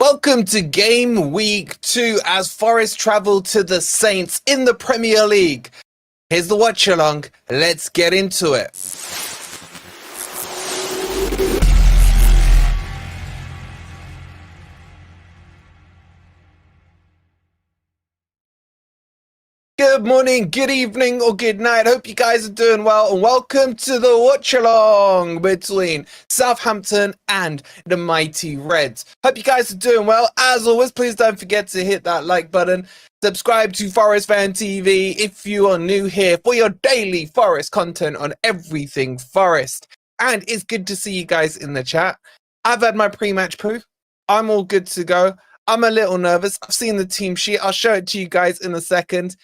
Welcome to game week 2 as Forest travel to the Saints in the Premier League. Here's the watch along. Let's get into it. Good morning, good evening, or good night. Hope you guys are doing well, and welcome to the watch-along between Southampton and the mighty Reds. Hope you guys are doing well. As always, please don't forget to hit that like button. Subscribe to Forest Fan TV if you are new here for your daily Forest content on everything Forest. And it's good to see you guys in the chat. I've had my pre-match poo. I'm all good to go. I'm a little nervous. I've seen the team sheet. I'll show it to you guys in a second.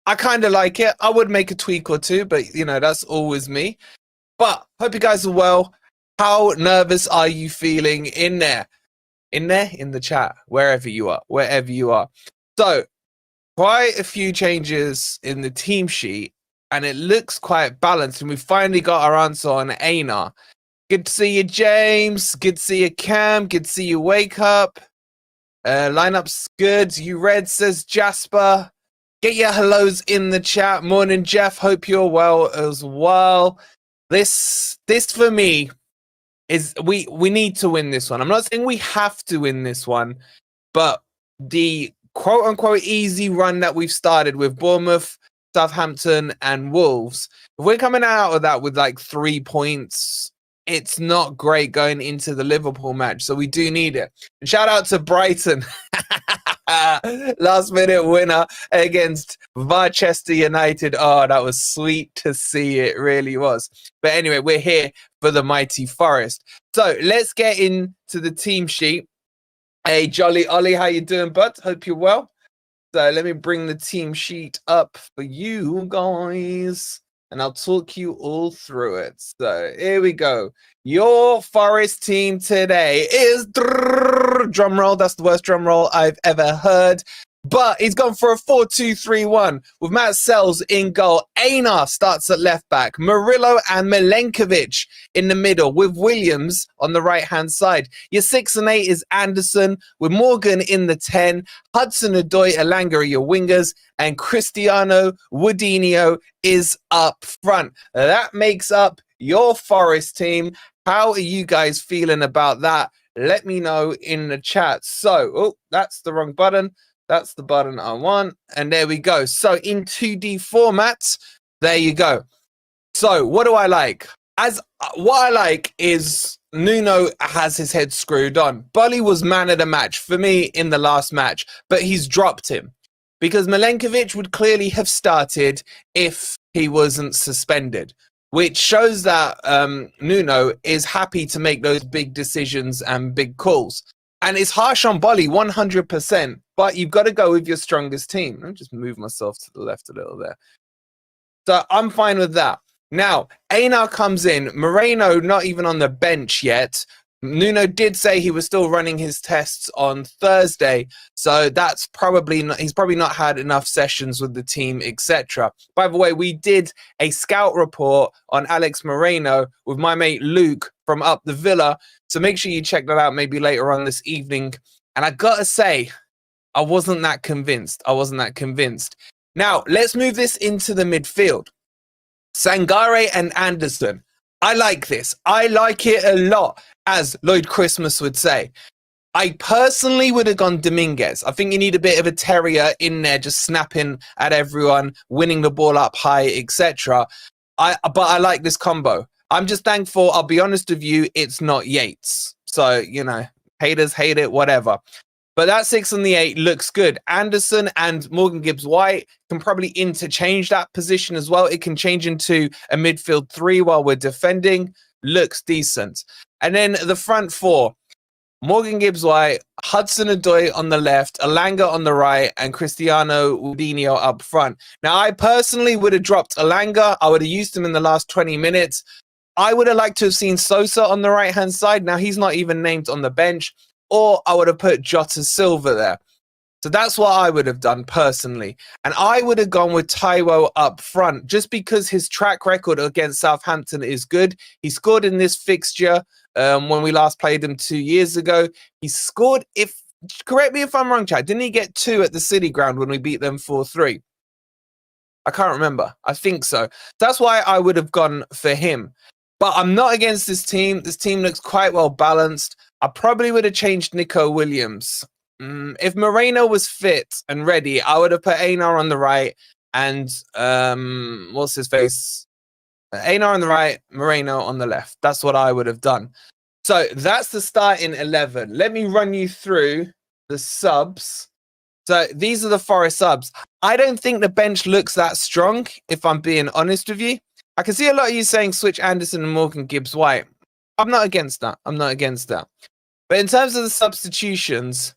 I kind of like it. I would make a tweak or two, but, you know, that's always me. But hope you guys are well. How nervous are you feeling in there? In the chat, wherever you are. So, quite a few changes in the team sheet, and it looks quite balanced, and we finally got our answer on Einar. Good to see you, James. Good to see you, Cam. Good to see you, Wake Up. Lineup's good. You Red, says Jasper. Get your hellos in the chat. Morning, Jeff. Hope you're well as well. This for me is we need to win this one. I'm not saying we have to win this one, but the quote unquote easy run that we've started with Bournemouth, Southampton, and Wolves, if we're coming out of that with like 3 points, it's not great going into the Liverpool match. So we do need it. And shout out to Brighton. Last minute winner against Manchester United. Oh, that was sweet to see. It really was. But anyway, we're here for the mighty Forest. So let's get into the team sheet. Hey, Jolly Ollie, how you doing, bud? Hope you're well. So let me bring the team sheet up for you guys, and I'll talk you all through it. So here we go. Your Forest team today is drum roll. That's the worst drum roll I've ever heard. But he's gone for a 4-2-3-1 with Matt Sells in goal. Einar starts at left back. Murillo and Milenkovic in the middle with Williams on the right-hand side. Your 6 and 8 is Anderson with Morgan in the 10. Hudson-Odoi, Elanga are your wingers. And Cristiano Woodinho is up front. That makes up your Forest team. How are you guys feeling about that? Let me know in the chat. So, oh, that's the wrong button. That's the button I want. And there we go. So in 2D formats, there you go. So what do I like? What I like is Nuno has his head screwed on. Boly was man of the match for me in the last match, but he's dropped him because Milenkovic would clearly have started if he wasn't suspended, which shows that Nuno is happy to make those big decisions and big calls. And it's harsh on Boly, 100%, but you've got to go with your strongest team. Let me just move myself to the left a little there. So I'm fine with that. Now, Einar comes in. Moreno not even on the bench yet. Nuno did say he was still running his tests on Thursday, so that's probably not, he's probably not had enough sessions with the team, etc. By the way, we did a scout report on Alex Moreno with my mate Luke from Up the Villa, so make sure you check that out maybe later on this evening. And I gotta say, I wasn't that convinced. Now, let's move this into the midfield. Sangare and Anderson. I like this. I like it a lot, as Lloyd Christmas would say. I personally would have gone Dominguez. I think you need a bit of a terrier in there, just snapping at everyone, winning the ball up high, etc. But I like this combo. I'm just thankful, I'll be honest with you, it's not Yates. So, you know, haters hate it, whatever. But that 6 and the 8 looks good. Anderson and Morgan Gibbs-White can probably interchange that position as well. It can change into a midfield 3 while we're defending. Looks decent. And then the front 4. Morgan Gibbs-White, Hudson-Odoi on the left, Elanga on the right, and Cristiano Woodinho up front. Now, I personally would have dropped Elanga. I would have used him in the last 20 minutes. I would have liked to have seen Sosa on the right-hand side. Now, he's not even named on the bench. Or I would have put Jota Silva there. So that's what I would have done personally. And I would have gone with Taiwo up front just because his track record against Southampton is good. He scored in this fixture when we last played him 2 years ago. He scored, if correct me if I'm wrong, Chad. Didn't he get 2 at the City Ground when we beat them 4-3? I can't remember. I think so. That's why I would have gone for him. But I'm not against this team. This team looks quite well balanced. I probably would have changed Nico Williams. If Moreno was fit and ready, I would have put Einar on the right and what's his face? Einar on the right, Moreno on the left. That's what I would have done. So that's the starting 11. Let me run you through the subs. So these are the Forest subs. I don't think the bench looks that strong, if I'm being honest with you. I can see a lot of you saying switch Anderson and Morgan Gibbs-White. I'm not against that. I'm not against that. But in terms of the substitutions,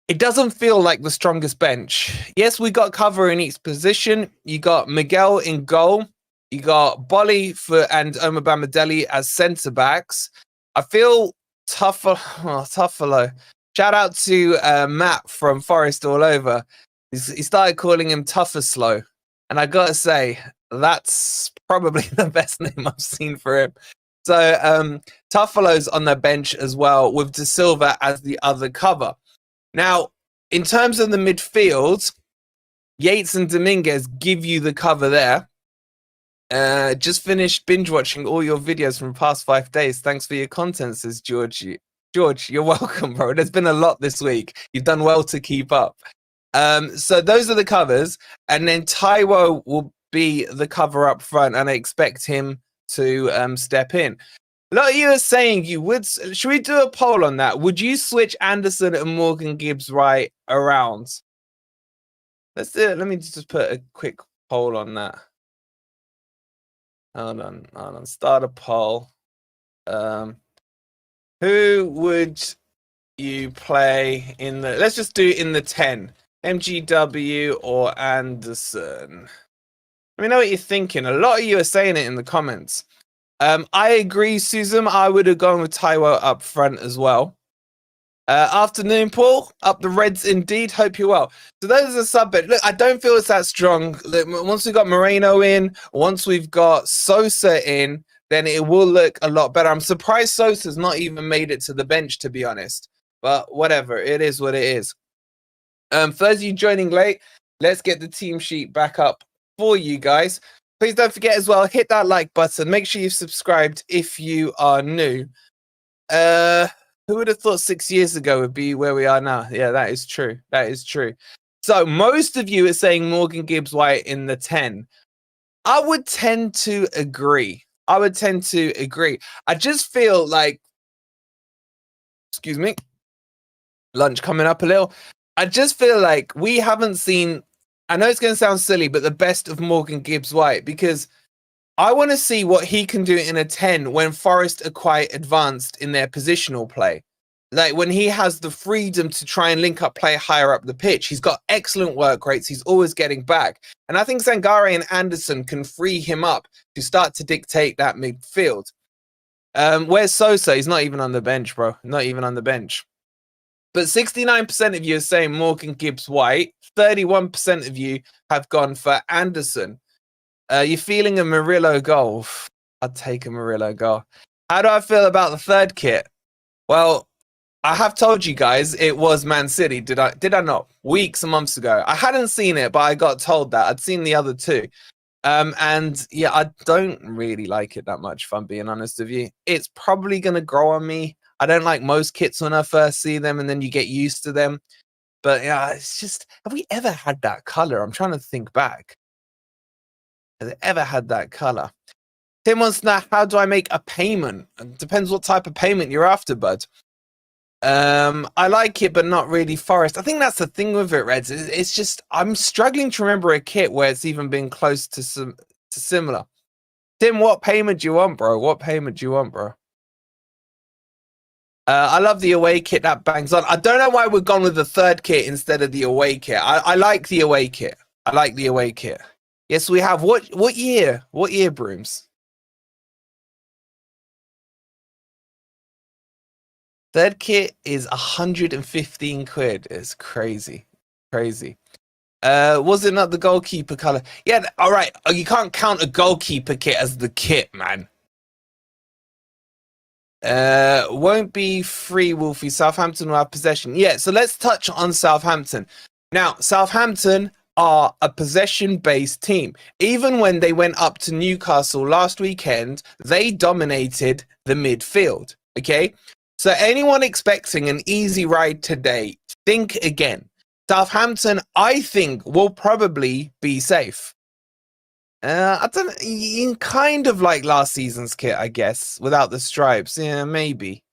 it doesn't feel like the strongest bench. Yes, we got cover in each position. You got Miguel in goal. You got Boly and Omobamidele as centre-backs. I feel Tuffalo. Shout out to Matt from Forest All Over. He started calling him Tougherslow. And I got to say, that's probably the best name I've seen for him. So Tuffalo's on the bench as well, with De Silva as the other cover. Now, in terms of the midfield, Yates and Dominguez give you the cover there. Just finished binge watching all your videos from the past 5 days. Thanks for your content, says George. George, you're welcome, bro. There's been a lot this week. You've done well to keep up. So those are the covers. And then Taiwo will be the cover up front, and I expect him to step in. A lot of you are saying you would. Should we do a poll on that? Would you switch Anderson and Morgan Gibbs-White around? Let's do it. Let me just put a quick poll on that. Hold on. Start a poll. Who would you play in the... Let's just do in the 10. MGW or Anderson? Let me know what you're thinking. A lot of you are saying it in the comments. I agree, Susan. I would have gone with Taiwo up front as well. Afternoon, Paul. Up the Reds indeed. Hope you're well. So those are the sub bit. Look, I don't feel it's that strong. Look, once we've got Moreno in, once we've got Sosa in, then it will look a lot better. I'm surprised Sosa's not even made it to the bench, to be honest. But whatever. It is what it is. For those of you joining late, let's get the team sheet back up for you guys. Please don't forget as well, hit that like button. Make sure you've subscribed if you are new. Who would have thought 6 years ago would be where we are now? Yeah, that is true. That is true. So most of you are saying Morgan Gibbs-White in the 10. I would tend to agree. I just feel like, excuse me, lunch coming up a little. I just feel like we haven't seen, I know it's going to sound silly, but the best of Morgan Gibbs-White, because I want to see what he can do in a 10 when Forest are quite advanced in their positional play. Like when he has the freedom to try and link up play higher up the pitch. He's got excellent work rates. He's always getting back. And I think Sangare and Anderson can free him up to start to dictate that midfield. Where's Sosa? He's not even on the bench, bro. Not even on the bench. But 69% of you are saying Morgan Gibbs-White. 31% of you have gone for Anderson. You're feeling a Murillo goal. I'd take a Murillo goal. How do I feel about the third kit? Well, I have told you guys it was Man City. Did I not? Weeks and months ago. I hadn't seen it, but I got told that. I'd seen the other two. And yeah, I don't really like it that much, if I'm being honest with you. It's probably going to grow on me. I don't like most kits when I first see them, and then you get used to them. But yeah, it's just, have we ever had that color? I'm trying to think back. Has it ever had that color? Tim wants to know, how do I make a payment? It depends what type of payment you're after, bud. I like it, but not really Forest. I think that's the thing with it, Reds. It's just, I'm struggling to remember a kit where it's even been close to similar. Tim, what payment do you want, bro? What payment do you want, bro? I love the away kit that bangs on. I don't know why we've gone with the third kit instead of the away kit. I like the away kit. I like the away kit. Yes, we have. What year? What year, Brooms? Third kit is 115 quid. It's crazy. Crazy. Was it not the goalkeeper color? Yeah, all right. You can't count a goalkeeper kit as the kit, man. Won't be free, Wolfie. Southampton will have possession. Yeah, so let's touch on Southampton. Now, Southampton are a possession-based team. Even when they went up to Newcastle last weekend, they dominated the midfield, okay? So anyone expecting an easy ride today, think again. Southampton, I think, will probably be safe. I don't know, kind of like last season's kit, I guess, without the stripes. Yeah, maybe.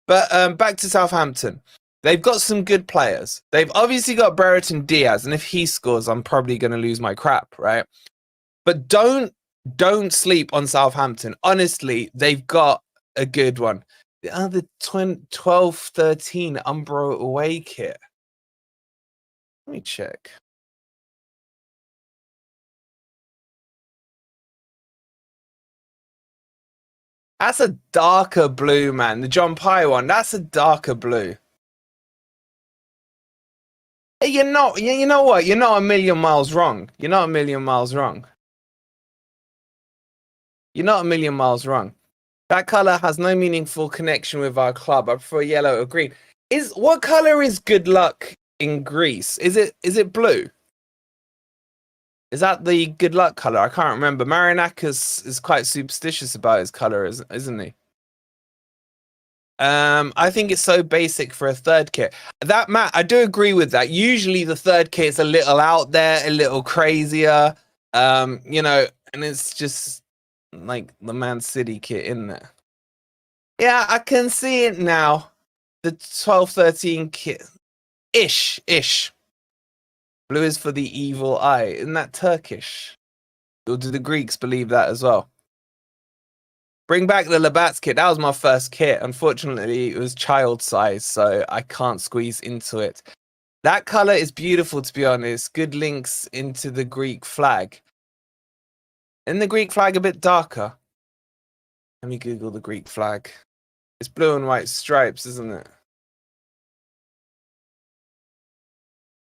But back to Southampton. They've got some good players. They've obviously got Brereton Diaz, and if he scores, I'm probably going to lose my crap, right? But don't sleep on Southampton. Honestly, they've got a good one. The other 12-13 Umbro away kit. Let me check. That's a darker blue, man. The John Pye one, that's a darker blue. Hey, you know what? You're not a million miles wrong. You're not a million miles wrong. You're not a million miles wrong. That color has no meaningful connection with our club. I prefer yellow or green. What color is good luck in Greece? Is it blue? Is that the good luck color? I can't remember. Marinakis is quite superstitious about his color, isn't he? I think it's so basic for a third kit. That Matt, I do agree with that. Usually the third kit's a little out there, a little crazier. You know, and it's just like the Man City kit in there. Yeah, I can see it now. The 12-13 kit. Ish. Blue is for the evil eye. Isn't that Turkish? Or do the Greeks believe that as well? Bring back the Labatt's kit. That was my first kit. Unfortunately, it was child size, so I can't squeeze into it. That color is beautiful, to be honest. Good links into the Greek flag. Isn't the Greek flag a bit darker? Let me Google the Greek flag. It's blue and white stripes, isn't it?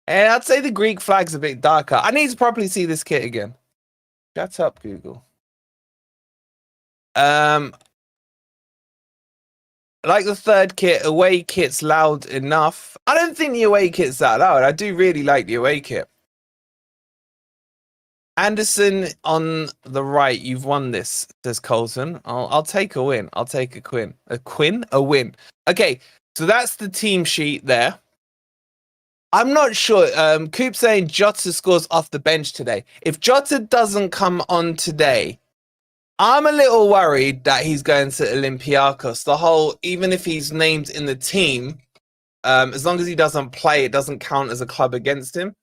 And I'd say the Greek flag's a bit darker. I need to properly see this kit again. Shut up, Google. Like the third kit, away kit's loud enough. I don't think the away kit's that loud. I do really like the away kit. Anderson on the right, you've won this, says Colson. I'll take a win. I'll take a win. Okay, so that's the team sheet there. I'm not sure. Coop saying Jota scores off the bench today. If Jota doesn't come on today, I'm a little worried that he's going to Olympiacos. Even if he's named in the team, as long as he doesn't play, it doesn't count as a club against him.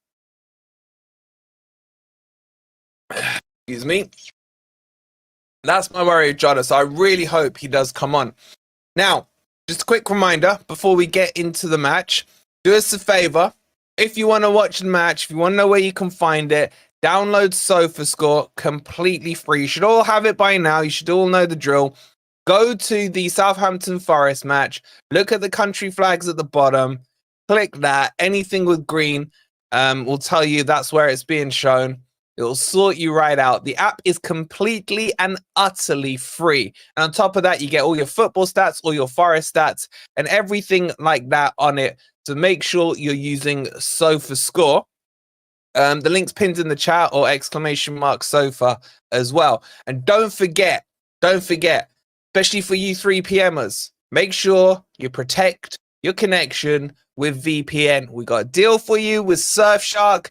Excuse me. That's my worry with Jota, so I really hope he does come on. Now, just a quick reminder before we get into the match, do us a favor. If you want to watch the match, if you want to know where you can find it, download SofaScore completely free. You should all have it by now. You should all know the drill. Go to the Southampton Forest match. Look at the country flags at the bottom. Click that. Anything with green will tell you that's where it's being shown. It'll sort you right out. The app is completely and utterly free. And on top of that, you get all your football stats, all your Forest stats, and everything like that on it. So make sure you're using SofaScore. The link's pinned in the chat or !sofa as well. And don't forget, especially for you 3PMers, make sure you protect your connection with VPN. We got a deal for you with Surfshark.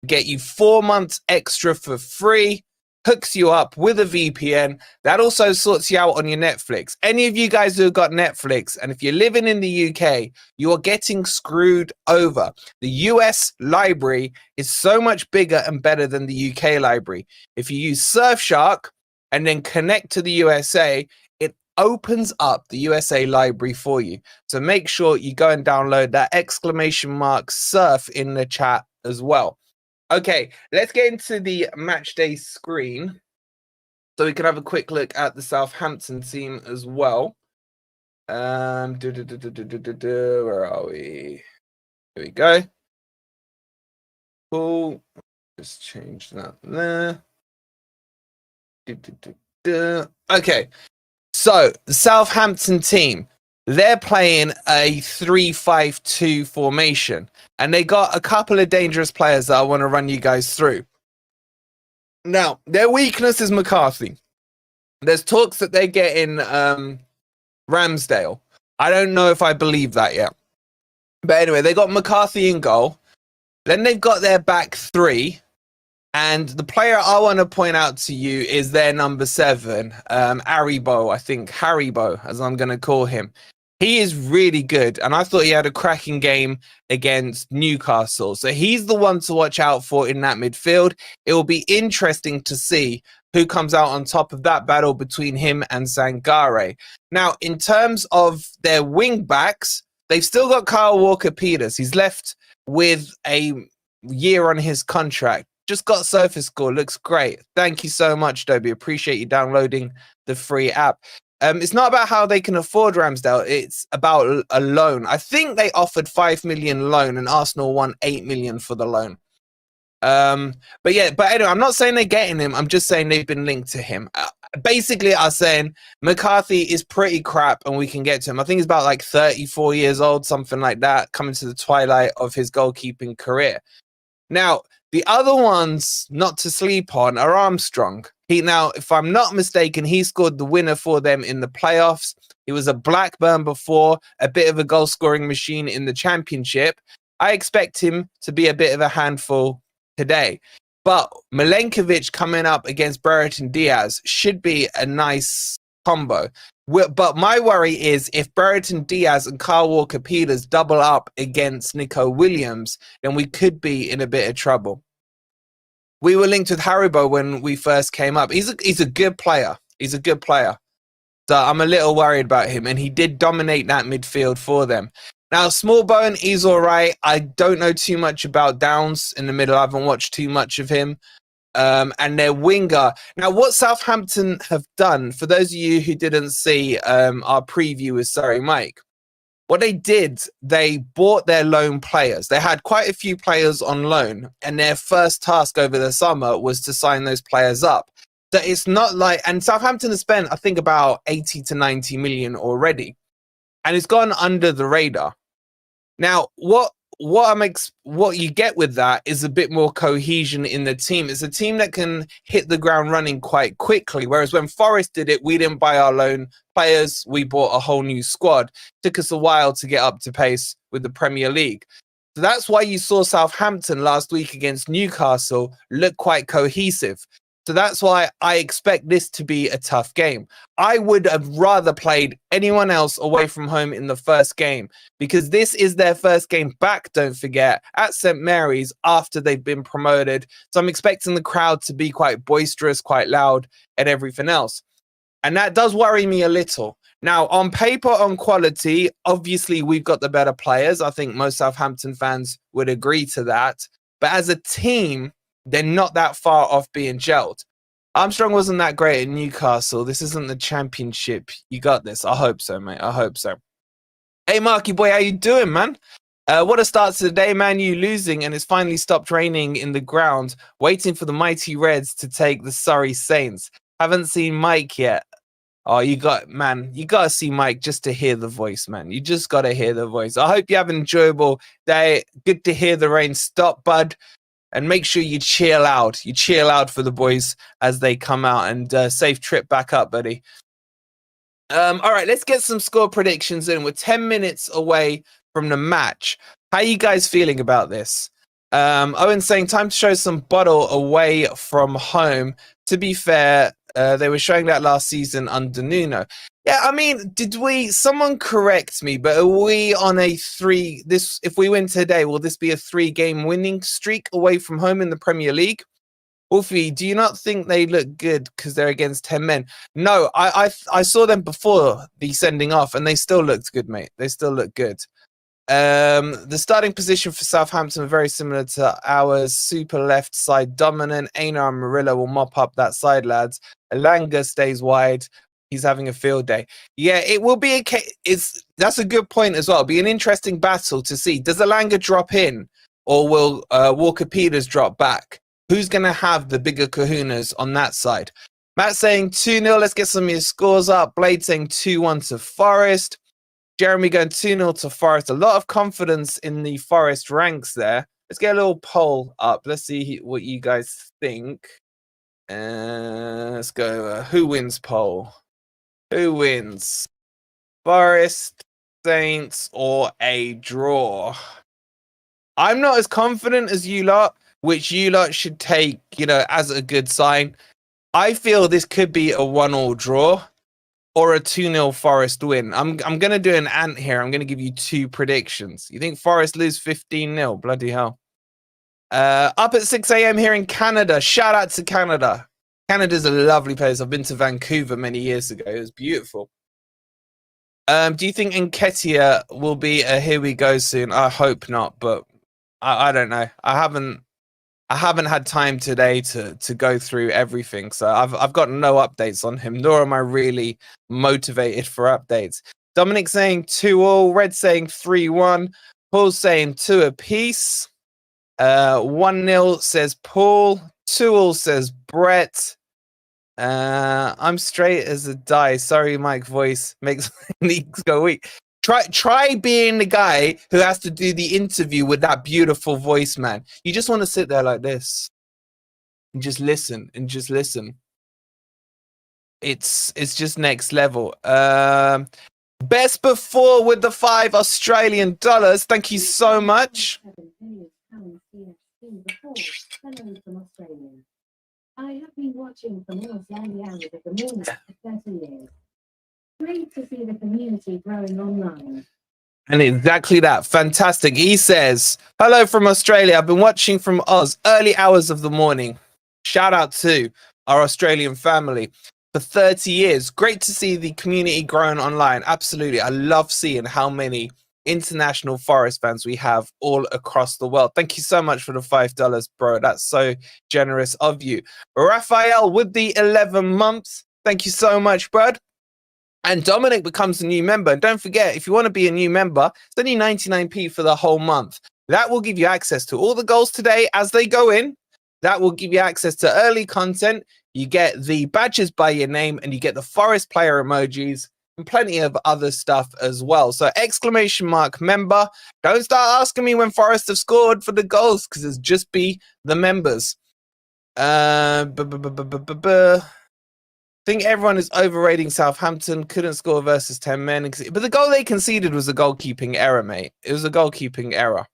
Get you 4 months extra for free. Hooks you up with a VPN. That also sorts you out on your Netflix. Any of you guys who have got Netflix, and if you're living in the UK, you are getting screwed over. The US library is so much bigger and better than the UK library. If you use Surfshark and then connect to the USA, it opens up the USA library for you. So make sure you go and download that !surf in the chat as well. Okay, let's get into the match day screen so we can have a quick look at the Southampton team as well. Where are we? Here we go. Cool. Just change that there. Okay, So the Southampton team, they're playing a 3-5-2 formation, and they got a couple of dangerous players that I want to run you guys through. Now, their weakness is McCarthy. There's talks that they're getting Ramsdale. I don't know if I believe that yet. But anyway, they got McCarthy in goal. Then they've got their back three. And the player I want to point out to you is their number 7, Haribo, I think. Haribo, as I'm going to call him. He is really good. And I thought he had a cracking game against Newcastle. So he's the one to watch out for in that midfield. It will be interesting to see who comes out on top of that battle between him and Sangare. Now, in terms of their wing backs, they've still got Kyle Walker-Peters. He's left with a year on his contract. Just got SofaScore. Looks great. Thank you so much, Dobie. Appreciate you downloading the free app. It's not about how they can afford Ramsdale. It's about a loan. I think they offered 5 million loan and Arsenal won 8 million for the loan. But anyway, I'm not saying they're getting him. I'm just saying they've been linked to him. Basically, I'm saying McCarthy is pretty crap and we can get to him. I think he's about like 34 years old, something like that, coming to the twilight of his goalkeeping career. Now, the other ones not to sleep on are Armstrong. Now, if I'm not mistaken, he scored the winner for them in the playoffs. He was a Blackburn before, a bit of a goal-scoring machine in the Championship. I expect him to be a bit of a handful today. But Milenkovic coming up against Brereton Diaz should be a nice combo. But my worry is if Brereton Diaz and Kyle Walker-Peters double up against Nico Williams, then we could be in a bit of trouble. We were linked with Haribo when we first came up. He's a good player. He's a good player. So I'm a little worried about him. And he did dominate that midfield for them. Now, Smallbone, he's all right. I don't know too much about Downs in the middle. I haven't watched too much of him. And their winger. Now, what Southampton have done, for those of you who didn't see our preview with Sorry Mike, what they did, they bought their loan players. They had quite a few players on loan, and their first task over the summer was to sign those players up. So it's not like, and Southampton has spent, I think, about 80 to 90 million already, and it's gone under the radar. Now, what you get with that is a bit more cohesion in the team. It's a team that can hit the ground running quite quickly. Whereas when Forest did it, we didn't buy our loan players. We bought a whole new squad. Took us a while to get up to pace with the Premier League. So that's why you saw Southampton last week against Newcastle look quite cohesive. So that's why I expect this to be a tough game. I would have rather played anyone else away from home in the first game because this is their first game back, don't forget, at St. Mary's after they've been promoted. So I'm expecting the crowd to be quite boisterous, quite loud and everything else. And that does worry me a little. Now, on paper, on quality, obviously we've got the better players. I think most Southampton fans would agree to that. But as a team, they're not that far off being gelled. Armstrong wasn't that great at Newcastle. This isn't the Championship. You got this. I hope so, mate. I hope so. Hey, Marky boy, how you doing, man? What a start to the day, man. You losing, and it's finally stopped raining in the ground, waiting for the mighty Reds to take the Surrey Saints. Haven't seen Mike yet. Oh, you got to see Mike just to hear the voice, man. You just got to hear the voice. I hope you have an enjoyable day. Good to hear the rain stop, bud. And make sure you cheer out. You cheer out for the boys as they come out. And safe trip back up, buddy. All right, let's get some score predictions in. We're 10 minutes away from the match. How are you guys feeling about this? Owen's saying time to show some bottle away from home. To be fair, they were showing that last season under Nuno. Yeah, I mean, someone correct me, but are we on a if we win today, will this be a 3-game winning streak away from home in the Premier League? Wolfie, do you not think they look good because they're against 10 men? No, I saw them before the sending off and they still looked good, mate. They still look good. The starting position for Southampton are very similar to ours. Super left side dominant. Einar and Murillo will mop up that side, lads. Elanga stays wide. He's having a field day. Yeah, it will be a case. That's a good point as well. It'll be an interesting battle to see. Does Elanga drop in or will Walker-Peters drop back? Who's going to have the bigger kahunas on that side? Matt saying 2-0. Let's get some of your scores up. Blade saying 2-1 to Forest. Jeremy going 2-0 to Forest. A lot of confidence in the Forest ranks there. Let's get a little poll up. Let's see what you guys think. Let's go. Who wins poll? Who wins? Forest, Saints, or a draw? I'm not as confident as you lot, which you lot should take, as a good sign. I feel this could be a 1-1 draw or a 2-0 Forest win. I'm going to do an ant here. I'm going to give you two predictions. You think Forest lose 15-0? Bloody hell. Up at 6 a.m. here in Canada. Shout out to Canada. Canada's a lovely place. I've been to Vancouver many years ago. It was beautiful. Do you think Nketiah will be a here we go soon? I hope not, but I don't know. I haven't had time today to go through everything, so I've got no updates on him, nor am I really motivated for updates. Dominic saying 2-2, Red saying 3-1, Paul saying 2 apiece. 1-0 says Paul, 2-2 says Brett. I'm straight as a die. Sorry, Mike voice makes my knees go weak. Try being the guy who has to do the interview with that beautiful voice, man. You just want to sit there like this and just listen and just listen. It's just next level. Best before with the $5 Australian. Thank you so much. I have been watching from almost early hours of the morning for 30 years. Great to see the community growing online. And exactly that. Fantastic. He says, hello from Australia. I've been watching from Oz, early hours of the morning. Shout out to our Australian family for 30 years. Great to see the community growing online. Absolutely. I love seeing how many international Forest fans we have all across the world. Thank you so much for the $5, bro. That's so generous of you. Raphael with the 11 months. Thank you so much, bud. And Dominic becomes a new member. And don't forget, if you want to be a new member, it's only 99p for the whole month. That will give you access to all the goals today as they go in. That will give you access to early content. You get the badges by your name and you get the Forest player emojis and plenty of other stuff as well. So exclamation mark member. Don't start asking me when Forest have scored for the goals because it's just be the members. I think everyone is overrating Southampton. Couldn't score versus 10 men. But the goal they conceded was a goalkeeping error, mate. It was a goalkeeping error.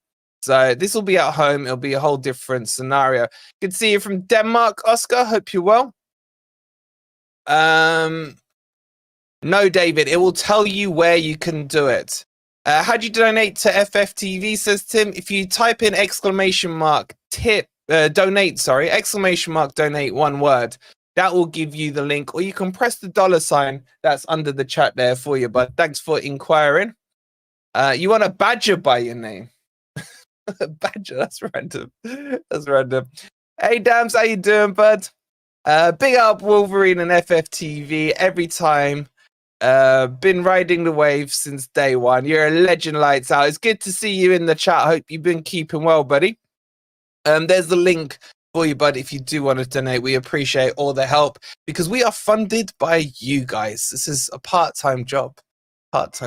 So this will be at home. It'll be a whole different scenario. Good to see you from Denmark, Oscar. Hope you're well. No, David. It will tell you where you can do it. How do you donate to FFTV, says Tim? If you type in exclamation mark donate, exclamation mark donate, one word. That will give you the link, or you can press the $sign that's under the chat there for you. But thanks for inquiring. You want a badger by your name? Badger, that's random. That's random. Hey, Dams, how you doing, bud? Big up Wolverine and FFTV every time. Been riding the wave since day one. You're a legend, lights out. It's good to see you in the chat. Hope you've been keeping well, buddy. There's the link for you, bud, if you do want to donate. We appreciate all the help because we are funded by you guys. This is a part-time job, but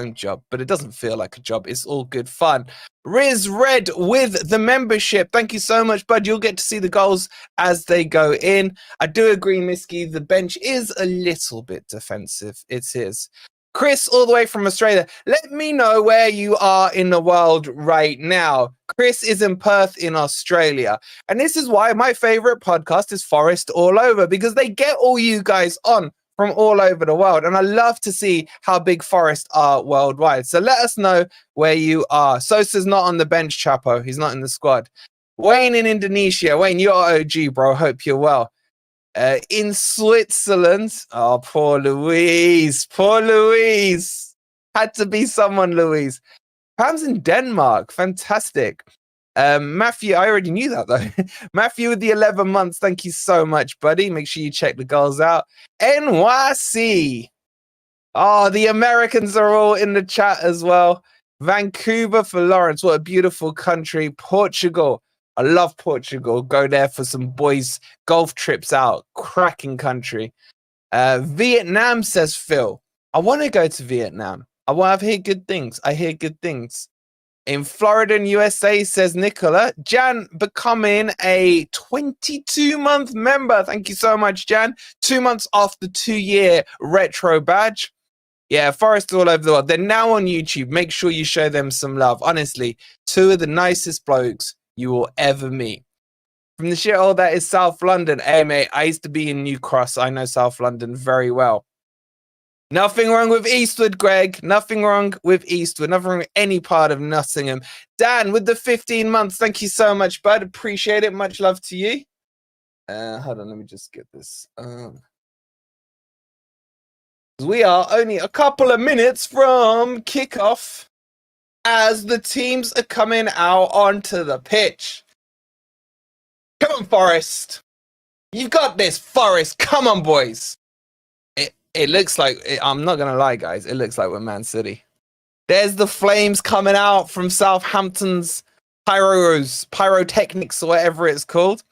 it doesn't feel like a job. It's all good fun. Riz Red with the membership. Thank you so much, bud. You'll get to see the goals as they go in. I do agree, Miski, the bench is a little bit defensive. It is. Chris, all the way from Australia. Let me know where you are in the world right now. Chris is in Perth in Australia. And this is why my favorite podcast is Forest All Over, because they get all you guys on from all over the world. And I love to see how big Forest are worldwide. So let us know where you are. Sosa's not on the bench, Chapo. He's not in the squad. Wayne in Indonesia. Wayne, you're OG, bro. Hope you're well. In Switzerland, oh, poor Louise, had to be someone, Louise. Pam's in Denmark, fantastic. Matthew, I already knew that though. Matthew with the 11 months, thank you so much, buddy. Make sure you check the goals out. NYC, oh, the Americans are all in the chat as well. Vancouver for Lawrence, what a beautiful country. Portugal. I love Portugal. Go there for some boys' golf trips out. Cracking country. Vietnam, says Phil. I want to go to Vietnam. I've heard good things. I hear good things. In Florida and USA, says Nicola. Jan becoming a 22-month member. Thank you so much, Jan. 2 months off the 2-year retro badge. Yeah, Forest all over the world. They're now on YouTube. Make sure you show them some love. Honestly, 2 of the nicest blokes you will ever meet. From the shithole that is South London. Hey, mate, I used to be in New Cross. I know South London very well. Nothing wrong with Eastwood, Greg. Nothing wrong with Eastwood. Nothing wrong with any part of Nottingham. Dan, with the 15 months, thank you so much, bud. Appreciate it. Much love to you. Hold on, let me just get this. We are only a couple of minutes from kickoff as the teams are coming out onto the pitch. Come on, Forest. You've got this, Forest. Come on, boys. It looks like, I'm not going to lie, guys, it looks like we're Man City. There's the flames coming out from Southampton's pyrotechnics or whatever it's called.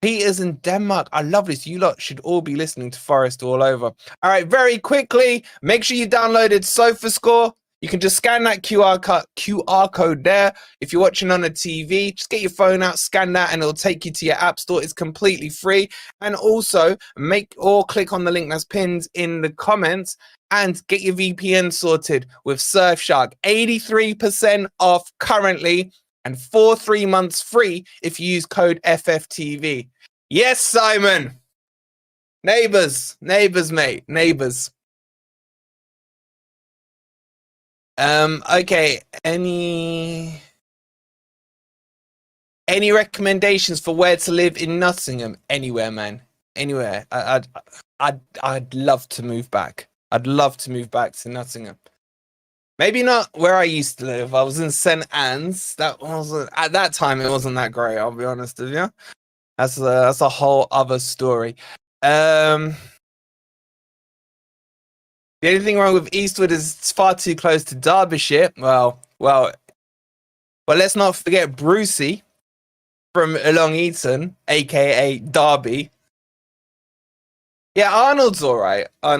Peters in Denmark. I love this. You lot should all be listening to Forest all over. All right, very quickly, make sure you downloaded SofaScore. You can just scan that QR code there. If you're watching on a TV, just get your phone out, scan that, and it'll take you to your app store. It's completely free. And also, click on the link that's pinned in the comments and get your VPN sorted with Surfshark. 83% off currently and 3 months free if you use code FFTV. Yes, Simon. Neighbors, mate, neighbors. Okay, any recommendations for where to live in Nottingham? Anywhere, man. Anywhere. I'd love to move back. I'd love to move back to Nottingham. Maybe not where I used to live. I was in St. Anne's. That wasn't, at that time it wasn't that great, I'll be honest with you. That's a whole other story. The only thing wrong with Eastwood is it's far too close to Derbyshire. Well, let's not forget Brucey from Long Eaton, aka Derby. Yeah, Arnold's all right. All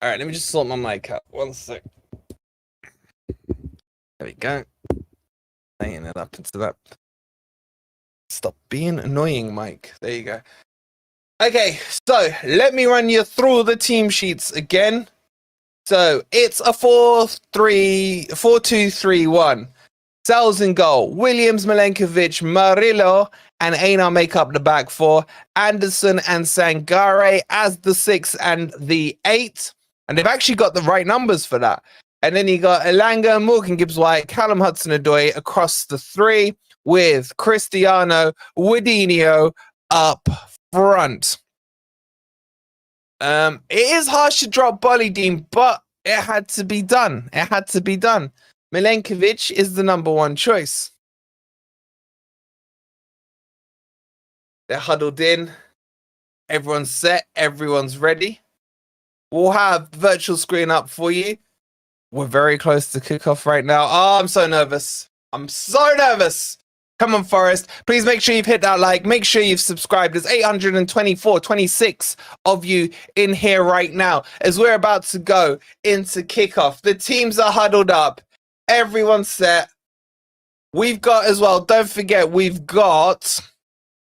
right, let me just sort my mic out. 1 sec. There we go. Laying it up into that. Stop being annoying, Mike. There you go. Okay, so let me run you through the team sheets again. So it's a 4-2-3-1. Sells in goal. Williams, Milenkovic, Murillo, and Einar make up the back 4. Anderson and Sangare as the 6 and the 8. And they've actually got the right numbers for that. And then you got Elanga, Morgan Gibbs-White, Callum Hudson-Odoi across the 3 with Cristiano Woodinho up front. It is harsh to drop Boly, Dean, but it had to be done. It had to be done. Milenkovic is the number 1 choice. They're huddled in. Everyone's set. Everyone's ready. We'll have the virtual screen up for you. We're very close to kickoff right now. Oh, I'm so nervous. I'm so nervous. Come on, Forest. Please make sure you've hit that like. Make sure you've subscribed. There's 26 of you in here right now as we're about to go into kickoff. The teams are huddled up. Everyone's set. We've got as well, don't forget, we've got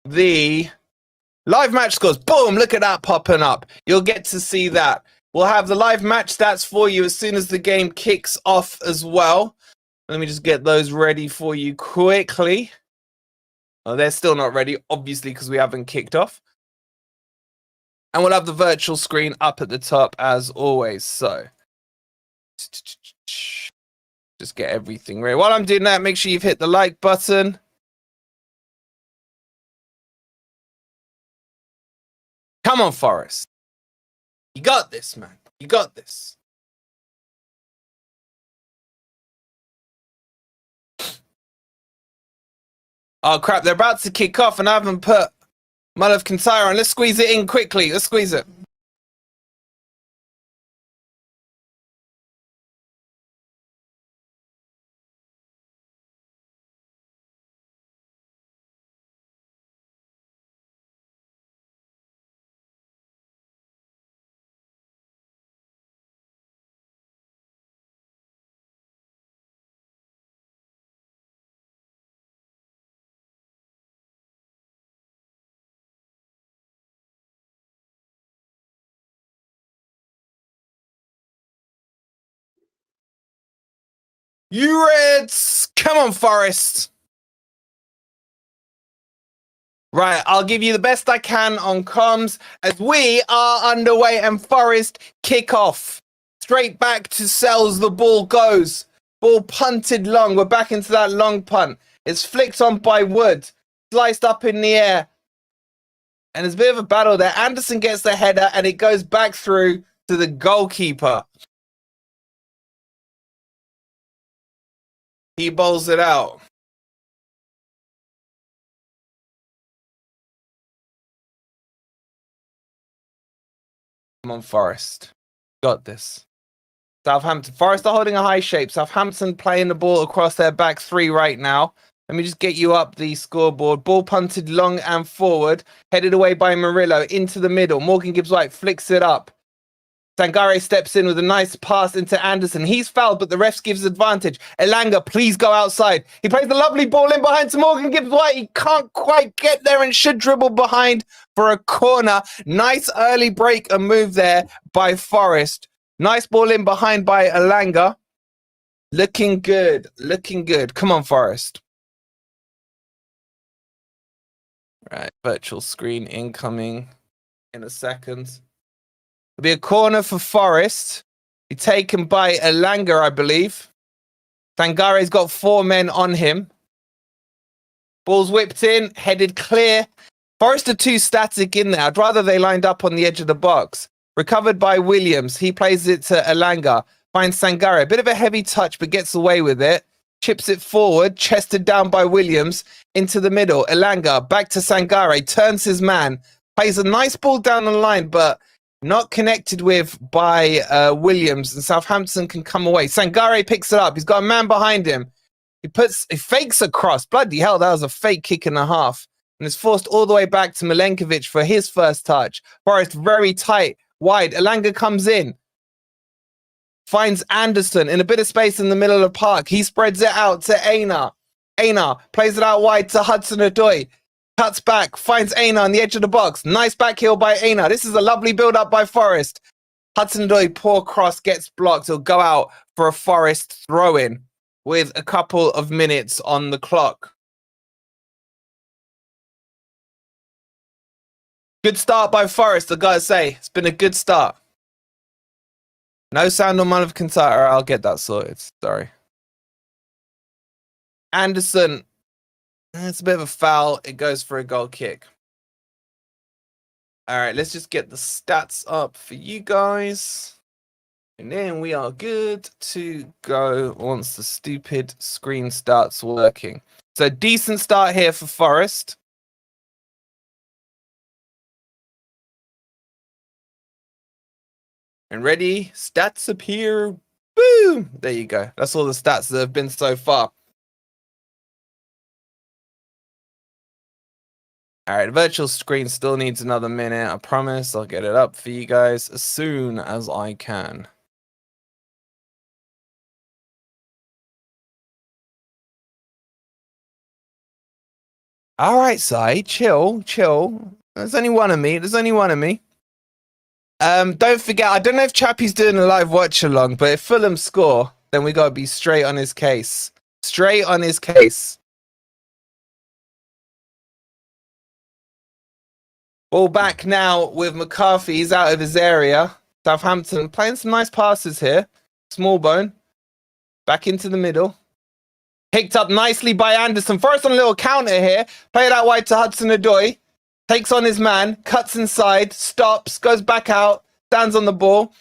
the live match scores. Boom, look at that popping up. You'll get to see that. We'll have the live match stats for you as soon as the game kicks off as well. Let me just get those ready for you quickly. Oh, they're still not ready, obviously, because we haven't kicked off. And we'll have the virtual screen up at the top as always. So just get everything ready. While I'm doing that, make sure you've hit the like button. Come on, Forest. You got this, man. You got this. Oh, crap. They're about to kick off, and I haven't put Mull of Kintyre on. Let's squeeze it in quickly. Let's squeeze it. You Reds! Come on, Forest. Right, I'll give you the best I can on comms as we are underway and Forest kick off. Straight back to Sells, the ball goes. Ball punted long. We're back into that long punt. It's flicked on by Wood. Sliced up in the air. And there's a bit of a battle there. Anderson gets the header and it goes back through to the goalkeeper. He bowls it out. Come on, Forest. Got this. Southampton. Forest are holding a high shape. Southampton playing the ball across their back three right now. Let me just get you up the scoreboard. Ball punted long and forward. Headed away by Murillo into the middle. Morgan Gibbs-White flicks it up. Sangare steps in with a nice pass into Anderson. He's fouled, but the refs gives advantage. Elanga, please go outside. He plays the lovely ball in behind to Morgan Gibbs-White. He can't quite get there and should dribble behind for a corner. Nice early break and move there by Forest. Nice ball in behind by Elanga. Looking good. Looking good. Come on, Forest. Right, virtual screen incoming in a second. It'll be a corner for Forest. Be taken by Elanga, I believe. Sangare's got 4 men on him. Ball's whipped in, headed clear. Forest are too static in there. I'd rather they lined up on the edge of the box. Recovered by Williams. He plays it to Elanga. Finds Sangare. A bit of a heavy touch, but gets away with it. Chips it forward, chested down by Williams. Into the middle. Elanga back to Sangare. Turns his man. Plays a nice ball down the line, but not connected with by Williams, and Southampton can come away. Sangare picks it up. He's got a man behind him. He fakes across. Bloody hell, that was a fake kick and a half. And it's forced all the way back to Milenkovic for his first touch. Forest very tight, wide. Elanga comes in. Finds Anderson in a bit of space in the middle of the park. He spreads it out to Einar. Einar plays it out wide to Hudson-Odoi. Cuts back, finds Einar on the edge of the box. Nice back heel by Einar. This is a lovely build-up by Forest. Hudson-Odoi, poor cross, gets blocked. He'll go out for a Forest throw-in with a couple of minutes on the clock. Good start by Forest, I gotta say. It's been a good start. No sound on Man of Counterattack. I'll get that sorted. Sorry. Anderson. It's a bit of a foul. It goes for a goal kick. All right, let's just get the stats up for you guys. And then we are good to go once the stupid screen starts working. So decent start here for Forest. And ready, stats appear. Boom! There you go. That's all the stats that have been so far. All right, virtual screen still needs another minute. I promise I'll get it up for you guys as soon as I can. All right, Sai, chill. There's only one of me. Don't forget, I don't know if Chappie's doing a live watch along, but if Fulham score, then we got to be straight on his case. Ball back now with McCarthy. He's out of his area. Southampton playing some nice passes here. Smallbone. Back into the middle. Picked up nicely by Anderson. Forest on a little counter here. Play it out wide to Hudson-Odoi. Takes on his man. Cuts inside. Stops. Goes back out. Stands on the ball.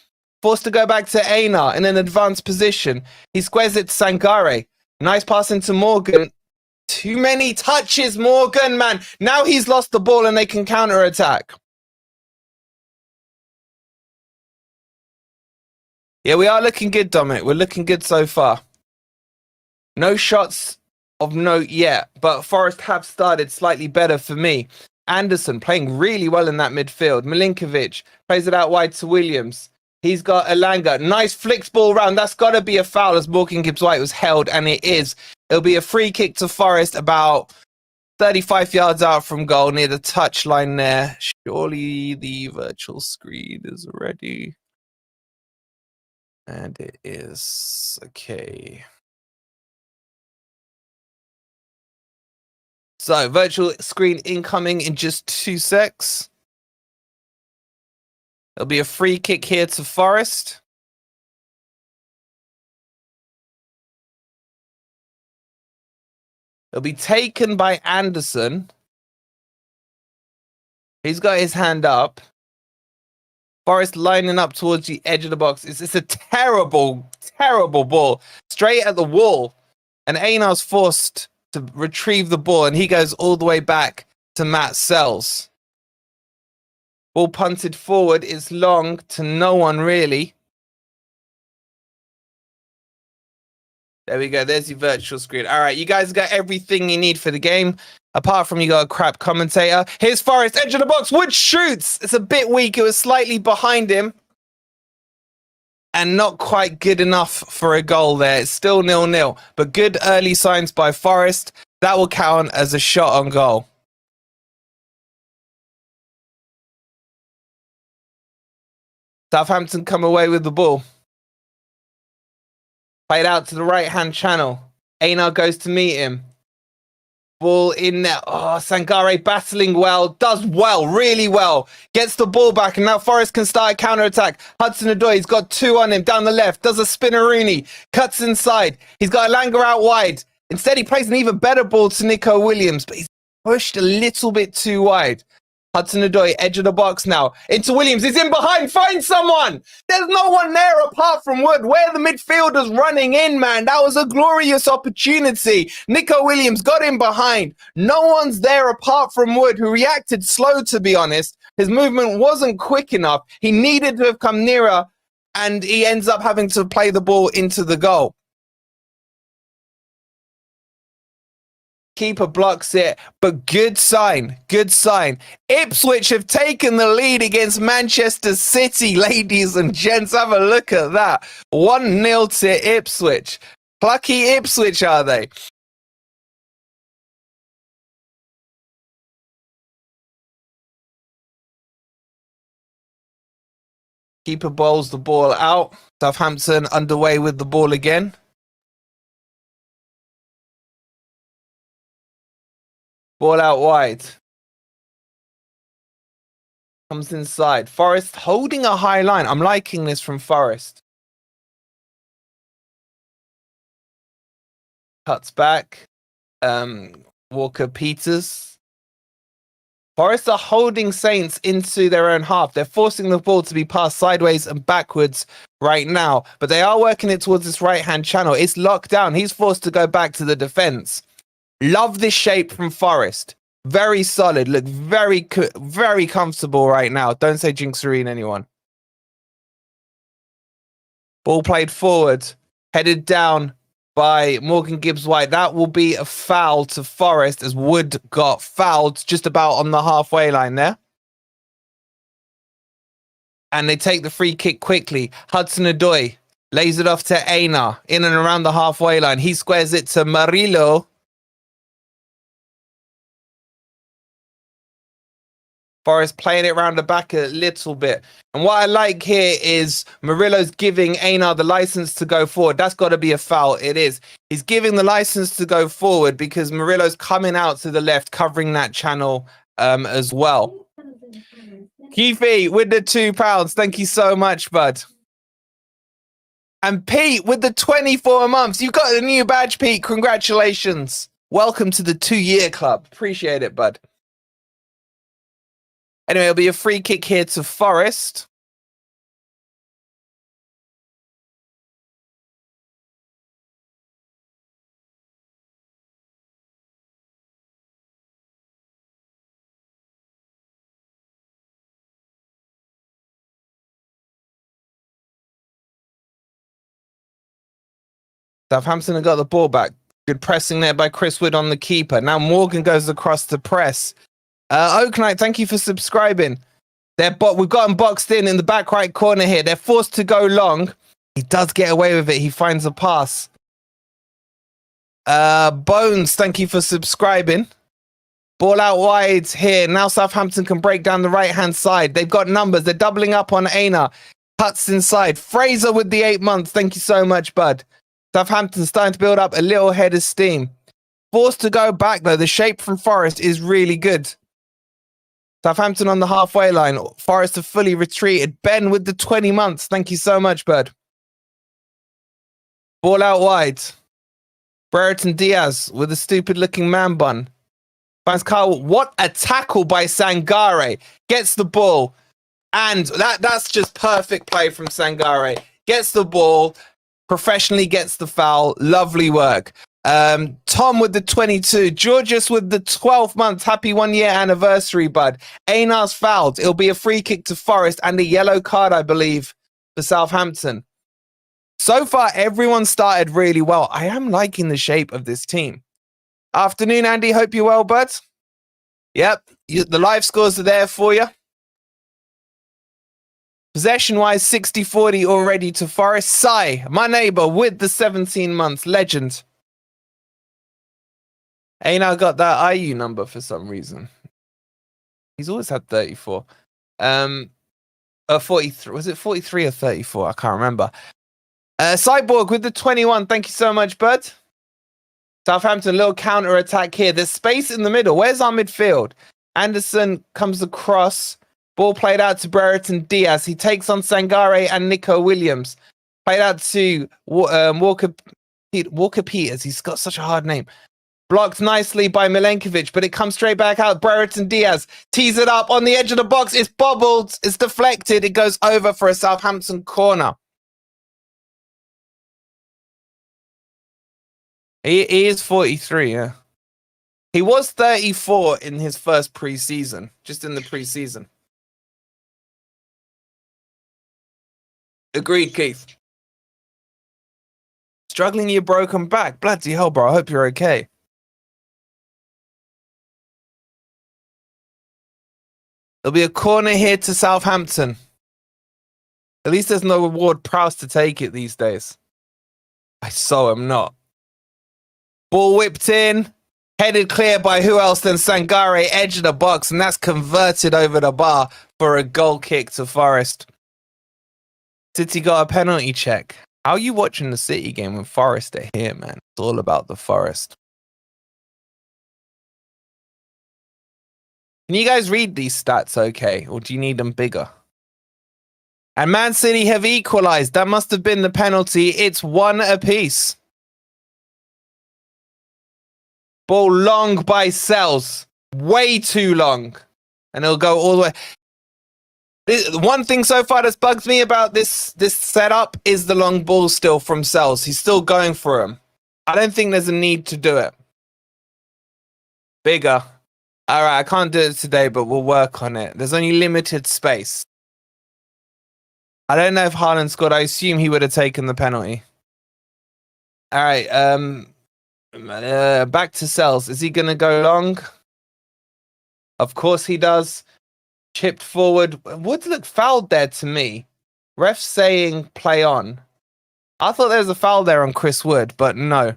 Forced to go back to Einar in an advanced position. He squares it to Sangare. Nice pass into Morgan. Too many touches, Morgan, man. Now he's lost the ball and they can counter-attack. Yeah, we are looking good, Dominic. We're looking good so far. No shots of note yet, but Forest have started slightly better for me. Anderson playing really well in that midfield. Milenkovic plays it out wide to Williams. He's got Elanga. Nice flicks ball round. That's got to be a foul as Morgan Gibbs-White was held, and it is. It'll be a free kick to Forest about 35 yards out from goal near the touchline there. Surely the virtual screen is ready. And it is. Okay. So, virtual screen incoming in just 2 secs. There'll be a free kick here to Forest. It'll be taken by Anderson. He's got his hand up. Forest lining up towards the edge of the box. It's a terrible, terrible ball. Straight at the wall. And Einar's forced to retrieve the ball. And he goes all the way back to Matt Sells. Ball punted forward. It's long to no one, really. There we go. There's your virtual screen. All right, you guys got everything you need for the game. Apart from you got a crap commentator. Here's Forest, edge of the box. Wood shoots. It's a bit weak. It was slightly behind him. And not quite good enough for a goal there. It's still 0-0. But good early signs by Forest. That will count as a shot on goal. Southampton come away with the ball. Played out to the right-hand channel. Einar goes to meet him. Ball in there. Oh, Sangare battling well. Does well, really well. Gets the ball back, and now Forest can start a counter-attack. Hudson-Odoi, he's got 2 on him down the left. Does a spinneroony. Cuts inside. He's got Elanga out wide. Instead, he plays an even better ball to Nico Williams, but he's pushed a little bit too wide. Hudson-Odoi, edge of the box now. Into Williams. He's in behind. Find someone. There's no one there apart from Wood. Where the midfielders running in, man. That was a glorious opportunity. Nico Williams got in behind. No one's there apart from Wood, who reacted slow, to be honest. His movement wasn't quick enough. He needed to have come nearer, and he ends up having to play the ball into the goal. Keeper blocks it, but good sign, good sign. Ipswich have taken the lead against Manchester City, ladies and gents. Have a look at that. 1-0 to Ipswich. Plucky Ipswich, are they? Keeper bowls the ball out. Southampton underway with the ball again. Ball out wide. Comes inside. Forest holding a high line. I'm liking this from Forest. Cuts back. Walker-Peters. Forest are holding Saints into their own half. They're forcing the ball to be passed sideways and backwards right now. But they are working it towards this right-hand channel. It's locked down. He's forced to go back to the defence. Love this shape from Forest. Very solid. Look very comfortable right now. Don't say jinxerine, anyone. Ball played forward. Headed down by Morgan Gibbs-White. That will be a foul to Forest, as Wood got fouled just about on the halfway line there. And they take the free kick quickly. Hudson-Odoi lays it off to Einar in and around the halfway line. He squares it to Murillo. Forest playing it around the back a little bit. And what I like here is Murillo's giving Einar the license to go forward. That's got to be a foul. It is. He's giving the license to go forward because Murillo's coming out to the left, covering that channel as well. Keefe with the £2. Thank you so much, bud. And Pete with the 24 months. You've got a new badge, Pete. Congratulations. Welcome to the 2-year club. Appreciate it, bud. Anyway, it'll be a free kick here to Forest. Southampton have got the ball back. Good pressing there by Chris Wood on the keeper. Now Morgan goes across to press. Oak Knight, thank you for subscribing. We've got him boxed in the back right corner here. They're forced to go long. He does get away with it. He finds a pass. Bones, thank you for subscribing. Ball out wide here. Now Southampton can break down the right-hand side. They've got numbers. They're doubling up on Einar. Cuts inside. Fraser with the 8 months. Thank you so much, bud. Southampton starting to build up a little head of steam. Forced to go back, though. The shape from Forest is really good. Southampton on the halfway line. Forest have fully retreated. Ben with the 20 months. Thank you so much, bud. Ball out wide. Brereton Diaz with a stupid-looking man bun. Finds Kyle. What a tackle by Sangare. Gets the ball. And that's just perfect play from Sangare. Gets the ball. Professionally gets the foul. Lovely work. Tom with the 22. Georgios with the 12 months. Happy 1 year anniversary, bud. Einar's fouled. It'll be a free kick to Forest and a yellow card, I believe, for Southampton. So far, everyone started really well. I am liking the shape of this team. Afternoon, Andy. Hope you're well, bud. Yep. The live scores are there for you. Possession-wise, 60-40 already to Forest. Sai, my neighbour, with the 17 months. Legend. Einar got that IU number for some reason. He's always had 34. 43. Was it 43 or 34? I can't remember. Cyborg with the 21. Thank you so much, bud. Southampton, little counter-attack here. There's space in the middle. Where's our midfield? Anderson comes across. Ball played out to Brereton Diaz. He takes on Sangare and Nico Williams. Played out to Walker Peters. He's got such a hard name. Blocked nicely by Milenkovic, but it comes straight back out. Brereton Diaz tees it up on the edge of the box. It's bobbled. It's deflected. It goes over for a Southampton corner. He is 43, yeah. He was 34 in his first preseason, just in the preseason. Agreed, Keith. Struggling your broken back. Bloody hell, bro. I hope you're okay. There'll be a corner here to Southampton. At least there's no Ward Prowse to take it these days. I so am not. Ball whipped in. Headed clear by who else than Sangare, edge of the box, and that's converted over the bar for a goal kick to Forest. City got a penalty check. How are you watching the City game when Forest are here, man? It's all about the Forest. Can you guys read these stats okay, or do you need them bigger? And Man City have equalised. That must have been the penalty. It's 1 apiece. Ball long by Sells. Way too long. And it'll go all the way. One thing so far that's bugged me about this setup is the long ball still from Sells. He's still going for him. I don't think there's a need to do it. Bigger. All right, I can't do it today, but we'll work on it. There's only limited space. I don't know if Haaland scored. I assume he would have taken the penalty. All right, back to Sells. Is he going to go long? Of course he does. Chipped forward. Wood looked fouled there to me. Ref saying play on. I thought there was a foul there on Chris Wood, but no.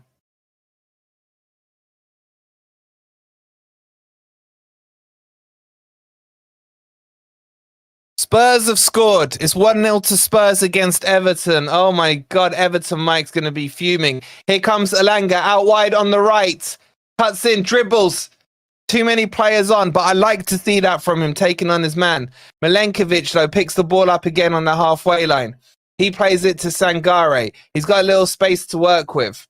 Spurs have scored. It's 1-0 to Spurs against Everton. Oh my God, Everton Mike's going to be fuming. Here comes Elanga out wide on the right. Cuts in, dribbles. Too many players on, but I like to see that from him, taking on his man. Milenkovic, though, picks the ball up again on the halfway line. He plays it to Sangare. He's got a little space to work with.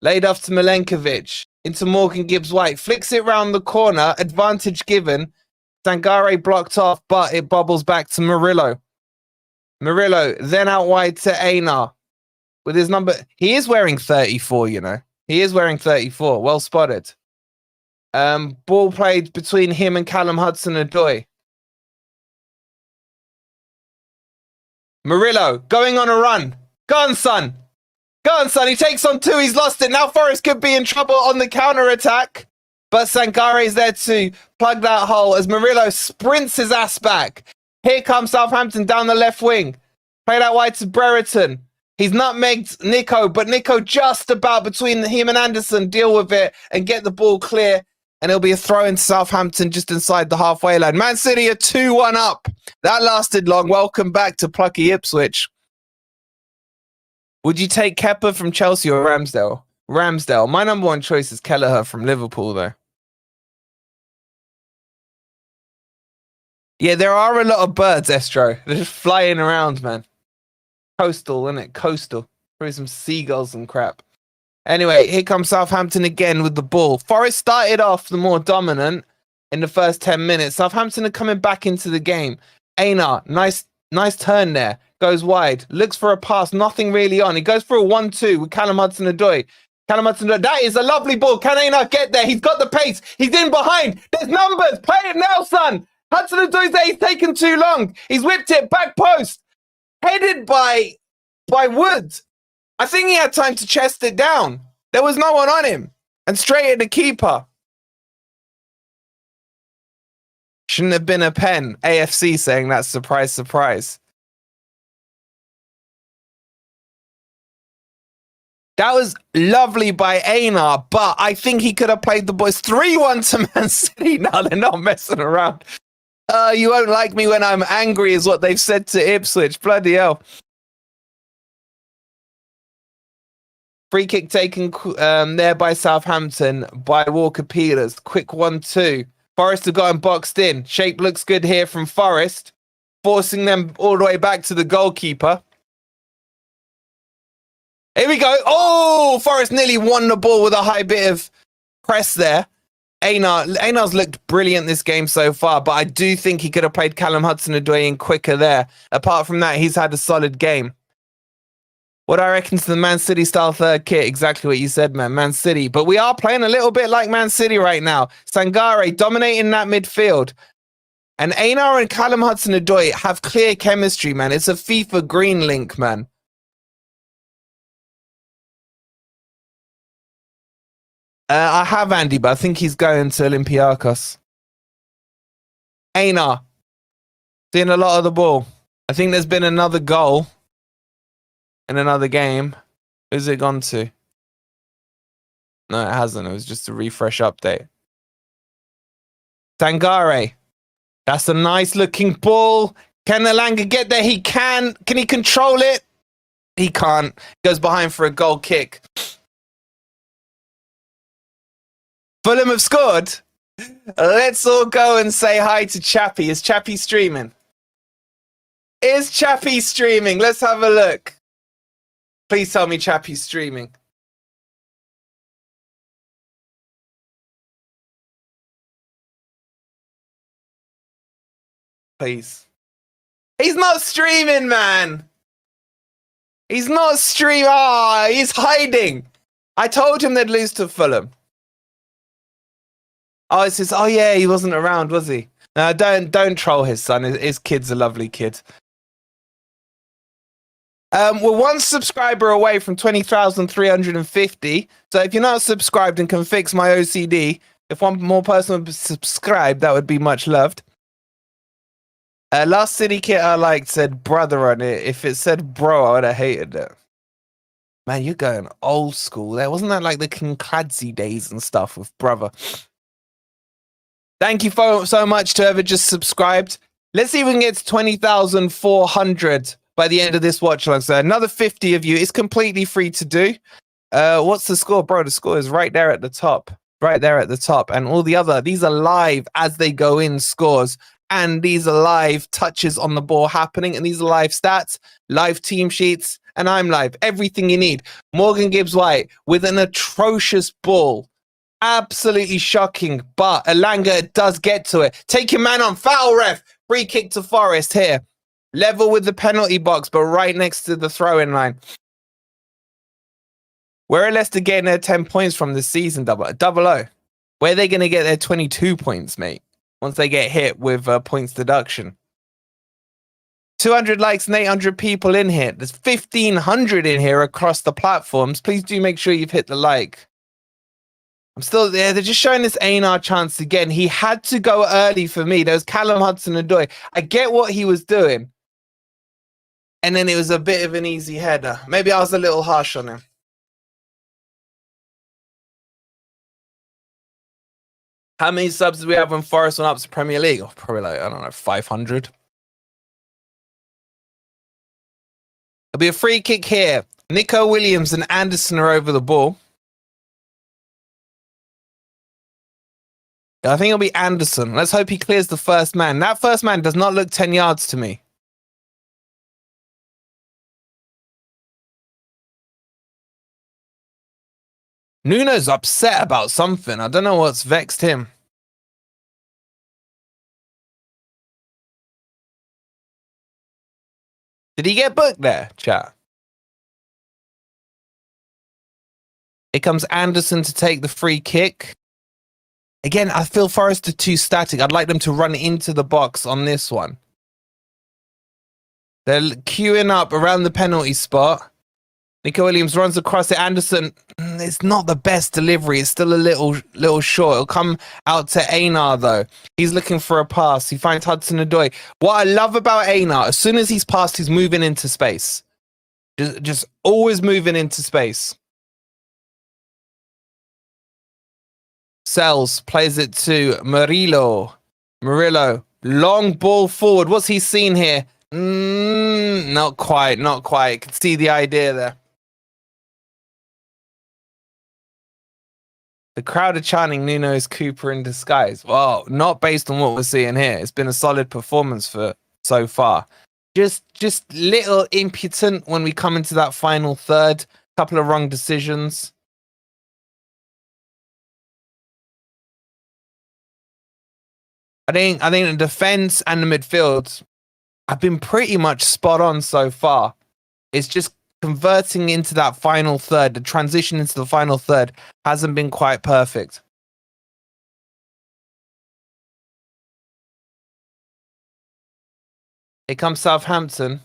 Laid off to Milenkovic. Into Morgan Gibbs-White. Flicks it round the corner. Advantage given. Sangare blocked off, but it bobbles back to Murillo. Murillo, then out wide to Einar. With his number... He is wearing 34, you know. He is wearing 34. Well spotted. Ball played between him and Callum Hudson-Odoi. Murillo going on a run. Go on, son. Go on, son. He takes on 2. He's lost it. Now Forest could be in trouble on the counter-attack. But Sangare is there to plug that hole as Murillo sprints his ass back. Here comes Southampton down the left wing. Played out wide to Brereton. He's nutmegged Nico, but Nico just about between him and Anderson deal with it and get the ball clear. And it'll be a throw into Southampton just inside the halfway line. Man City are 2-1 up. That lasted long. Welcome back to Plucky Ipswich. Would you take Kepa from Chelsea or Ramsdale? Ramsdale. My number one choice is Kelleher from Liverpool, though. Yeah, there are a lot of birds, Estro. They're just flying around, man. Coastal, isn't it? Coastal. Probably some seagulls and crap. Anyway, here comes Southampton again with the ball. Forest started off the more dominant in the first 10 minutes. Southampton are coming back into the game. Einar, nice turn there. Goes wide. Looks for a pass. Nothing really on. He goes for a 1-2 with Callum Hudson-Odoi. That is a lovely ball. Can Einar get there? He's got the pace. He's in behind. There's numbers. Play it now, son. Hudson-Odoi's there. He's taken too long. He's whipped it. Back post. Headed by Wood. I think he had time to chest it down. There was no one on him. And straight at the keeper. Shouldn't have been a pen. AFC saying that. Surprise, surprise. That was lovely by Einar, but I think he could have played the boys 3-1 to Man City. No, they're not messing around. You won't like me when I'm angry is what they've said to Ipswich. Bloody hell. Free kick taken there by Southampton by Walker Peters. Quick 1-2. Forest have gotten boxed in. Shape looks good here from Forest, forcing them all the way back to the goalkeeper. Here we go. Oh, Forest nearly won the ball with a high bit of press there. Einar's looked brilliant this game so far, but I do think he could have played Callum Hudson-Odoi in quicker there. Apart from that, he's had a solid game. What I reckon to the Man City style third kit, exactly what you said, man. Man City. But we are playing a little bit like Man City right now. Sangare dominating that midfield. And Einar and Callum Hudson-Odoi have clear chemistry, man. It's a FIFA green link, man. I have Andy, but I think he's going to Olympiacos. Einar. Seeing a lot of the ball. I think there's been another goal in another game. Who's it gone to? No, it hasn't. It was just a refresh update. Sangare. That's a nice looking ball. Can Elanga get there? He can. Can he control it? He can't. Goes behind for a goal kick. Fulham have scored. Let's all go and say hi to Chappie. Is Chappie streaming? Is Chappie streaming? Let's have a look. Please tell me Chappie's streaming. Please. He's not streaming, man. He's not streaming. Ah, he's hiding. I told him they'd lose to Fulham. Oh, it's his. Oh yeah, he wasn't around, was he? No, don't troll his son. His kid's a lovely kid. We're one subscriber away from 20,350. So if you're not subscribed and can fix my OCD, if one more person would subscribe, that would be much loved. Last City kit I liked said brother on it. If it said bro, I would have hated it. Man, you're going old school there. Wasn't that like the Kincladze days and stuff with brother? Thank you so much to whoever just subscribed. Let's see if we can get to 20,400 by the end of this watch along. So another 50 of you. It's completely free to do. What's the score, bro? The score is right there at the top. Right there at the top. And all the other, these are live as they go in scores. And these are live touches on the ball happening. And these are live stats, live team sheets. And I'm live. Everything you need. Morgan Gibbs-White with an atrocious ball. Absolutely shocking. But Elanga does get to it. Take your man on. Foul, ref. Free kick to Forest here. Level with the penalty box, but right next to the throw-in line. Where are Leicester getting their 10 points from this season, double O? Where are they going to get their 22 points, mate? Once they get hit with points deduction. 200 likes and 800 people in here. There's 1,500 in here across the platforms. Please do make sure you've hit the like. I'm still there. They're just showing this Einar chance again. He had to go early for me. There was Callum Hudson-Odoi. I get what he was doing. And then it was a bit of an easy header. Maybe I was a little harsh on him. How many subs do we have when Forest went up to Premier League? Oh, probably like, I don't know, 500. There'll be a free kick here. Nico Williams and Anderson are over the ball. I think it'll be Anderson. Let's hope he clears the first man. That first man does not look 10 yards to me. Nuno's upset about something. I don't know what's vexed him. Did he get booked there, chat? Here comes Anderson to take the free kick. Again, I feel Forest are too static. I'd like them to run into the box on this one. They're queuing up around the penalty spot. Nico Williams runs across it. Anderson, it's not the best delivery. It's still a little short. It'll come out to Einar, though. He's looking for a pass. He finds Hudson-Odoi. What I love about Einar, as soon as he's passed, he's moving into space. Just always moving into space. Sells, plays it to Murillo. Murillo, long ball forward. What's he seen here? Not quite. Can see the idea there. The crowd are chanting Nuno's Cooper in disguise. Well, not based on what we're seeing here. It's been a solid performance for so far. Just little impotent when we come into that final third. Couple of wrong decisions. I think the defense and the midfield have been pretty much spot on so far. It's just converting into that final third, the transition into the final third hasn't been quite perfect. Here comes Southampton.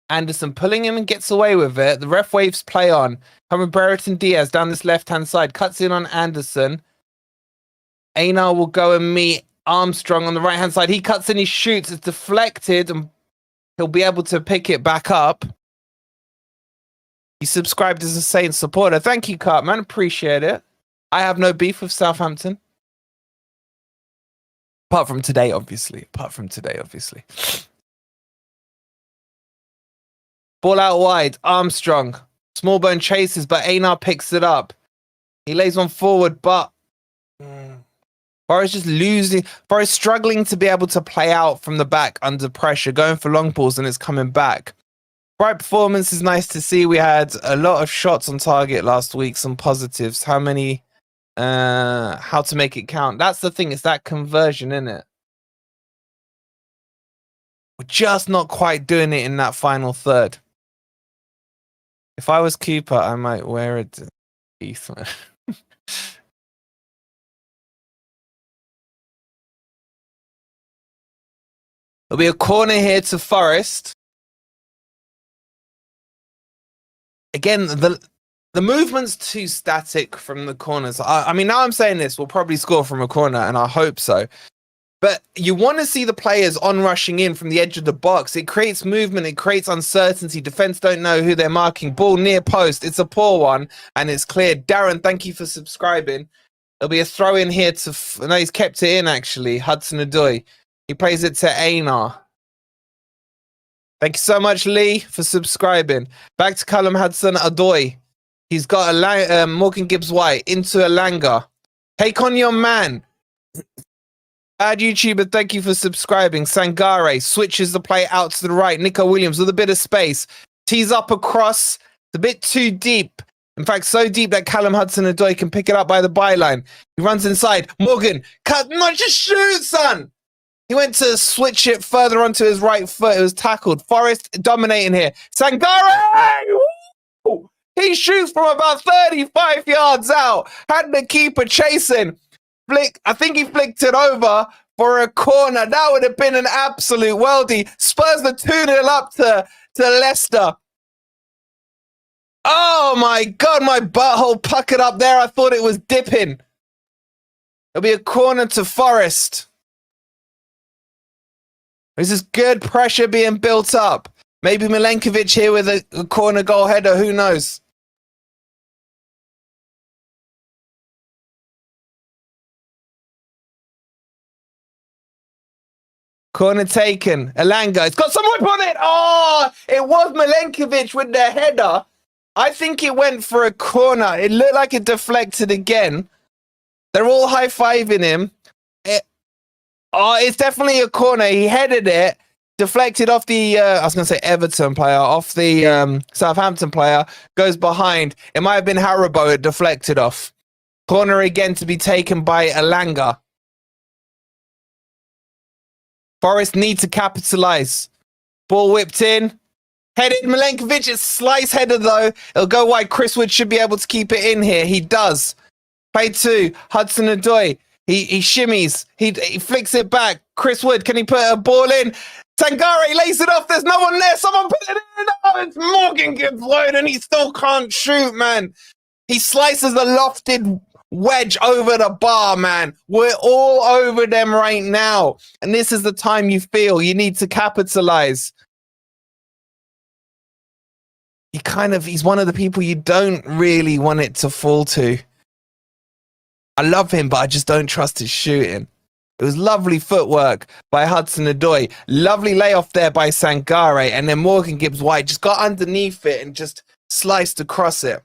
Anderson pulling him and gets away with it. The ref waves play on. Coming Brereton Diaz down this left-hand side. Cuts in on Anderson. Einar will go and meet Armstrong on the right-hand side. He cuts in, he shoots. It's deflected and he'll be able to pick it back up. He subscribed as a Saints supporter. Thank you, Cartman. Appreciate it. I have no beef with Southampton. Apart from today, obviously. Ball out wide. Armstrong. Smallbone chases, but Einar picks it up. He lays one forward, but Forest just losing. Forest struggling to be able to play out from the back under pressure, going for long balls, and it's coming back. Bright performance is nice to see. We had a lot of shots on target last week, some positives. How many? How to make it count. That's the thing. It's that conversion, isn't it? We're just not quite doing it in that final third. If I was Cooper, I might wear it. It'll be a corner here to Forest. Again, the movement's too static from the corners. I mean, now I'm saying this, we'll probably score from a corner, and I hope so. But you want to see the players on-rushing in from the edge of the box. It creates movement. It creates uncertainty. Defense don't know who they're marking. Ball near post. It's a poor one, and it's cleared. Darren, thank you for subscribing. There'll be a throw in here to... No, he's kept it in, actually. Hudson-Odoi. He plays it to Einar. Thank you so much, Lee, for subscribing. Back to Callum Hudson-Odoi. He's got a Morgan Gibbs-White into Elanga. Take on your man. Bad YouTuber, thank you for subscribing. Sangare switches the play out to the right. Nico Williams with a bit of space. Tees up across. It's a bit too deep. In fact, so deep that Callum Hudson-Odoi can pick it up by the byline. He runs inside. Morgan, not just shoot, son. He went to switch it further onto his right foot. It was tackled. Forest dominating here. Sangare! Woo! He shoots from about 35 yards out. Had the keeper chasing. I think he flicked it over for a corner. That would have been an absolute worldie. Spurs the 2-0 up to Leicester. Oh my God, my butthole puckered up there. I thought it was dipping. It'll be a corner to Forest. This is good pressure being built up. Maybe Milenkovic here with a corner goal header. Who knows? Corner taken. Elanga. It's got some whip on it. Oh, it was Milenkovic with the header. I think it went for a corner. It looked like it deflected again. They're all high-fiving him. It's definitely a corner. He headed it, deflected off the, I was going to say Everton player, off the Southampton player, goes behind. It might have been Haribo it deflected off. Corner again to be taken by Elanga. Forest need to capitalise. Ball whipped in. Headed Milenkovic. It's slice header though. It'll go wide. Chris Wood should be able to keep it in here. He does. Play two. Hudson-Odoi. He shimmies. He flicks it back. Chris Wood, can he put a ball in? Sangare lays it off. There's no one there. Someone put it in. Oh, it's Morgan Gibbs White and he still can't shoot, man. He slices a lofted wedge over the bar, man. We're all over them right now. And this is the time you feel you need to capitalize. He's one of the people you don't really want it to fall to. I love him, but I just don't trust his shooting. It was lovely footwork by Hudson-Odoi. Lovely layoff there by Sangare. And then Morgan Gibbs White just got underneath it and just sliced across it.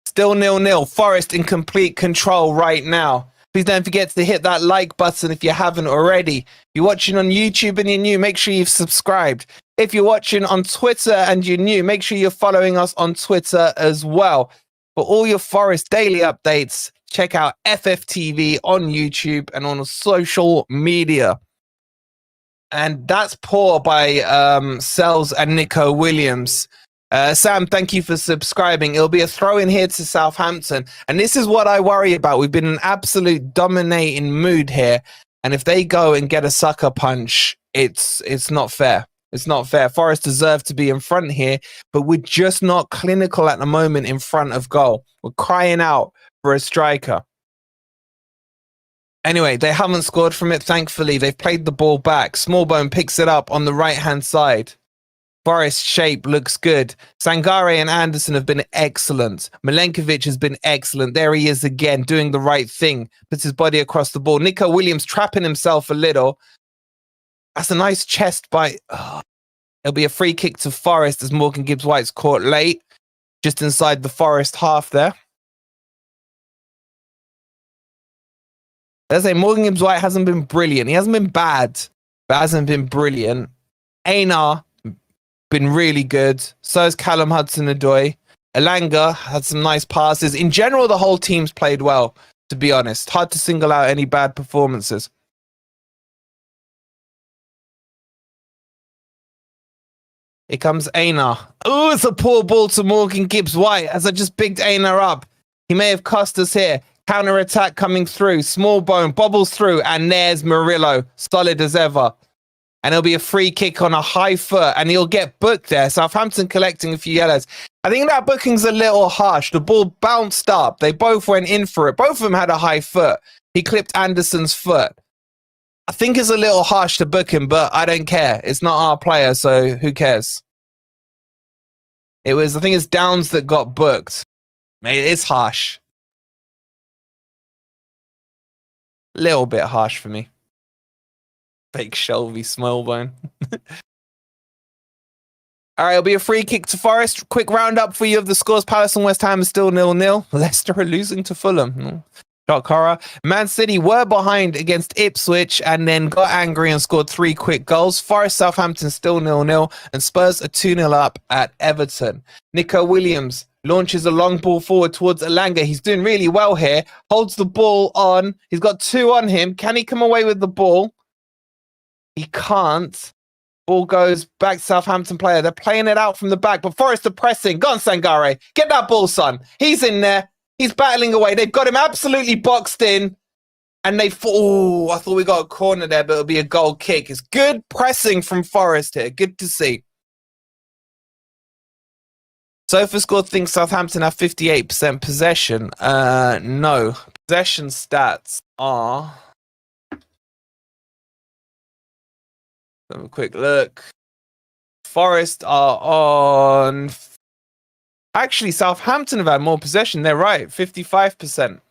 Still 0-0. Forest in complete control right now. Please don't forget to hit that like button if you haven't already. If you're watching on YouTube and you're new, make sure you've subscribed. If you're watching on Twitter and you're new, make sure you're following us on Twitter as well. For all your Forest daily updates, check out FFTV on YouTube and on social media. And that's poor by Sells and Nico Williams. Sam, thank you for subscribing. It'll be a throw in here to Southampton. And this is what I worry about. We've been in an absolute dominating mood here. And if they go and get a sucker punch, it's not fair. It's not fair. Forest deserve to be in front here, but we're just not clinical at the moment in front of goal. We're crying out for a striker. Anyway, they haven't scored from it, thankfully. They've played the ball back. Smallbone picks it up on the right-hand side. Forest shape looks good. Sangare and Anderson have been excellent. Milenkovic has been excellent. There he is again, doing the right thing. Puts his body across the ball. Nico Williams trapping himself a little. That's a nice chest bite. Oh, it'll be a free kick to Forest as Morgan Gibbs White's caught late. Just inside the Forest half there. Let's say Morgan Gibbs White hasn't been brilliant. He hasn't been bad, but hasn't been brilliant. Einar been really good. So has Callum Hudson-Odoi. Elanga had some nice passes. In general, the whole team's played well, to be honest. Hard to single out any bad performances. Here comes Einar. Oh, it's a poor ball to Morgan Gibbs White as I just bigged Einar up. He may have cost us here. Counter-attack coming through. Small bone bobbles through. And there's Murillo. Solid as ever. And it'll be a free kick on a high foot. And he'll get booked there. Southampton collecting a few yellows. I think that booking's a little harsh. The ball bounced up. They both went in for it. Both of them had a high foot. He clipped Anderson's foot. I think it's a little harsh to book him, but I don't care. It's not our player, so who cares? I think it's Downs that got booked. It is harsh. Little bit harsh for me. Fake Shelby Smallbone. All right, it'll be a free kick to Forest. Quick roundup for you of the scores. Palace and West Ham are still 0-0. Leicester are losing to Fulham. Shock horror. Man City were behind against Ipswich and then got angry and scored 3 quick goals. Forest Southampton still 0-0 and Spurs are 2-0 up at Everton. Nico Williams launches a long ball forward towards Elanga. He's doing really well here. Holds the ball on. He's got 2 on him. Can he come away with the ball? He can't. Ball goes back to Southampton player. They're playing it out from the back, but Forest are pressing. Go on, Sangare. Get that ball, son. He's in there. He's battling away. They've got him absolutely boxed in. And I thought we got a corner there, but it'll be a goal kick. It's good pressing from Forest here. Good to see. SofaScore thinks Southampton have 58% possession. No. Possession stats are... Have a quick look. Forest are on... Actually, Southampton have had more possession. They're right, 55%.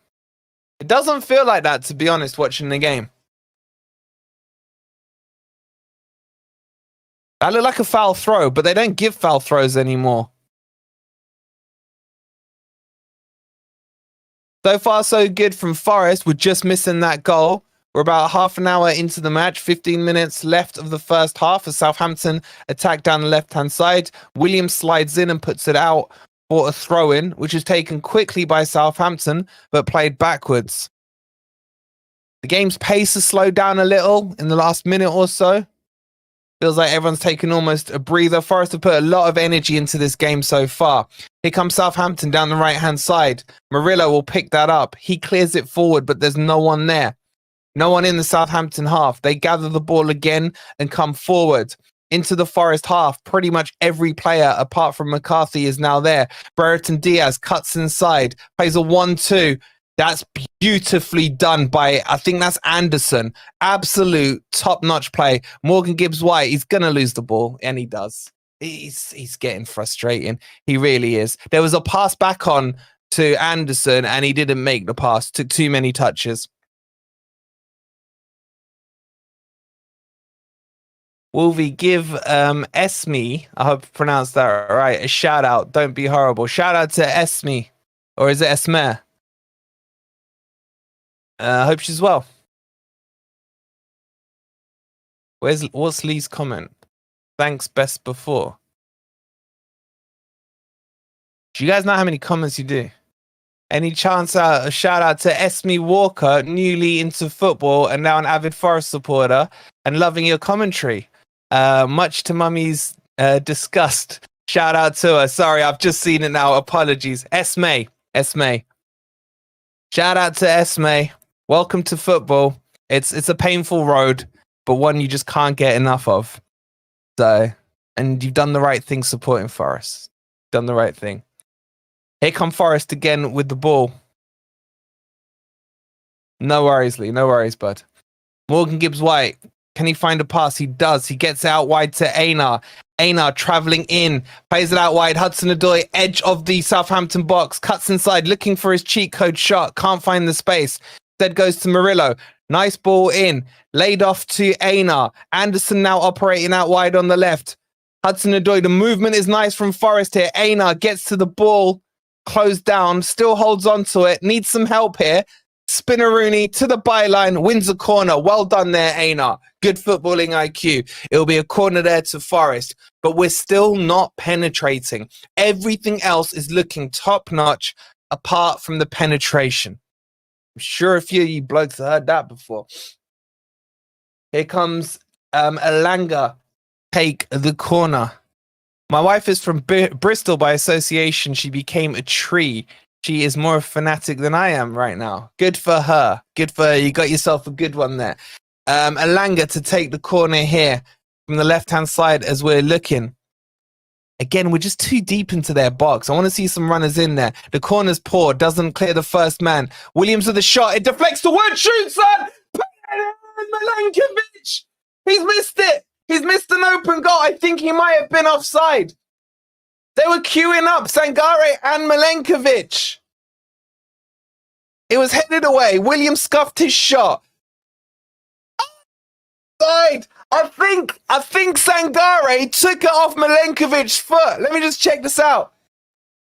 It doesn't feel like that, to be honest, watching the game. That looked like a foul throw, but they don't give foul throws anymore. So far, so good from Forest. We're just missing that goal. We're about half an hour into the match, 15 minutes left of the first half as Southampton attack down the left-hand side. Williams slides in and puts it out for a throw-in, which is taken quickly by Southampton, but played backwards. The game's pace has slowed down a little in the last minute or so. Feels like everyone's taken almost a breather. Forest have put a lot of energy into this game so far. Here comes Southampton down the right-hand side. Murillo will pick that up. He clears it forward, but there's no one there. No one in the Southampton half. They gather the ball again and come forward into the Forest half. Pretty much every player, apart from McCarthy, is now there. Brereton Diaz cuts inside, plays a 1-2. That's beautifully done by, I think that's Anderson. Absolute top-notch play. Morgan Gibbs-White, he's going to lose the ball, and he does. He's getting frustrating. He really is. There was a pass back on to Anderson, and he didn't make the pass. Took too many touches. Wolvie, give Esme, I hope I pronounced that right, a shout out. Don't be horrible. Shout out to Esme. Or is it Esme? I hope she's well. What's Lee's comment? Thanks best before. Do you guys know how many comments you do? Any chance a shout out to Esme Walker, newly into football and now an avid Forest supporter and loving your commentary. Much to Mummy's disgust. Shout out to her. Sorry, I've just seen it now. Apologies. Esme. Shout out to Esme. Welcome to football. It's a painful road, but one you just can't get enough of. So, and you've done the right thing supporting Forest. Done the right thing. Here come Forest again with the ball. No worries, Lee. No worries, bud. Morgan Gibbs-White. Can he find a pass? He does. He gets out wide to Einar. Einar travelling in. Plays it out wide. Hudson-Odoi, edge of the Southampton box. Cuts inside, looking for his cheat code shot. Can't find the space. Instead goes to Murillo. Nice ball in. Laid off to Einar. Anderson now operating out wide on the left. Hudson-Odoi, the movement is nice from Forest here. Einar gets to the ball. Closed down. Still holds on to it. Needs some help here. Spinaroonie to the byline, wins a corner. Well done there, Einar. Good footballing IQ. It'll be a corner there to Forest, but we're still not penetrating. Everything else is looking top-notch apart from the penetration. I'm sure a few of you blokes have heard that before. Here comes Elanga. Take the corner. My wife is from Bristol by association. She became a tree. She is more fanatic than I am right now. Good for her. Good for her. You got yourself a good one there. Elanga to take the corner here from the left-hand side as we're looking. Again, we're just too deep into their box. I want to see some runners in there. The corner's poor. Doesn't clear the first man. Williams with a shot. It deflects towards shoots on. Milenkovic. He's missed it. He's missed an open goal. I think he might have been offside. They were queuing up Sangare and Milenkovic. It was headed away. Williams scuffed his shot. Offside. I think Sangare took it off Milenkovic's foot. Let me just check this out.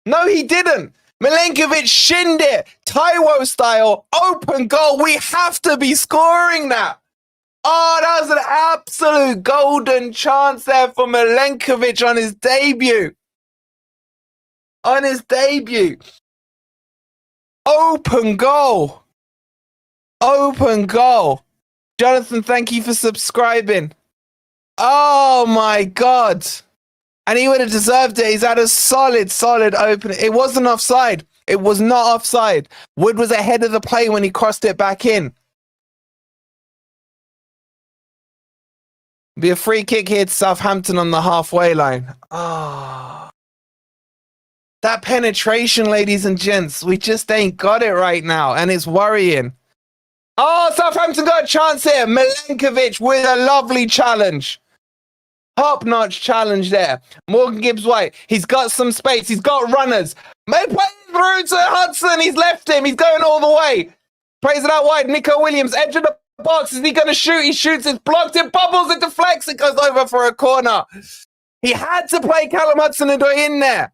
No, he didn't. Milenkovic shinned it. Taiwo style. Open goal. We have to be scoring that. Oh, that was an absolute golden chance there for Milenkovic on his debut. On his debut. Open goal. Open goal. Jonathan, thank you for subscribing. Oh my God. And he would have deserved it. He's had a solid opening. It wasn't offside. It was not offside. Wood was ahead of the play when he crossed it back in. Be a free kick here to Southampton on the halfway line. Oh. That penetration, ladies and gents, we just ain't got it right now, and it's worrying. Oh, Southampton got a chance here. Milenkovic with a lovely challenge. Top-notch challenge there. Morgan Gibbs-White, he's got some space. He's got runners. May play through to Hudson. He's left him. He's going all the way. Plays it out wide. Nico Williams, edge of the box. Is he going to shoot? He shoots. It's blocked. It bubbles. It deflects. It goes over for a corner. He had to play Callum Hudson-Odoi in there.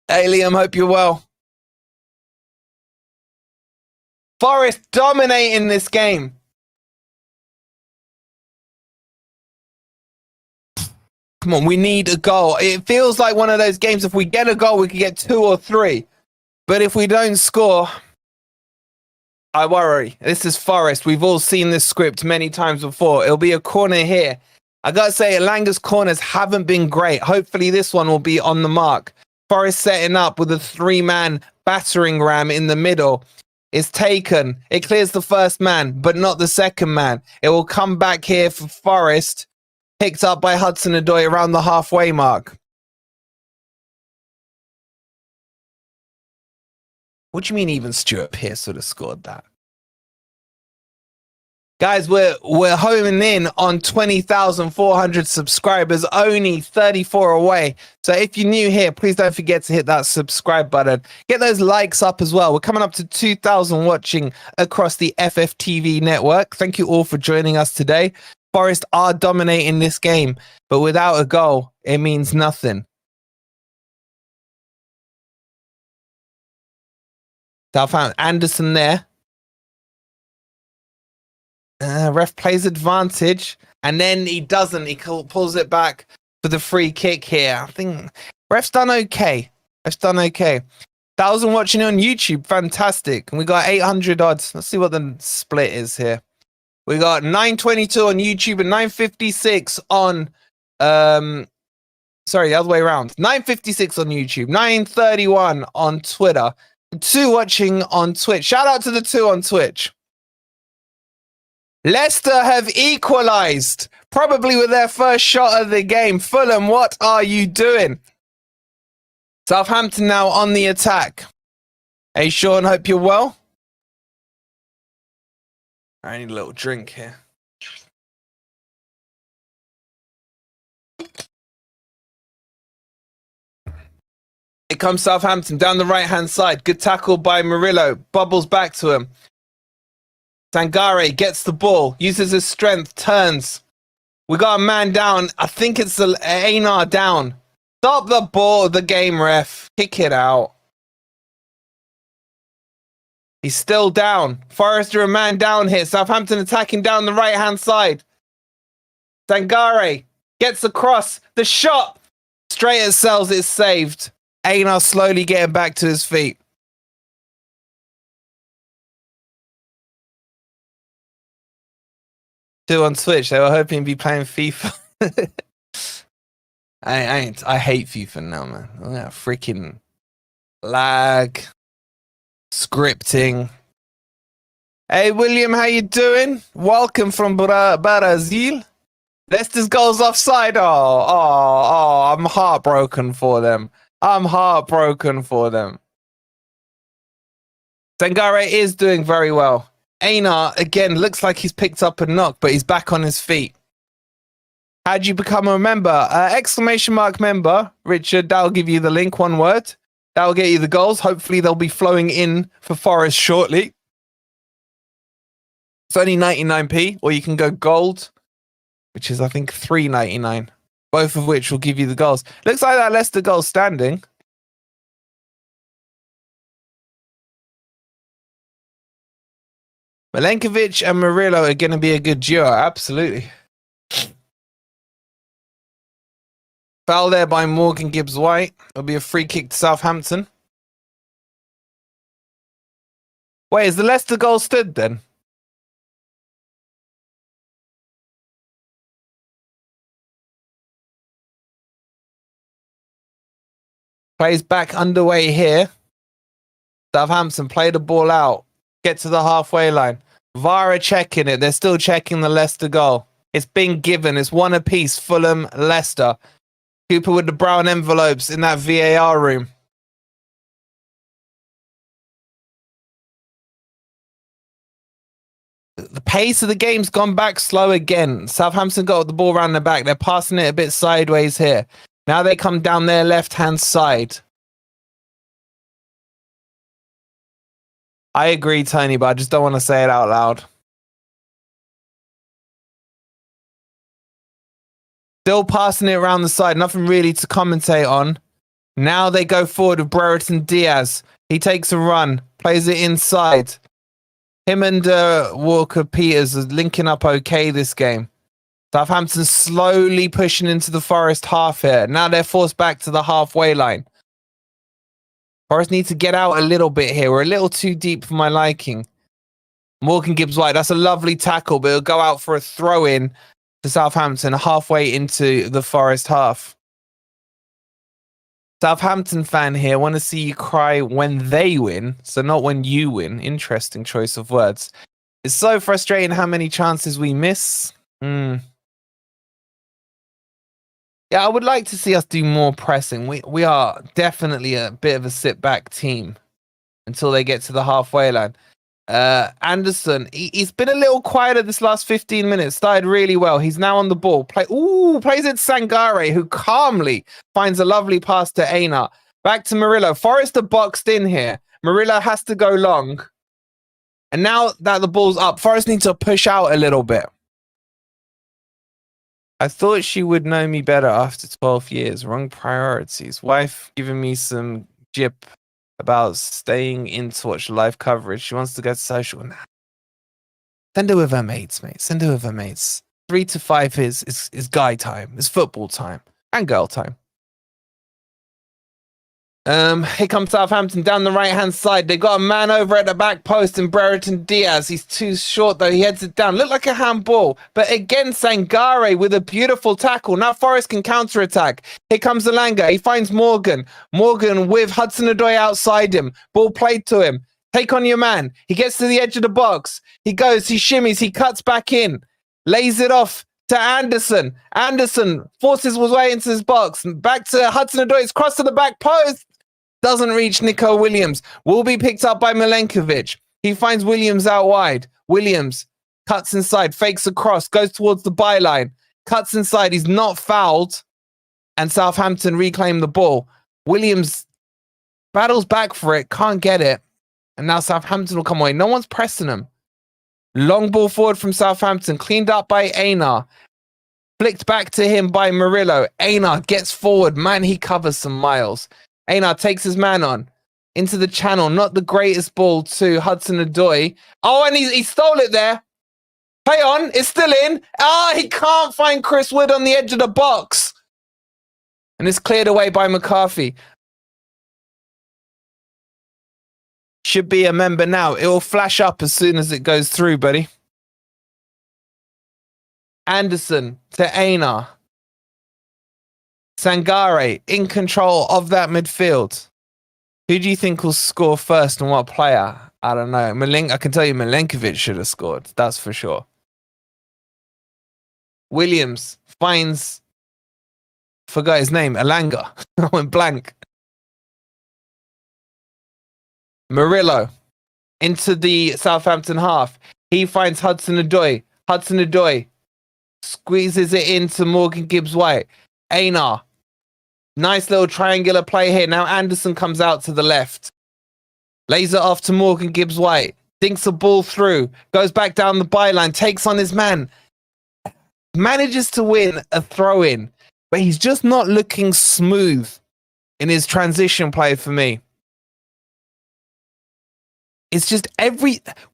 Hey, Liam, hope you're well. Forest dominating this game. Come on, we need a goal. It feels like one of those games, if we get a goal, we could get 2 or 3. But if we don't score, I worry. This is Forest. We've all seen this script many times before. It'll be a corner here. I gotta say, Elanga's corners haven't been great. Hopefully this one will be on the mark. Forest setting up with a 3-man battering ram in the middle. It's taken. It clears the first man, but not the second man. It will come back here for Forest. Picked up by Hudson-Odoi around the halfway mark. What do you mean even Stuart Pearce would have scored that? Guys, we're homing in on 20,400 subscribers, only 34 away. So if you're new here, please don't forget to hit that subscribe button. Get those likes up as well. We're coming up to 2,000 watching across the FFTV network. Thank you all for joining us today. Forest are dominating this game, but without a goal, it means nothing. Southampton, Anderson there. Ref plays advantage, and then he doesn't. He pulls it back for the free kick here. I think ref's done okay. Ref's done okay. 1,000 watching on YouTube, fantastic. And we got 800 odds. Let's see what the split is here. We got 922 on YouTube and 956 on sorry, the other way around. 956 on YouTube, 931 on Twitter, 2 watching on Twitch. Shout out to the 2 on Twitch. Leicester have equalized, probably with their first shot of the game. Fulham, what are you doing? Southampton now on the attack. Hey, Sean, hope you're well. I need a little drink here. Here comes Southampton down the right-hand side. Good tackle by Murillo. Bubbles back to him. Sangare gets the ball, uses his strength, turns. We got a man down. I think it's Einar down. Stop the ball, the game, ref. Kick it out. He's still down. Forrester a man down here. Southampton attacking down the right-hand side. Sangare gets across. The shot. Straight at Sells. It's saved. Einar slowly getting back to his feet. Two on Twitch. They were hoping to be playing FIFA. I hate FIFA now, man. Oh, yeah, freaking lag. Scripting. Hey William, how you doing? Welcome from Brazil. Leicester's goals offside. I'm heartbroken for them. Sangare is doing very well. Einar again looks like he's picked up a knock, but he's back on his feet. How'd you become a member? Exclamation mark member, Richard. That'll give you the link. One word. That'll get you the goals. Hopefully they'll be flowing in for Forest shortly. It's only 99p, or you can go gold, which is I think $3.99. Both of which will give you the goals. Looks like that Leicester goal standing. Milenkovic and Murillo are going to be a good duo. Absolutely. Foul there by Morgan Gibbs-White. It'll be a free kick to Southampton. Wait, is the Leicester goal stood then? Plays back underway here. Southampton play the ball out. Get to the halfway line. VAR checking it. They're still checking the Leicester goal. It's been given. It's one apiece. Fulham, Leicester. Cooper with the brown envelopes in that VAR room. The pace of the game's gone back slow again. Southampton got the ball around the back. They're passing it a bit sideways here. Now they come down their left-hand side. I agree, Tony, but I just don't want to say it out loud. Still passing it around the side. Nothing really to commentate on. Now they go forward with Brereton Diaz. He takes a run. Plays it inside. Him and Walker-Peters are linking up okay this game. Southampton slowly pushing into the Forest half here. Now they're forced back to the halfway line. Forest need to get out a little bit here. We're a little too deep for my liking. Morgan Gibbs-White, that's a lovely tackle, but it'll go out for a throw-in to Southampton halfway into the Forest half. Southampton fan here, want to see you cry when they win, so not when you win. Interesting choice of words. It's so frustrating how many chances we miss. Yeah, I would like to see us do more pressing. We are definitely a bit of a sit-back team until they get to the halfway line. Anderson, he's been a little quieter this last 15 minutes. Started really well. He's now on the ball. Plays it Sangare, who calmly finds a lovely pass to Aina. Back to Murillo. Forrester boxed in here. Murillo has to go long. And now that the ball's up, Forrest needs to push out a little bit. I thought she would know me better after 12 years. Wrong priorities. Wife giving me some jip about staying in to watch live coverage. She wants to go to social now. Send her with her mates, mate. Send her with her mates. 3 to 5 is guy time. It's football time. And girl time. Here comes Southampton down the right-hand side. They got a man over at the back post in Brereton Diaz. He's too short, though. He heads it down. Looked like a handball. But again, Sangare with a beautiful tackle. Now Forest can counter-attack. Here comes Alanga. He finds Morgan. Morgan with Hudson-Odoi outside him. Ball played to him. Take on your man. He gets to the edge of the box. He goes. He shimmies. He cuts back in. Lays it off to Anderson. Anderson forces his way into his box. Back to Hudson-Odoi. It's crossed to the back post. Doesn't reach Nico Williams. Will be picked up by Milenkovic. He finds Williams out wide. Williams cuts inside, fakes across, goes towards the byline, cuts inside. He's not fouled. And Southampton reclaim the ball. Williams battles back for it, can't get it. And now Southampton will come away. No one's pressing him. Long ball forward from Southampton, cleaned up by Einar. Flicked back to him by Murillo. Einar gets forward. Man, he covers some miles. Einar takes his man on into the channel. Not the greatest ball to Hudson-Odoi. Oh, and he stole it there. Play on. It's still in. He can't find Chris Wood on the edge of the box. And it's cleared away by McCarthy. Should be a member now. It will flash up as soon as it goes through, buddy. Anderson to Einar. Sangare in control of that midfield. Who do you think will score first and what player? I don't know. I can tell you Milenkovic should have scored. That's for sure. Williams finds... Forgot his name. Alanga. I went blank. Murillo into the Southampton half. He finds Hudson-Odoi. Hudson-Odoi squeezes it into Morgan Gibbs-White. Einar. Nice little triangular play here. Now Anderson comes out to the left. Lays it off to Morgan Gibbs-White. Dinks a ball through. Goes back down the byline. Takes on his man. Manages to win a throw-in. But he's just not looking smooth in his transition play for me. It's just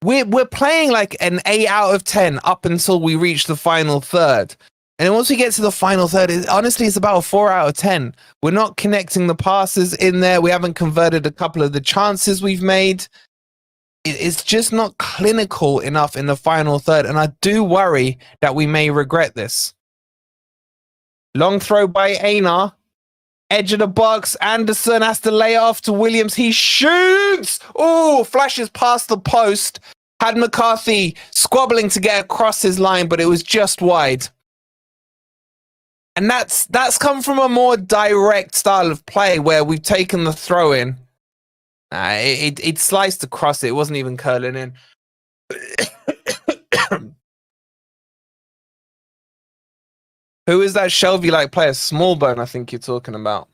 we're playing like an 8 out of 10 up until we reach the final third. And then once we get to the final third, honestly, it's about a 4 out of 10. We're not connecting the passes in there. We haven't converted a couple of the chances we've made. It's just not clinical enough in the final third. And I do worry that we may regret this. Long throw by Einar. Edge of the box. Anderson has to lay it off to Williams. He shoots! Oh, flashes past the post. Had McCarthy squabbling to get across his line, but it was just wide. And that's come from a more direct style of play where we've taken the throw in. It sliced across it. It wasn't even curling in. Who is that Shelby-like player? Smallbone, I think you're talking about.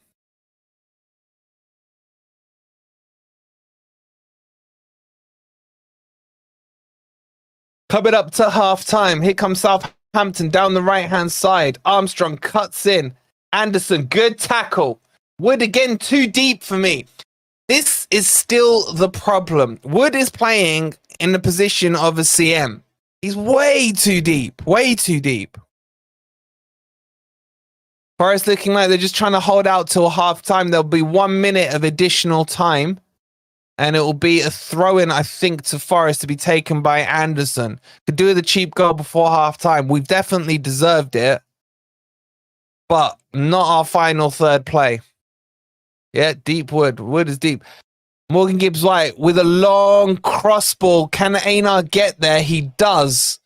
Coming up to half-time. Here comes Southampton down the right-hand side. Armstrong cuts in. Anderson, good tackle. Wood again, too deep for me. This is still the problem. Wood is playing in the position of a CM. He's way too deep. Way too deep. Forest looking like they're just trying to hold out till half time. There'll be 1 minute of additional time. And it will be a throw-in, I think, to Forest to be taken by Anderson. Could do with a cheap goal before half time. We've definitely deserved it. But not our final third play. Yeah, deep Wood. Wood is deep. Morgan Gibbs-White with a long cross ball. Can Einar get there? He does.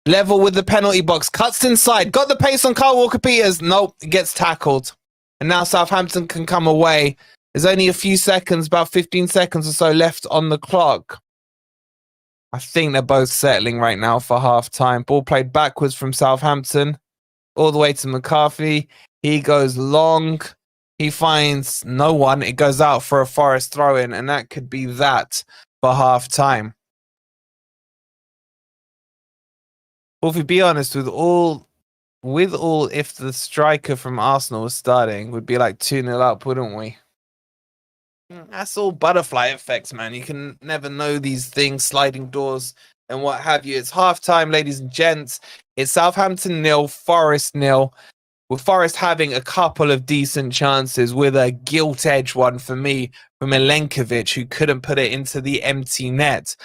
Level with the penalty box. Cuts inside. Got the pace on Kyle Walker-Peters. Nope, gets tackled. And now Southampton can come away. There's only a few seconds, about 15 seconds or so left on the clock. I think they're both settling right now for half-time. Ball played backwards from Southampton. All the way to McCarthy. He goes long. He finds no one. It goes out for a Forest throw-in, and that could be that for half-time. Well, if we be honest, with all, if the striker from Arsenal was starting, we'd be like 2-0 up, wouldn't we? That's all butterfly effects, man. You can never know these things, sliding doors and what have you. It's half-time, ladies and gents. It's Southampton 0, Forest 0. With Forest having a couple of decent chances, with a gilt-edged one for me from Milenkovic, who couldn't put it into the empty net.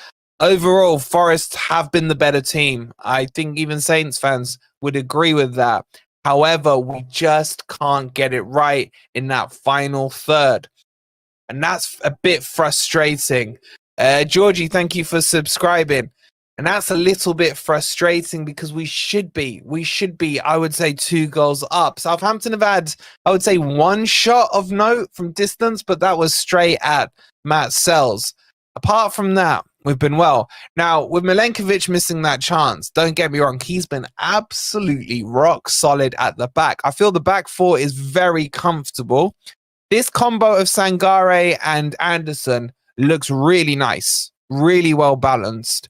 Overall, Forest have been the better team. I think even Saints fans would agree with that. However, we just can't get it right in that final third. And that's a bit frustrating. Georgie, thank you for subscribing. And that's a little bit frustrating because we should be, I would say, 2 goals up. Southampton have had, I would say, 1 shot of note from distance, but that was straight at Matt Sells. Apart from that, we've been well. Now, with Milenkovic missing that chance, don't get me wrong, he's been absolutely rock solid at the back. I feel the back four is very comfortable. This combo of Sangare and Anderson looks really nice, really well balanced.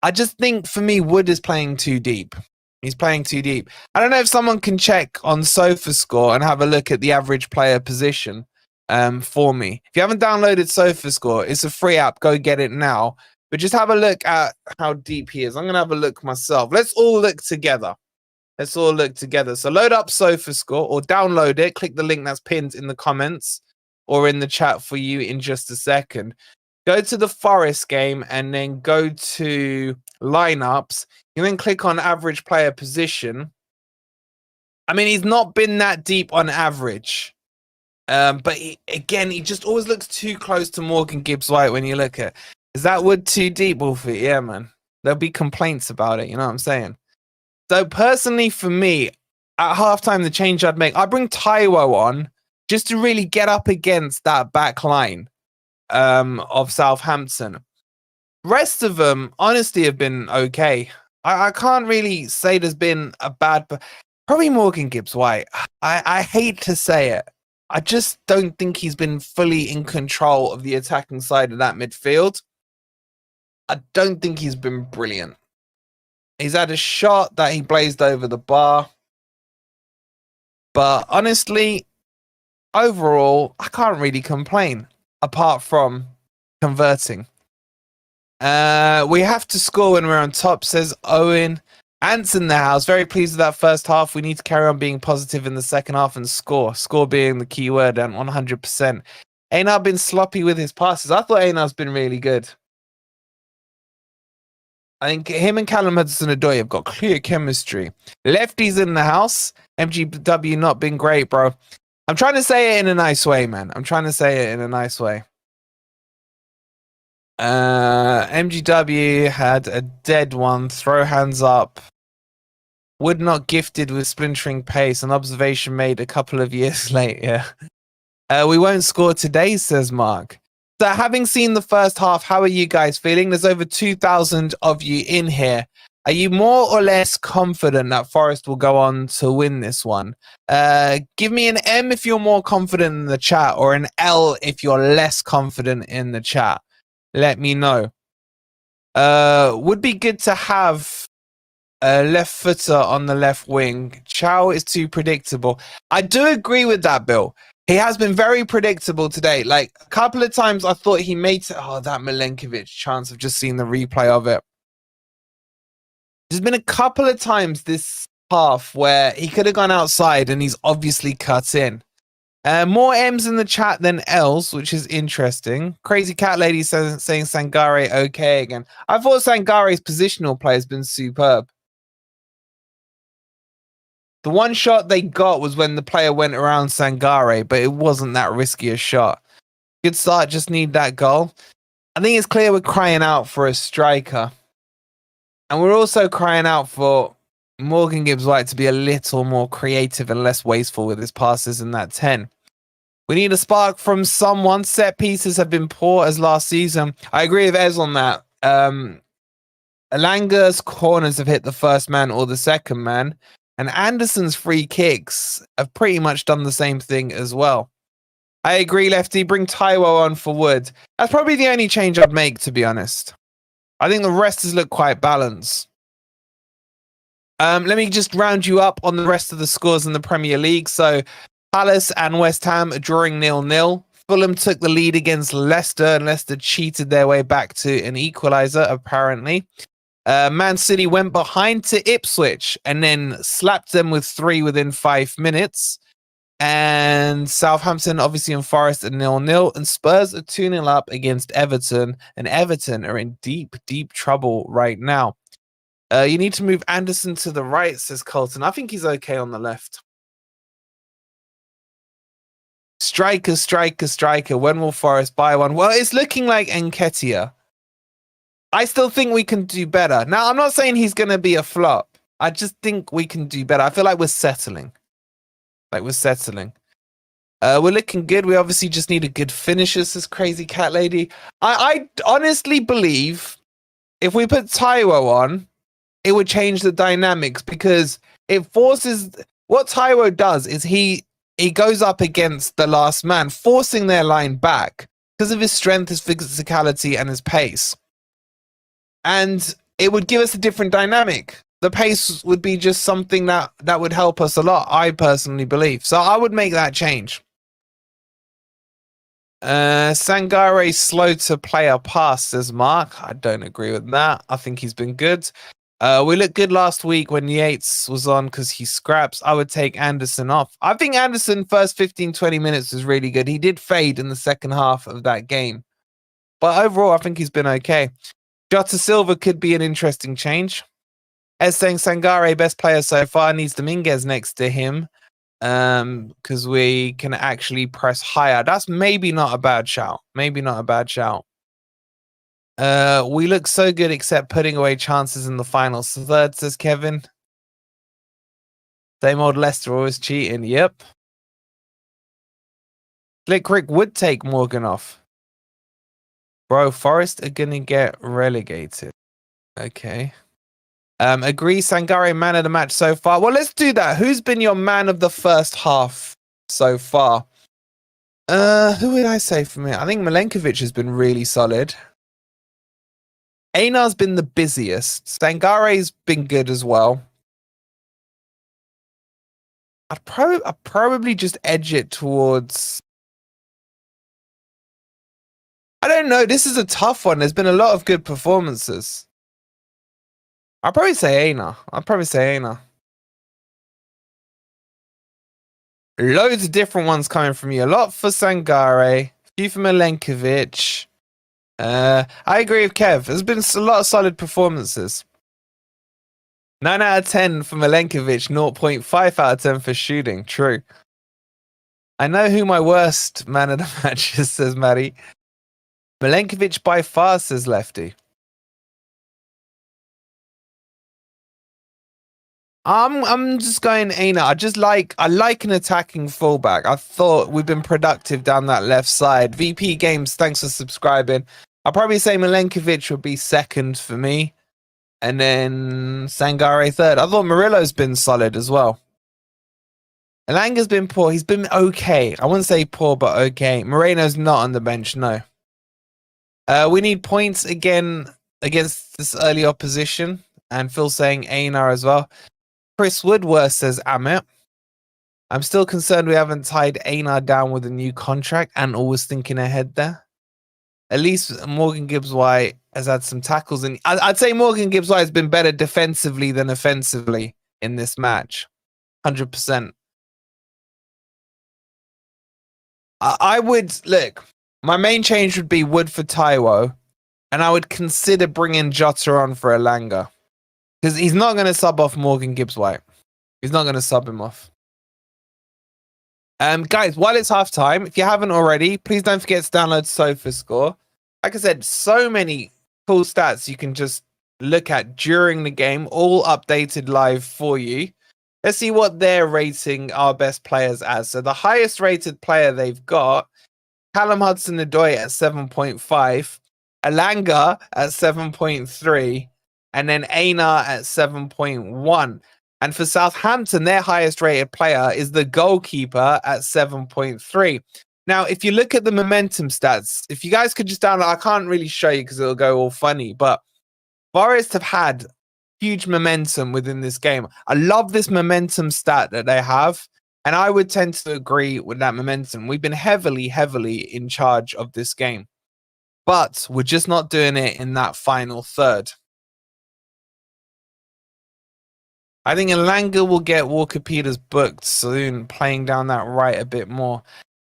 I just think, for me, Wood is playing too deep. He's playing too deep. I don't know if someone can check on SofaScore and have a look at the average player position for me. If you haven't downloaded SofaScore, it's a free app. Go get it now. But just have a look at how deep he is. I'm going to have a look myself. Let's all look together. Let's all look together. So load up SofaScore or download it. Click the link that's pinned in the comments or in the chat for you in just a second. Go to the Forest game and then go to lineups. You then click on average player position. I mean, he's not been that deep on average. But he just always looks too close to Morgan Gibbs-White when you look at. Is that Wood too deep, Wolfie? Yeah, man. There'll be complaints about it. You know what I'm saying? So personally, for me, at halftime, the change I'd make, I'd bring Taiwo on just to really get up against that back line of Southampton. Rest of them, honestly, have been okay. I can't really say there's been a bad... Probably Morgan Gibbs-White. I hate to say it. I just don't think he's been fully in control of the attacking side of that midfield. I don't think he's been brilliant. He's had a shot that he blazed over the bar. But honestly, overall, I can't really complain, apart from converting. We have to score when we're on top, says Owen. Ants in the house. Very pleased with that first half. We need to carry on being positive in the second half and score. Score being the key word, and 100%. Einar been sloppy with his passes. I thought Einar's been really good. I think him and Callum Hudson-Odoi have got clear chemistry. Lefties in the house. MGW not been great, bro. I'm trying to say it in a nice way, man. I'm trying to say it in a nice way. MGW had a dead one. Throw hands up. Would not gifted with splintering pace. An observation made a couple of years later. We won't score today, says Mark. So having seen the first half, how are you guys feeling? There's over 2,000 of you in here. Are you more or less confident that Forest will go on to win this one? Give me an M if you're more confident in the chat, or an L if you're less confident in the chat. Let me know. Would be good to have a left footer on the left wing. Chow is too predictable. I do agree with that, Bill. He has been very predictable today. Like, a couple of times I thought he made it. Oh, that Milenkovic chance. I've just seen the replay of it. There's been a couple of times this half where he could have gone outside and he's obviously cut in. More M's in the chat than L's, which is interesting. Crazy Cat Lady saying Sangare okay again. I thought Sangare's positional play has been superb. The one shot they got was when the player went around Sangare, but it wasn't that risky a shot. Good start, just need that goal. I think it's clear we're crying out for a striker. And we're also crying out for Morgan Gibbs-White to be a little more creative and less wasteful with his passes in that 10. We need a spark from someone. Set pieces have been poor as last season. I agree with Ez on that. Alanga's corners have hit the first man or the second man. And Anderson's free kicks have pretty much done the same thing as well. I agree, Lefty. Bring Taiwo on for Wood. That's probably the only change I'd make, to be honest. I think the rest has looked quite balanced. Let me just round you up on the rest of the scores in the Premier League. So Palace and West Ham are drawing 0-0. Fulham took the lead against Leicester, and Leicester cheated their way back to an equaliser, apparently. Man City went behind to Ipswich and then slapped them with 3 within 5 minutes. And Southampton, obviously, in Forest at 0-0. And Spurs are 2-0 up against Everton. And Everton are in deep, deep trouble right now. You need to move Anderson to the right, says Colton. I think he's okay on the left. Striker, striker, striker. When will Forest buy one? Well, it's looking like Nketiah. I still think we can do better. Now, I'm not saying he's going to be a flop. I just think we can do better. I feel like we're settling. We're looking good. We obviously just need a good finisher, says Crazy Cat Lady. I honestly believe if we put Taiwo on, it would change the dynamics because it forces... What Taiwo does is he goes up against the last man, forcing their line back because of his strength, his physicality, and his pace. And it would give us a different dynamic. The pace would be just something that would help us a lot, I personally believe. So I would make that change. Sangare slow to play a pass, says Mark. I don't agree with that. I think he's been good. We looked good last week when Yates was on because he scraps. I would take Anderson off. I think Anderson first 15-20 minutes was really good. He did fade in the second half of that game. But overall, I think he's been okay. Jota Silva could be an interesting change. As saying Sangare, best player so far, needs Dominguez next to him because we can actually press higher. That's maybe not a bad shout. We look so good except putting away chances in the final third, says Kevin. Same old Leicester always cheating. Yep. Slick Rick would take Morgan off. Bro, Forest are going to get relegated. Okay. Agree, Sangare, man of the match so far. Well, let's do that. Who's been your man of the first half so far? Who would I say for me? I think Milenkovic has been really solid. Einar's been the busiest. Sangare's been good as well. I'd probably just edge it towards... I don't know. This is a tough one. There's been a lot of good performances. I'll probably say Einar. Loads of different ones coming from you. A lot for Sangare. A few for Milenkovic. I agree with Kev. There's been a lot of solid performances. 9 out of 10 for Milenkovic. 0.5 out of 10 for shooting. True. I know who my worst man of the match is, says Maddie. Milenkovic by far, says Lefty. I'm just going Einar. I like an attacking fullback. I thought we've been productive down that left side. VP Games, thanks for subscribing. I'll probably say Milenkovic would be second for me. And then Sangare third. I thought Murillo's been solid as well. Elanga's been poor. He's been okay. I wouldn't say poor, but okay. Moreno's not on the bench, no. We need points again against this early opposition. And Phil saying Einar as well. Chris Woodworth says Amit. I'm still concerned we haven't tied Einar down with a new contract and always thinking ahead there. At least Morgan Gibbs-White has had some tackles, and I'd say Morgan Gibbs-White has been better defensively than offensively in this match. 100%. I would look. My main change would be Wood for Taiwo, and I would consider bringing Jota on for Elanga because he's not going to sub off Morgan Gibbs-White. He's not going to sub him off. Guys, while it's halftime, if you haven't already, please don't forget to download SofaScore. Like I said, so many cool stats you can just look at during the game, all updated live for you. Let's see what they're rating our best players as. So the highest rated player they've got, Callum Hudson-Odoi at 7.5, Elanga at 7.3, and then Einar at 7.1. And for Southampton, their highest rated player is the goalkeeper at 7.3. Now, if you look at the momentum stats, if you guys could just download, I can't really show you because it'll go all funny, but Forest have had huge momentum within this game. I love this momentum stat that they have, and I would tend to agree with that momentum. We've been heavily, heavily in charge of this game, but we're just not doing it in that final third. I think Elanga will get Walker Peters booked soon, playing down that right a bit more.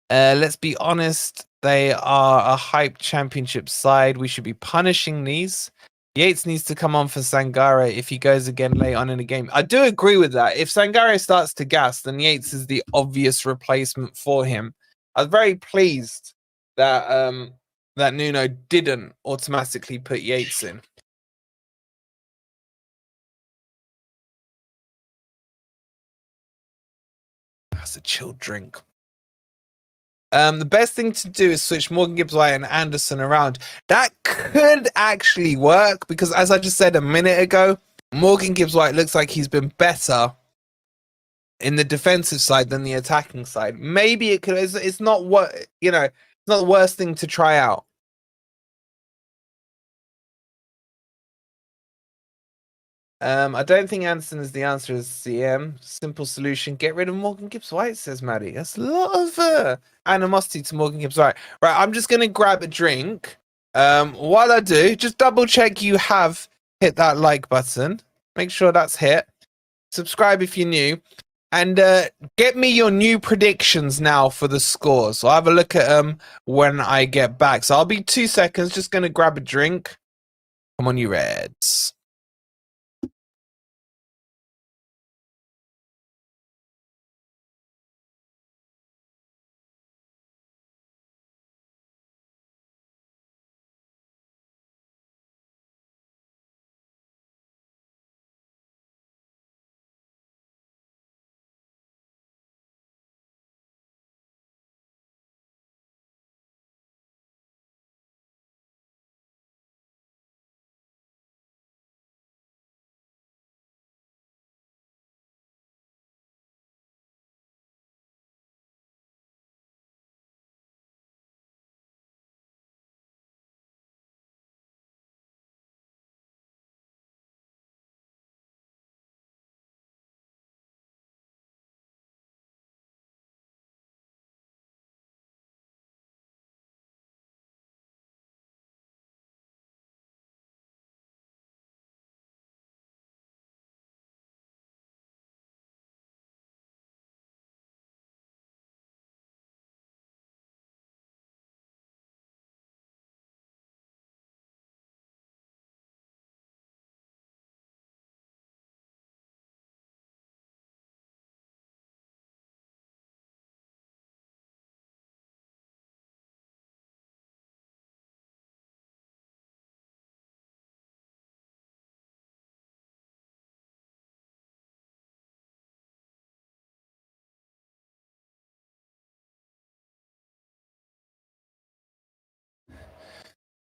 Let's be honest, they are a hype championship side. We should be punishing these. Yates needs to come on for Sangare if he goes again late on in the game. I do agree with that. If Sangare starts to gas, then Yates is the obvious replacement for him. I was very pleased that that Nuno didn't automatically put Yates in. That's a chilled drink. The best thing to do is switch Morgan Gibbs-White and Anderson around. That could actually work because, as I just said a minute ago, Morgan Gibbs-White looks like he's been better in the defensive side than the attacking side. Maybe it could. It's not what it's not the worst thing to try out. I don't think Anderson is the answer as CM. Simple solution. Get rid of Morgan Gibbs-White, says Maddie. That's a lot of animosity to Morgan Gibbs-White. Right, I'm just going to grab a drink. While I do, just double check you have hit that like button. Make sure that's hit. Subscribe if you're new. And get me your new predictions now for the scores. So I'll have a look at them when I get back. So I'll be 2 seconds. Just going to grab a drink. Come on, you Reds.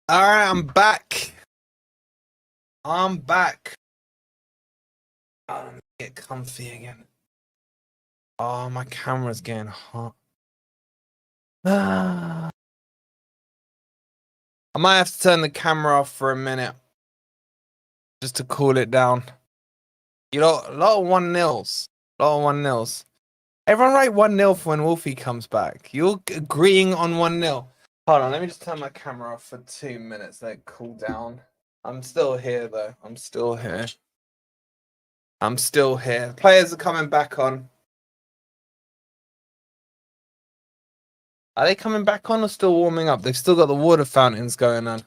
All right, I'm back. I'm back. Oh, let me get comfy again. Oh, my camera's getting hot. I might have to turn the camera off for a minute just to cool it down. You know, a lot of 1-0s. A lot of 1-0s. Everyone write 1-0 for when Wolfie comes back. You're agreeing on 1-0. Hold on, let me just turn my camera off for 2 minutes. Let it cool down. I'm still here, though. I'm still here. I'm still here. Players are coming back on. Are they coming back on or still warming up? They've still got the water fountains going on.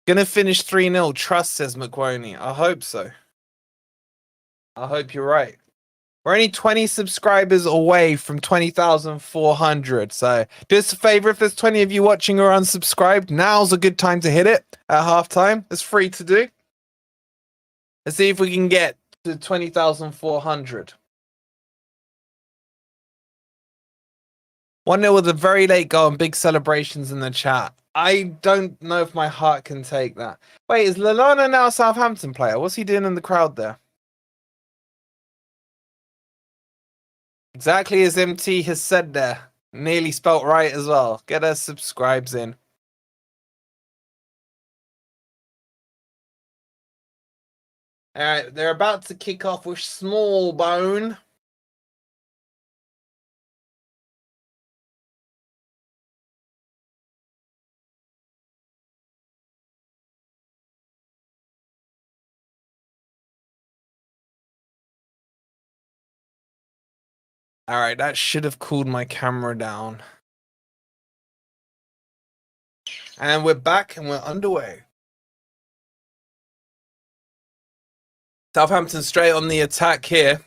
Gonna finish 3-0. Trust, says McWoney. I hope so. I hope you're right. We're only 20 subscribers away from 20,400. So do us a favor, if there's 20 of you watching or unsubscribed, now's a good time to hit it at halftime. It's free to do. Let's see if we can get to 20,400. 1-0 with a very late goal and big celebrations in the chat. I don't know if my heart can take that. Wait, is Lallana now a Southampton player? What's he doing in the crowd there? Exactly as MT has said there. Nearly spelt right as well. Get us subscribes in. All right, they're about to kick off with Small Bone. All right, that should have cooled my camera down. And we're back and we're underway. Southampton straight on the attack here.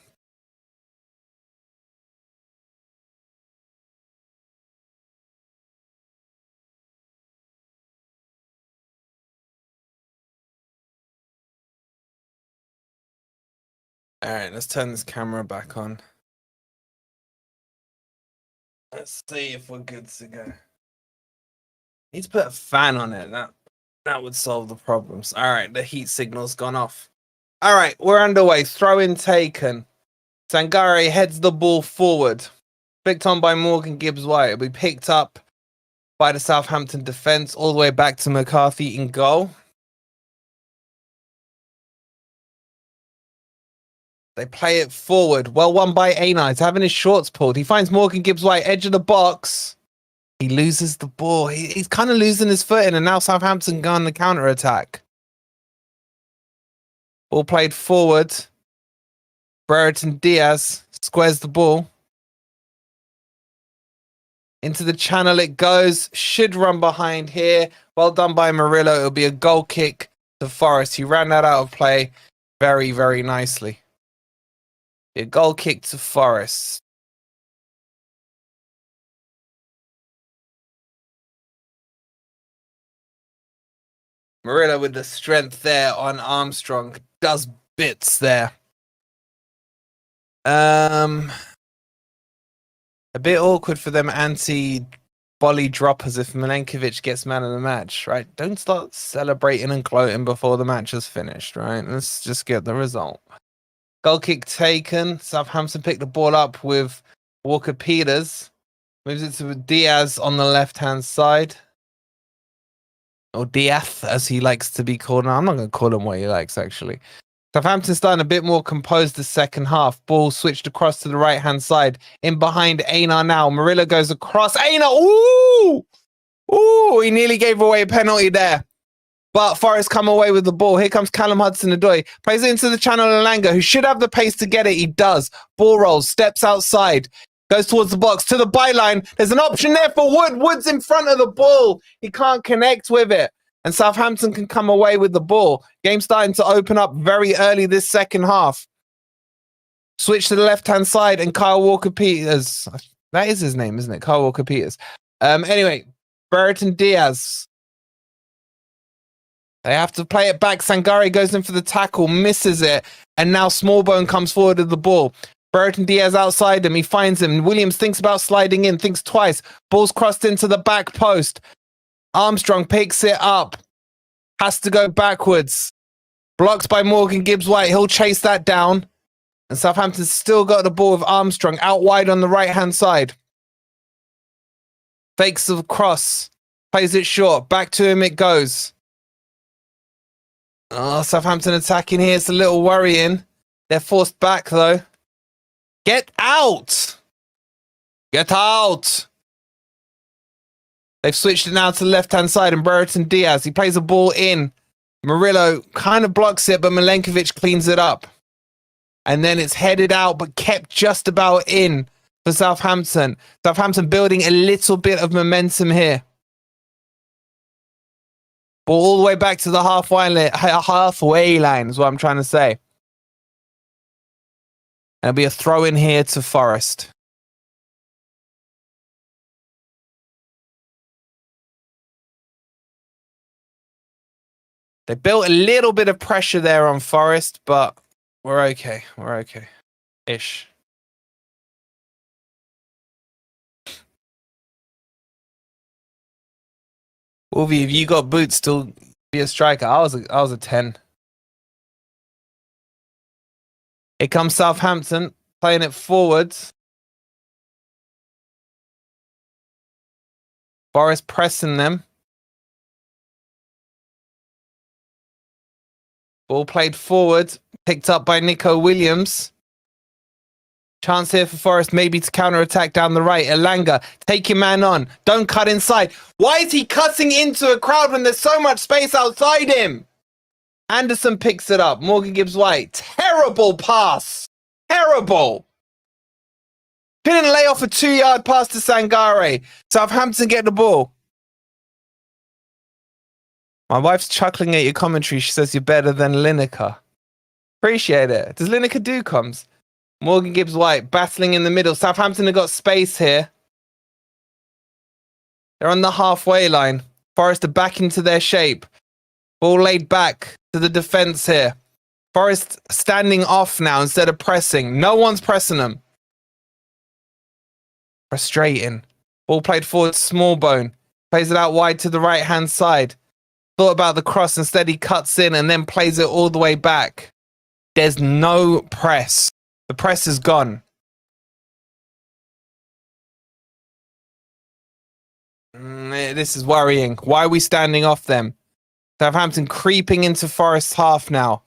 All right, let's turn this camera back on. Let's see if we're good to go. Need to put a fan on it. That would solve the problems. All right, the heat signal's gone off. All right, we're underway. Throw in taken. Sangare heads the ball forward. Picked on by Morgan Gibbs-White. It'll be picked up by the Southampton defence all the way back to McCarthy in goal. They play it forward. Well won by Awoniyi. He's having his shorts pulled. He finds Morgan Gibbs-White, edge of the box. He loses the ball. He's kind of losing his footing, and now Southampton go on the counter-attack. Ball played forward. Brereton Diaz squares the ball. Into the channel it goes. Should run behind here. Well done by Murillo. It'll be a goal kick to Forest. He ran that out of play very, very nicely. A goal kick to Forest. Murillo with the strength there on Armstrong. Does bits there. A bit awkward for them anti-Boly droppers if Milenkovic gets man of the match, right? Don't start celebrating and gloating before the match is finished, right? Let's just get the result. Goal kick taken. Southampton pick the ball up with Walker-Peters. Moves it to Diaz on the left-hand side. Or Diaz, as he likes to be called. No, I'm not going to call him what he likes, actually. Southampton starting a bit more composed the second half. Ball switched across to the right-hand side. In behind Awoniyi now. Murillo goes across. Awoniyi! Ooh! Ooh! He nearly gave away a penalty there. But Forest come away with the ball. Here comes Callum Hudson-Odoi. Plays it into the channel Elanga, who should have the pace to get it. He does. Ball rolls. Steps outside. Goes towards the box. To the byline. There's an option there for Wood. Wood's in front of the ball. He can't connect with it. And Southampton can come away with the ball. Game starting to open up very early this second half. Switch to the left-hand side and Kyle Walker-Peters. That is his name, isn't it? Kyle Walker-Peters. Anyway, Brereton Diaz. They have to play it back. Sangare goes in for the tackle, misses it. And now Smallbone comes forward with the ball. Brereton Diaz outside him. He finds him. Williams thinks about sliding in, thinks twice. Ball's crossed into the back post. Armstrong picks it up. Has to go backwards. Blocked by Morgan Gibbs-White. He'll chase that down. And Southampton's still got the ball with Armstrong out wide on the right-hand side. Fakes the cross. Plays it short. Back to him it goes. Oh, Southampton attacking here. It's a little worrying. They're forced back, though. Get out! Get out! They've switched it now to the left-hand side, and Brereton Diaz, he plays the ball in. Murillo kind of blocks it, but Milenkovic cleans it up. And then it's headed out, but kept just about in for Southampton. Southampton building a little bit of momentum here. Ball all the way back to the halfway line is what I'm trying to say. And it'll be a throw in here to Forest. They built a little bit of pressure there on Forest, but we're okay. We're okay. Ish. Wolvie, if you got boots to be a striker, I was a 10. Here comes Southampton, playing it forwards. Forest pressing them. Ball played forward, picked up by Nico Williams. Chance here for Forest maybe to counter-attack down the right. Elanga, take your man on. Don't cut inside. Why is he cutting into a crowd when there's so much space outside him? Anderson picks it up. Morgan Gibbs-White. Terrible pass. Terrible. Couldn't lay off a 2-yard pass to Sangare. Southampton get the ball. My wife's chuckling at your commentary. She says you're better than Lineker. Appreciate it. Does Lineker do comms? Morgan Gibbs-White battling in the middle. Southampton have got space here. They're on the halfway line. Forest are back into their shape. Ball laid back to the defense here. Forest standing off now instead of pressing. No one's pressing them. Frustrating. Ball played forward, Smallbone. Plays it out wide to the right-hand side. Thought about the cross. Instead, he cuts in and then plays it all the way back. There's no press. The press is gone. This is worrying. Why are we standing off them? Southampton creeping into Forest's half now.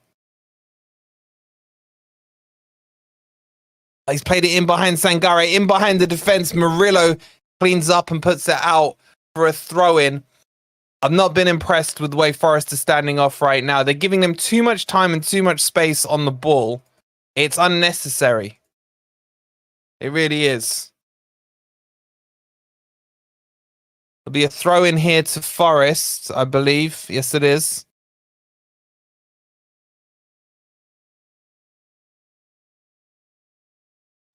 He's played it in behind Sangare, in behind the defense. Murillo cleans up and puts it out for a throw-in. I've not been impressed with the way Forest is standing off right now. They're giving them too much time and too much space on the ball. It's unnecessary. It really is. There'll be a throw in here to Forest, I believe. Yes, it is.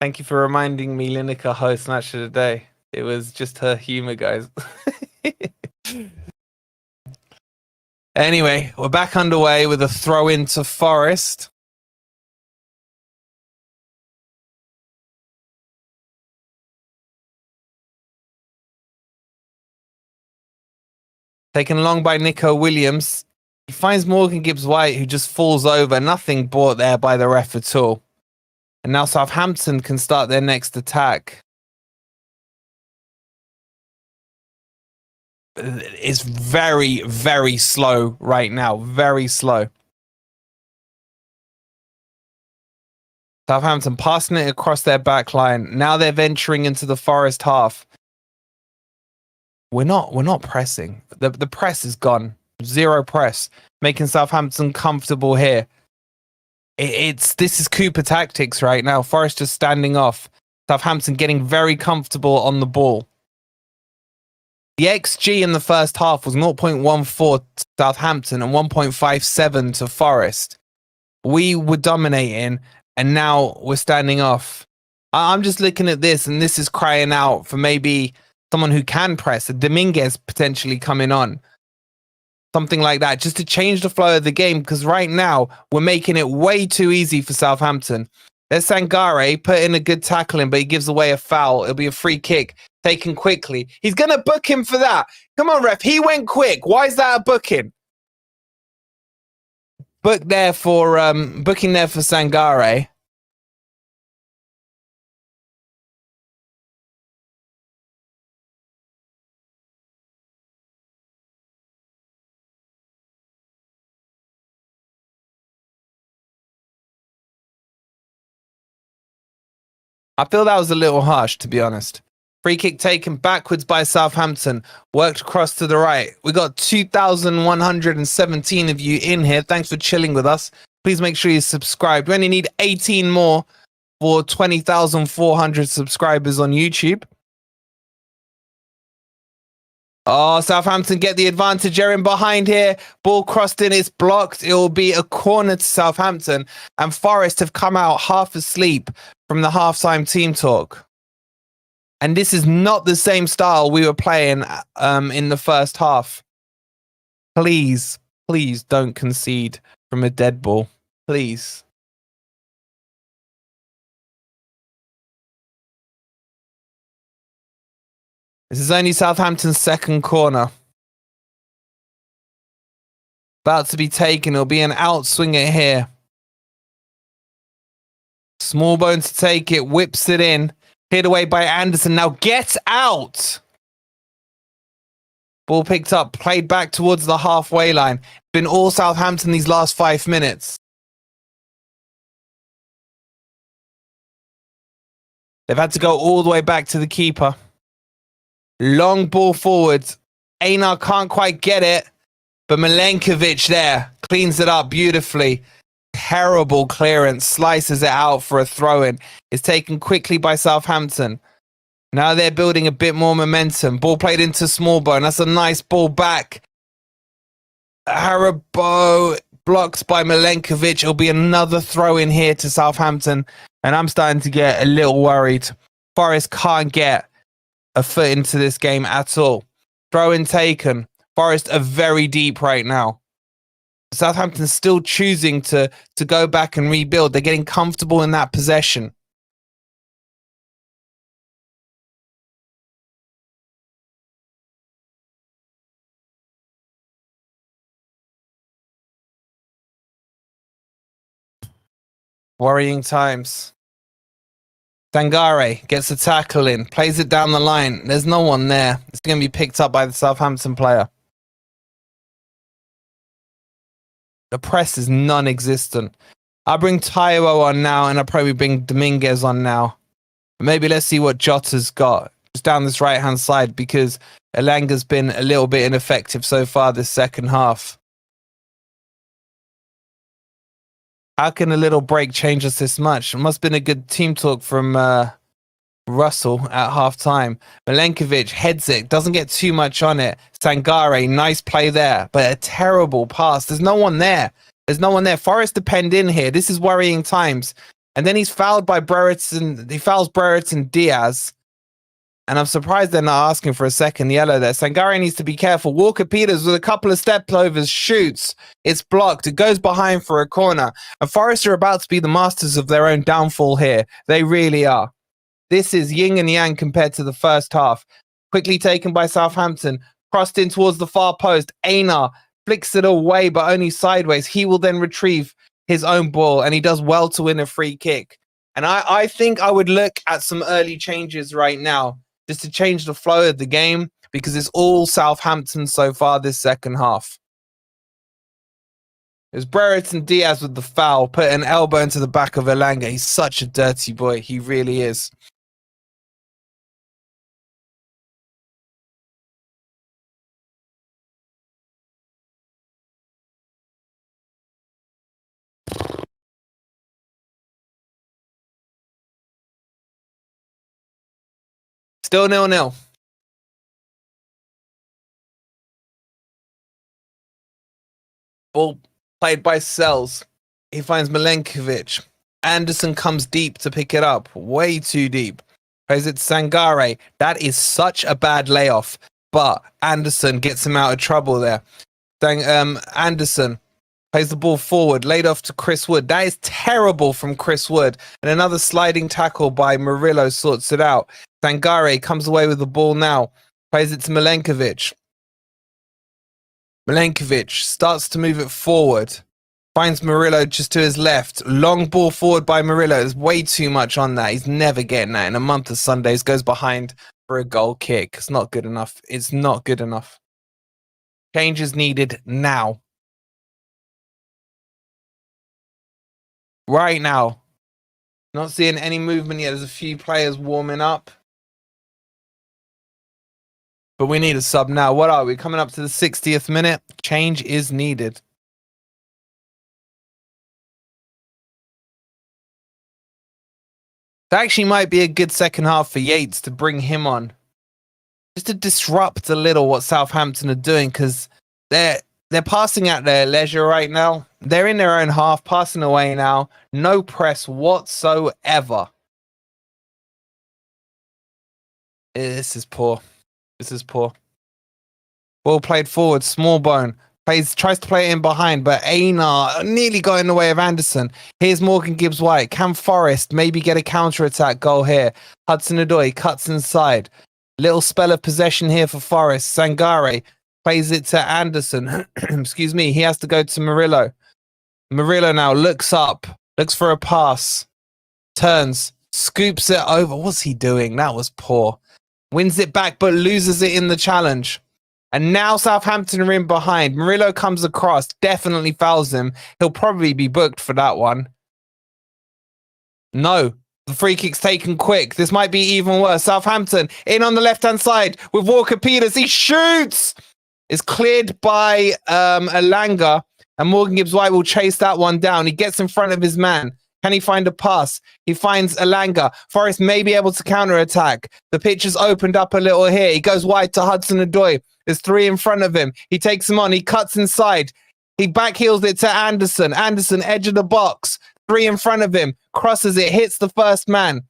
Thank you for reminding me Lineker hosts Match of the Day. It was just her humor, guys. Anyway, we're back underway with a throw into Forest. Taken along by Nico Williams. He finds Morgan Gibbs-White, who just falls over. Nothing brought there by the ref at all. And now Southampton can start their next attack. It's very, very slow right now. Very slow. Southampton passing it across their back line. Now they're venturing into the Forest half. We're not pressing. The press is gone. Zero press, making Southampton comfortable here. This is Cooper tactics right now. Forest just standing off. Southampton getting very comfortable on the ball. The XG in the first half was 0.14 to Southampton and 1.57 to Forest. We were dominating, and now we're standing off. I'm just looking at this, and this is crying out for maybe someone who can press, a Dominguez potentially coming on. Something like that, just to change the flow of the game, because right now we're making it way too easy for Southampton. There's Sangare putting a good tackle in, but he gives away a foul. It'll be a free kick taken quickly. He's going to book him for that. Come on, ref. He went quick. Why is that a booking? Booking there for Sangare. I feel that was a little harsh, to be honest. Free kick taken backwards by Southampton. Worked across to the right. We got 2,117 of you in here. Thanks for chilling with us. Please make sure you subscribe. We only need 18 more for 20,400 subscribers on YouTube. Oh, Southampton get the advantage. They're in behind here. Ball crossed in. It's blocked. It will be a corner to Southampton. And Forest have come out half asleep from the halftime team talk. And this is not the same style we were playing in the first half. Please, please don't concede from a dead ball. Please. This is only Southampton's second corner. About to be taken. It'll be an outswinger here. Smallbone to take it. Whips it in. Hit away by Anderson. Now get out! Ball picked up. Played back towards the halfway line. Been all Southampton these last 5 minutes. They've had to go all the way back to the keeper. Long ball forward. Einar can't quite get it. But Milenkovic there cleans it up beautifully. Terrible clearance. Slices it out for a throw-in. It's taken quickly by Southampton. Now they're building a bit more momentum. Ball played into Smallbone. That's a nice ball back. Haribo blocked by Milenkovic. It'll be another throw-in here to Southampton. And I'm starting to get a little worried. Forest can't get a foot into this game at all. Throw-in taken. Forest are very deep right now. Southampton's still choosing to go back and rebuild. They're getting comfortable in that possession. Worrying times. Sangare gets a tackle in, plays it down the line. There's no one there. It's going to be picked up by the Southampton player. The press is non-existent. I'll bring Taiwo on now, and I'll probably bring Dominguez on now. Maybe let's see what Jota's got just down this right-hand side, because Elanga's been a little bit ineffective so far this second half. How can a little break change us this much? It must have been a good team talk from Russell at half-time. Milenkovic heads it, doesn't get too much on it. Sangare, nice play there, but a terrible pass. There's no one there. There's no one there. Forest depend in here. This is worrying times. And then he's fouled by Brereton. He fouls Brereton Diaz. And I'm surprised they're not asking for a second yellow there. Sangare needs to be careful. Walker-Peters with a couple of step overs shoots. It's blocked. It goes behind for a corner. And Forest are about to be the masters of their own downfall here. They really are. This is yin and yang compared to the first half. Quickly taken by Southampton. Crossed in towards the far post. Einar flicks it away, but only sideways. He will then retrieve his own ball, and he does well to win a free kick. And I think I would look at some early changes right now, just to change the flow of the game, because it's all Southampton so far this second half. It was Brereton Diaz with the foul, put an elbow into the back of Elanga. He's such a dirty boy. He really is. Still 0-0. Ball played by Sells. He finds Milenkovic. Anderson comes deep to pick it up. Way too deep. Plays it to Sangare. That is such a bad layoff. But Anderson gets him out of trouble there. Anderson plays the ball forward. Laid off to Chris Wood. That is terrible from Chris Wood. And another sliding tackle by Murillo sorts it out. Sangare comes away with the ball now. Plays it to Milenkovic. Milenkovic starts to move it forward. Finds Murillo just to his left. Long ball forward by Murillo. There's way too much on that. He's never getting that in a month of Sundays. Goes behind for a goal kick. It's not good enough. It's not good enough. Change is needed now. Right now. Not seeing any movement yet. There's a few players warming up. But we need a sub now. What are we? Coming up to the 60th minute. Change is needed. That actually might be a good second half for Yates to bring him on. Just to disrupt a little what Southampton are doing, because they're passing at their leisure right now. They're in their own half, passing away now. No press whatsoever. This is poor. This is poor. Ball played forward. Small bone. Tries to play it in behind, but Einar nearly got in the way of Anderson. Here's Morgan Gibbs-White. Can Forest maybe get a counter-attack goal here? Hudson-Odoi cuts inside. Little spell of possession here for Forest. Sangare plays it to Anderson. Excuse me. He has to go to Murillo. Murillo now looks up. Looks for a pass. Turns. Scoops it over. What's he doing? That was poor. Wins it back, but loses it in the challenge. And now Southampton are in behind. Murillo comes across, definitely fouls him. He'll probably be booked for that one. No, the free kick's taken quick. This might be even worse. Southampton in on the left-hand side with Walker-Peters. He shoots! It's cleared by Elanga, and Morgan Gibbs-White will chase that one down. He gets in front of his man. Can he find a pass? He finds Elanga. Forest may be able to counter-attack. The pitch has opened up a little here. He goes wide to Hudson-Odoi. There's three in front of him. He takes him on. He cuts inside. He backheels it to Anderson. Anderson, edge of the box. Three in front of him. Crosses it. Hits the first man.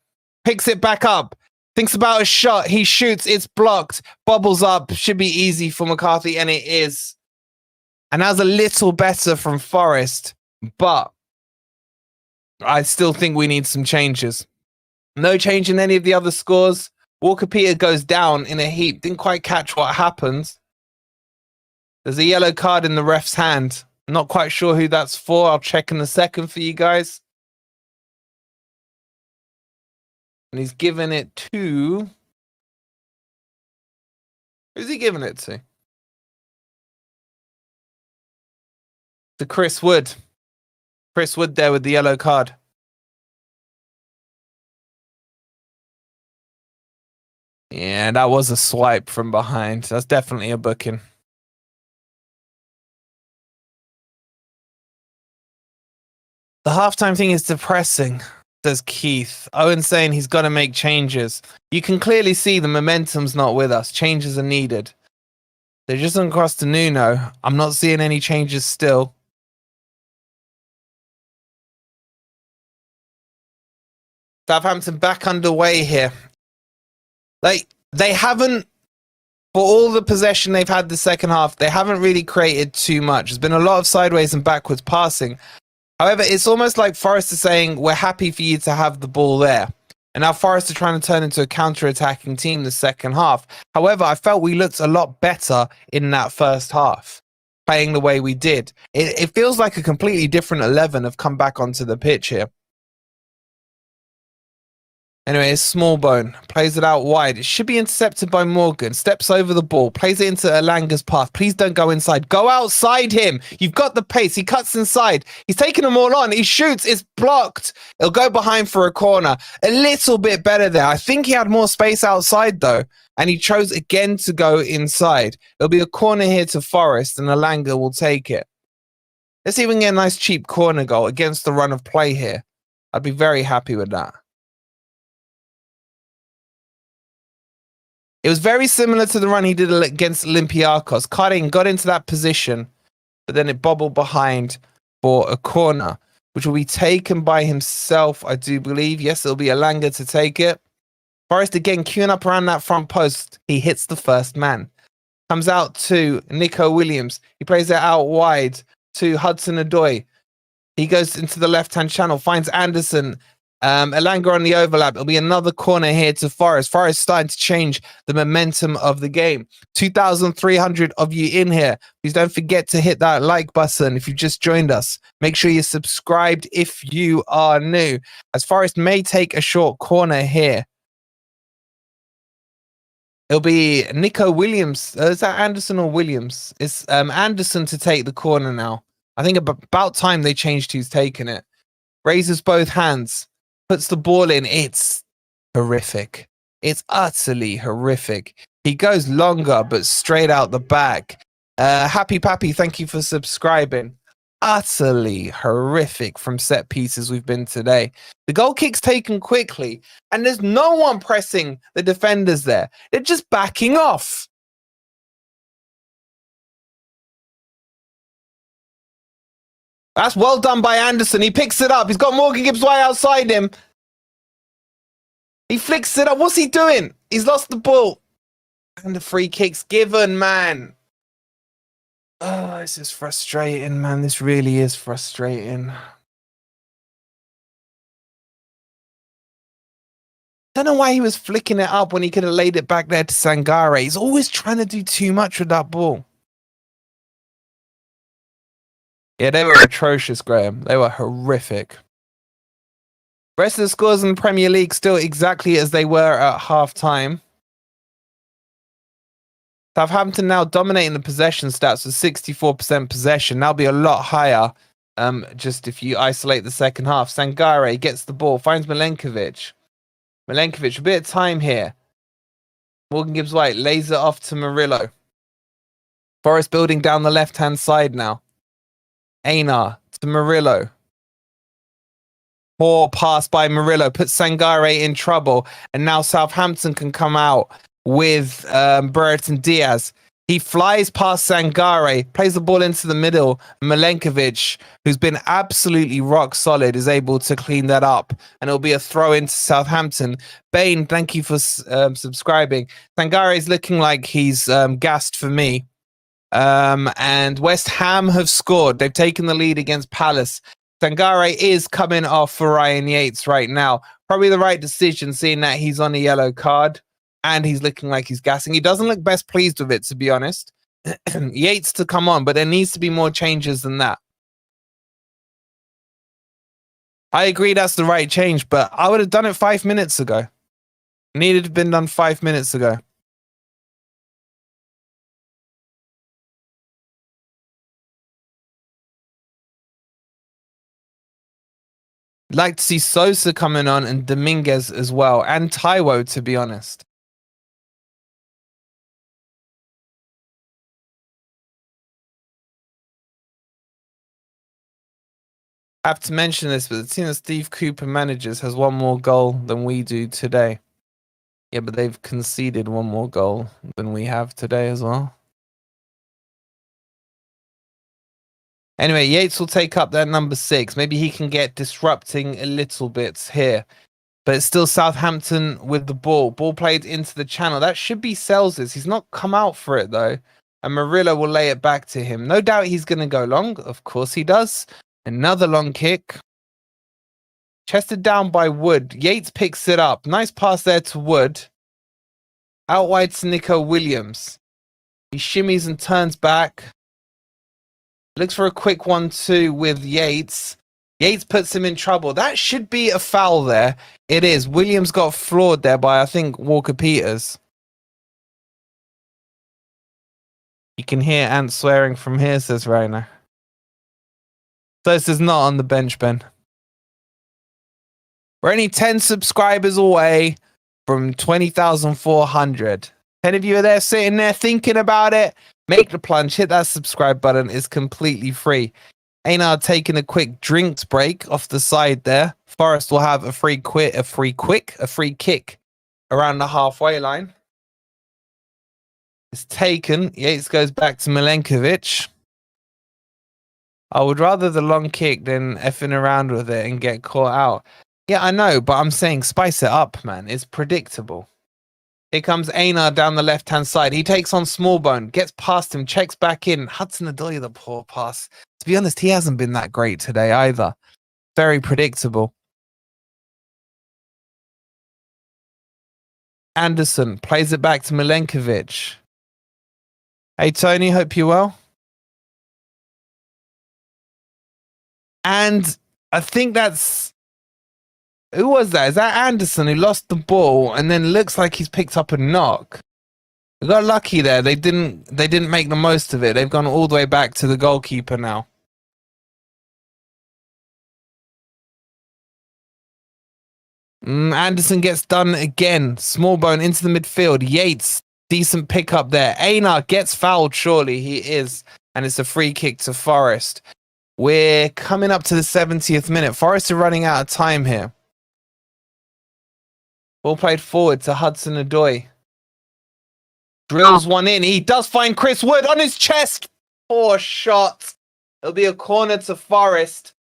Picks it back up. Thinks about a shot. He shoots. It's blocked. Bubbles up. Should be easy for McCarthy, and it is. And that was a little better from Forest. But I still think we need some changes. No change in any of the other scores. Walker-Peters goes down in a heap. Didn't quite catch what happens. There's a yellow card in the ref's hand. Not quite sure who that's for. I'll check in a second for you guys. And he's given it to... Who's he giving it to? To Chris Wood. Chris Wood there with the yellow card. Yeah, that was a swipe from behind. That's definitely a booking. The halftime thing is depressing, says Keith. Owen saying he's got to make changes. You can clearly see the momentum's not with us. Changes are needed. They're just across to Nuno. I'm not seeing any changes still. Southampton back underway here. They haven't, for all the possession they've had the second half, they haven't really created too much. There's been a lot of sideways and backwards passing. However, it's almost like Forest is saying, we're happy for you to have the ball there. And now Forest are trying to turn into a counter-attacking team the second half. However, I felt we looked a lot better in that first half, playing the way we did. It feels like a completely different 11 have come back onto the pitch here. Anyway, it's Smallbone. Plays it out wide. It should be intercepted by Morgan. Steps over the ball. Plays it into Elanga's path. Please don't go inside. Go outside him. You've got the pace. He cuts inside. He's taking them all on. He shoots. It's blocked. It'll go behind for a corner. A little bit better there. I think he had more space outside, though. And he chose again to go inside. It'll be a corner here to Forest, and Elanga will take it. Let's see if we can get a nice cheap corner goal against the run of play here. I'd be very happy with that. It was very similar to the run he did against Olympiacos. Karin got into that position, but then it bobbled behind for a corner, which will be taken by himself, I do believe. Yes, it'll be Elanga to take it. Forest again queuing up around that front post. He hits the first man. Comes out to Nico Williams. He plays it out wide to Hudson-Odoi. He goes into the left-hand channel, finds Anderson. Elanga on the overlap. It'll be another corner here to Forest. Forest starting to change the momentum of the game. 2,300 of you in here. Please don't forget to hit that like button if you've just joined us. Make sure you're subscribed if you are new, as Forest may take a short corner here. It'll be Nico Williams. Is that Anderson or Williams? It's Anderson to take the corner now. I think about time they changed who's taking it. Raises both hands. puts the ball in. It's horrific. It's utterly horrific. He goes longer, but straight out the back. Happy Pappy, thank you for subscribing. Utterly horrific from set pieces we've been today. The goal kick's taken quickly, and there's no one pressing the defenders there. They're just backing off. That's well done by Anderson. He picks it up. He's got Morgan Gibbs-White outside him. He flicks it up. What's he doing? He's lost the ball. And the free kick's given, man. Oh, this is frustrating, man. This really is frustrating. Don't know why he was flicking it up when he could have laid it back there to Sangare. He's always trying to do too much with that ball. Yeah, they were atrocious, Graham. They were horrific. Rest of the scores in the Premier League still exactly as they were at half-time. Southampton now dominating the possession stats with 64% possession. That'll be a lot higher just if you isolate the second half. Sangare gets the ball, finds Milenkovic. Milenkovic, a bit of time here. Morgan Gibbs-White lays it off to Murillo. Forest building down the left-hand side now. Einar to Murillo. Poor pass by Murillo puts Sangare in trouble, and now Southampton can come out with Brereton Diaz. He flies past Sangare, plays the ball into the middle. Milenkovic, who's been absolutely rock solid, is able to clean that up, and it'll be a throw into Southampton. Bane, thank you for subscribing. Sangare is looking like he's gassed for me. And West Ham have scored. They've taken the lead against Palace. Sangare is coming off for Ryan Yates right now. Probably the right decision, seeing that he's on a yellow card and he's looking like he's gassing. He doesn't look best pleased with it, to be honest. Yates to come on, but there needs to be more changes than that. I agree that's the right change, but I would have done it 5 minutes ago. Needed to have been done 5 minutes ago. Like to see Sosa coming on and Dominguez as well, and Taiwo, to be honest. I have to mention this, but the team that Steve Cooper manages has one more goal than we do today. Yeah, but they've conceded one more goal than we have today as well. Anyway, Yates will take up that number 6. Maybe he can get disrupting a little bit here. But it's still Southampton with the ball. Ball played into the channel. That should be Sells'. He's not come out for it, though. And Murillo will lay it back to him. No doubt he's going to go long. Of course he does. Another long kick. Chested down by Wood. Yates picks it up. Nice pass there to Wood. Out wide to Nico Williams. He shimmies and turns back. Looks for a quick 1-2 with Yates. Yates puts him in trouble. That should be a foul there. It is. Williams got floored there by, I think, Walker-Peters. You can hear Ant swearing from here, says Rainer. So this is not on the bench, Ben. We're only 10 subscribers away from 20,400. 10 of you are there sitting there thinking about it. Make the plunge, hit that subscribe button. It's completely free. Einar taking a quick drinks break off the side there. Forest will have a free kick around the halfway line. It's taken. Yates goes back to Milenkovic. I would rather the long kick than effing around with it and get caught out. Yeah, I know, but I'm saying spice it up, man. It's predictable. Here comes Einar down the left-hand side. He takes on Smallbone, gets past him, checks back in. Hudson-Odoi, the poor pass. To be honest, he hasn't been that great today either. Very predictable. Anderson plays it back to Milenkovic. Hey, Tony, hope you're well. And I think that's... Who was that? Is that Anderson who lost the ball and then looks like he's picked up a knock? We got lucky there. They didn't make the most of it. They've gone all the way back to the goalkeeper now. Anderson gets done again. Smallbone into the midfield. Yates, decent pickup there. Einar gets fouled, surely he is. And it's a free kick to Forest. We're coming up to the 70th minute. Forest are running out of time here. Ball played forward to Hudson-Odoi. Drills one in. He does find Chris Wood on his chest. Poor shot. It'll be a corner to Forest.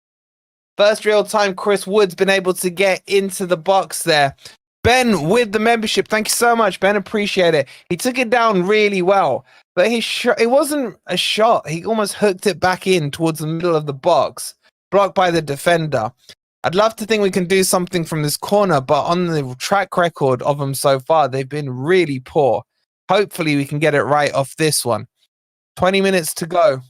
First real time Chris Wood's been able to get into the box there. Ben with the membership. Thank you so much, Ben. Appreciate it. He took it down really well. But it wasn't a shot. He almost hooked it back in towards the middle of the box. Blocked by the defender. I'd love to think we can do something from this corner, but on the track record of them so far, they've been really poor. Hopefully we can get it right off this one. 20 minutes to go.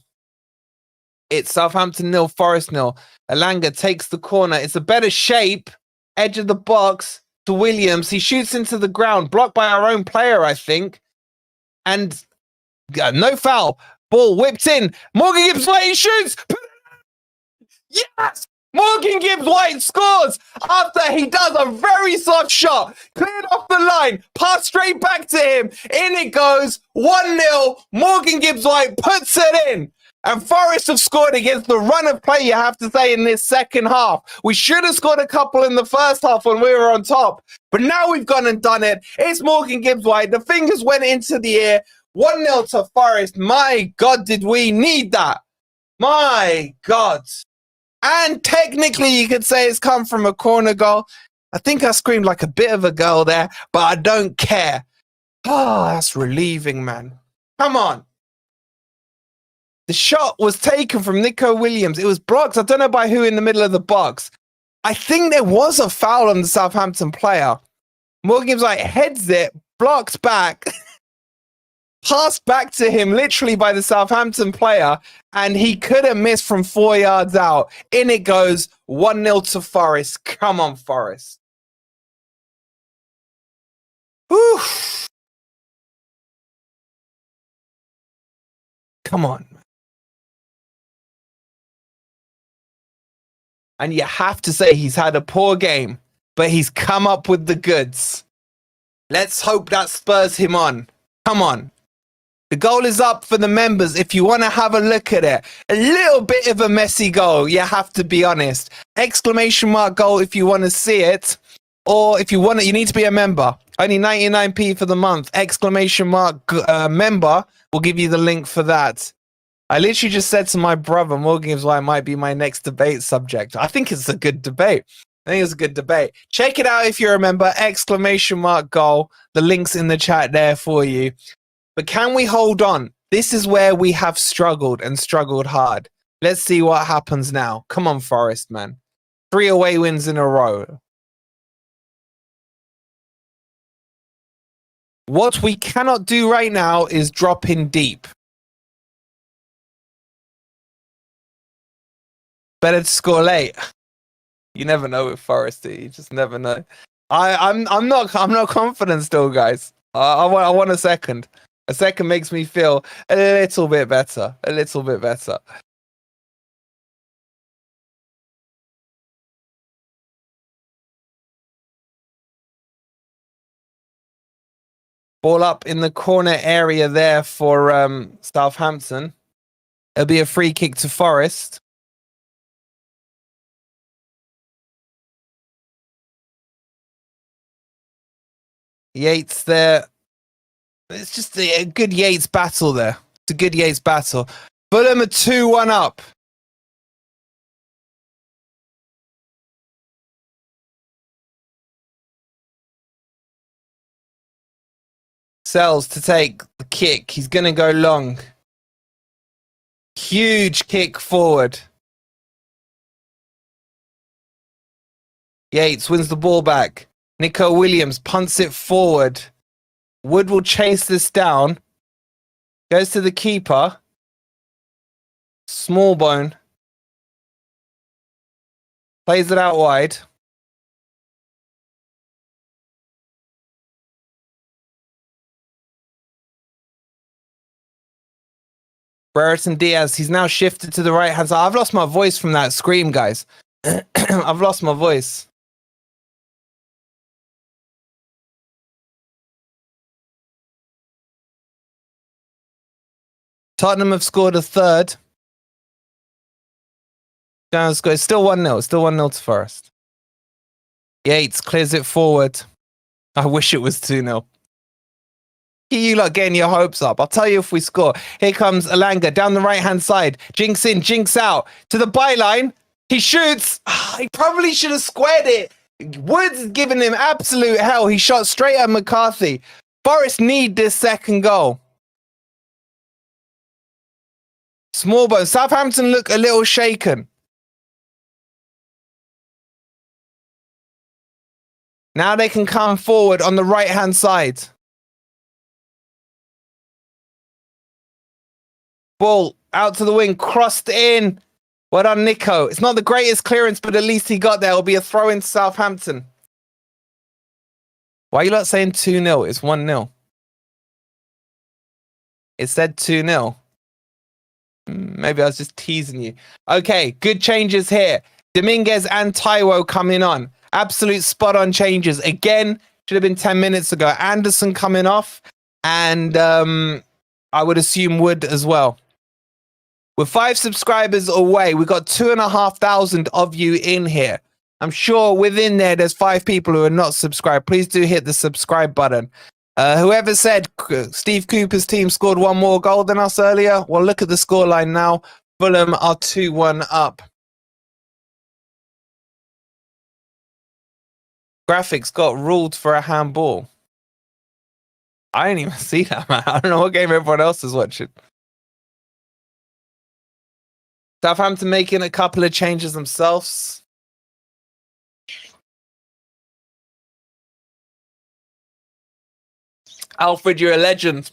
It's Southampton 0, Forest 0. Elanga takes the corner. It's a better shape. Edge of the box to Williams. He shoots into the ground. Blocked by our own player, I think. And no foul. Ball whipped in. Morgan Gibbs-White shoots. Yes! Morgan Gibbs-White scores after he does a very soft shot. Cleared off the line. Pass straight back to him. In it goes. 1-0. Morgan Gibbs-White puts it in. And Forest have scored against the run of play, you have to say, in this second half. We should have scored a couple in the first half when we were on top. But now we've gone and done it. It's Morgan Gibbs-White. The fingers went into the air. 1-0 to Forest. My God, did we need that? My God. And technically, you could say it's come from a corner goal. I think I screamed like a bit of a girl there, but I don't care. Oh, that's relieving, man. Come on. The shot was taken from Nico Williams. It was blocked. I don't know by who in the middle of the box. I think there was a foul on the Southampton player. Morgan Gibbs-White heads it, blocks back, passed back to him literally by the Southampton player, and he couldn't miss from 4 yards out. In it goes, 1-0 to Forest. Come on, Forest. Whew. Come on. And you have to say he's had a poor game, but he's come up with the goods. Let's hope that spurs him on. Come on. The goal is up for the members if you want to have a look at it. A little bit of a messy goal, you have to be honest. Exclamation mark goal if you want to see it. Or if you want it, you need to be a member. Only 99p for the month. Exclamation mark member will give you the link for that. I literally just said to my brother, Morgan Gibbs-White might be my next debate subject. I think it's a good debate. Check it out if you remember. Exclamation mark goal. The link's in the chat there for you. But can we hold on? This is where we have struggled and struggled hard. Let's see what happens now. Come on, Forest, man. 3 away wins in a row. What we cannot do right now is drop in deep. Better to score late. You never know with Forest. You just never know. I'm not confident still, guys. I want a second. A second makes me feel a little bit better. A little bit better. Ball up in the corner area there for Southampton. It'll be a free kick to Forest. Yates there. It's just a good Yates battle there. It's a good Yates battle. Fulham are 2-1 up. Sells to take the kick. He's going to go long. Huge kick forward. Yates wins the ball back. Nico Williams punts it forward. Wood will chase this down. Goes to the keeper. Smallbone. Plays it out wide. Brereton Diaz, he's now shifted to the right hand side. I've lost my voice from that scream, guys. I've lost my voice. Tottenham have scored a third. It's still 1-0. Still 1-0 to Forest. Yates clears it forward. I wish it was 2-0. You lot getting your hopes up. I'll tell you if we score. Here comes Elanga down the right-hand side. Jinx in, jinx out. To the byline. He shoots. He probably should have squared it. Woods giving him absolute hell. He shot straight at McCarthy. Forest need this second goal. Small boat. Southampton look a little shaken. Now they can come forward on the right-hand side. Ball out to the wing, crossed in. Well done, Nico. It's not the greatest clearance, but at least he got there. It'll be a throw in Southampton. Why are you not saying 2-0? It's 1-0. It said 2-0. Maybe I was just teasing you. Okay, good changes here. Dominguez and Taiwo coming on. Absolute spot-on changes. Again, should have been 10 minutes ago. Anderson coming off. And I would assume Wood as well. With 5 subscribers away, we got 2,500 of you in here. I'm sure within there's 5 people who are not subscribed. Please do hit the subscribe button. Whoever said Steve Cooper's team scored 1 more goal than us earlier, well, look at the scoreline now. Fulham are 2-1 up. Graphics got ruled for a handball. I didn't even see that, man. I don't know what game everyone else is watching. Southampton making a couple of changes themselves. Alfred, you're a legend.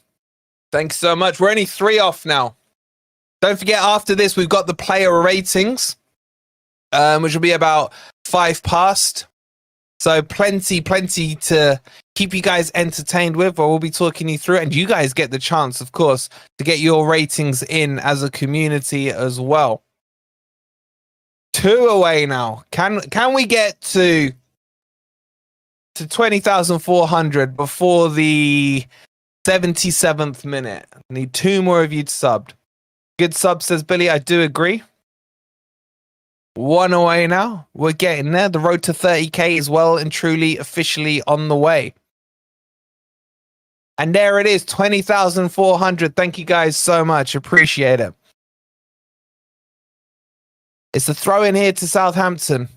Thanks so much. We're only 3 off now. Don't forget, after this, we've got the player ratings, which will be about 5 past. So plenty to keep you guys entertained with, or we'll be talking you through it. And you guys get the chance, of course, to get your ratings in as a community as well. 2 away now. Can we get to 20,400 before the 77th minute? I need 2 more of you to sub. Good sub, says Billy. I do agree. 1 away now. We're getting there. The road to 30k is well and truly officially on the way. And there it is, 20,400. Thank you guys so much. Appreciate it. It's a throw in here to Southampton.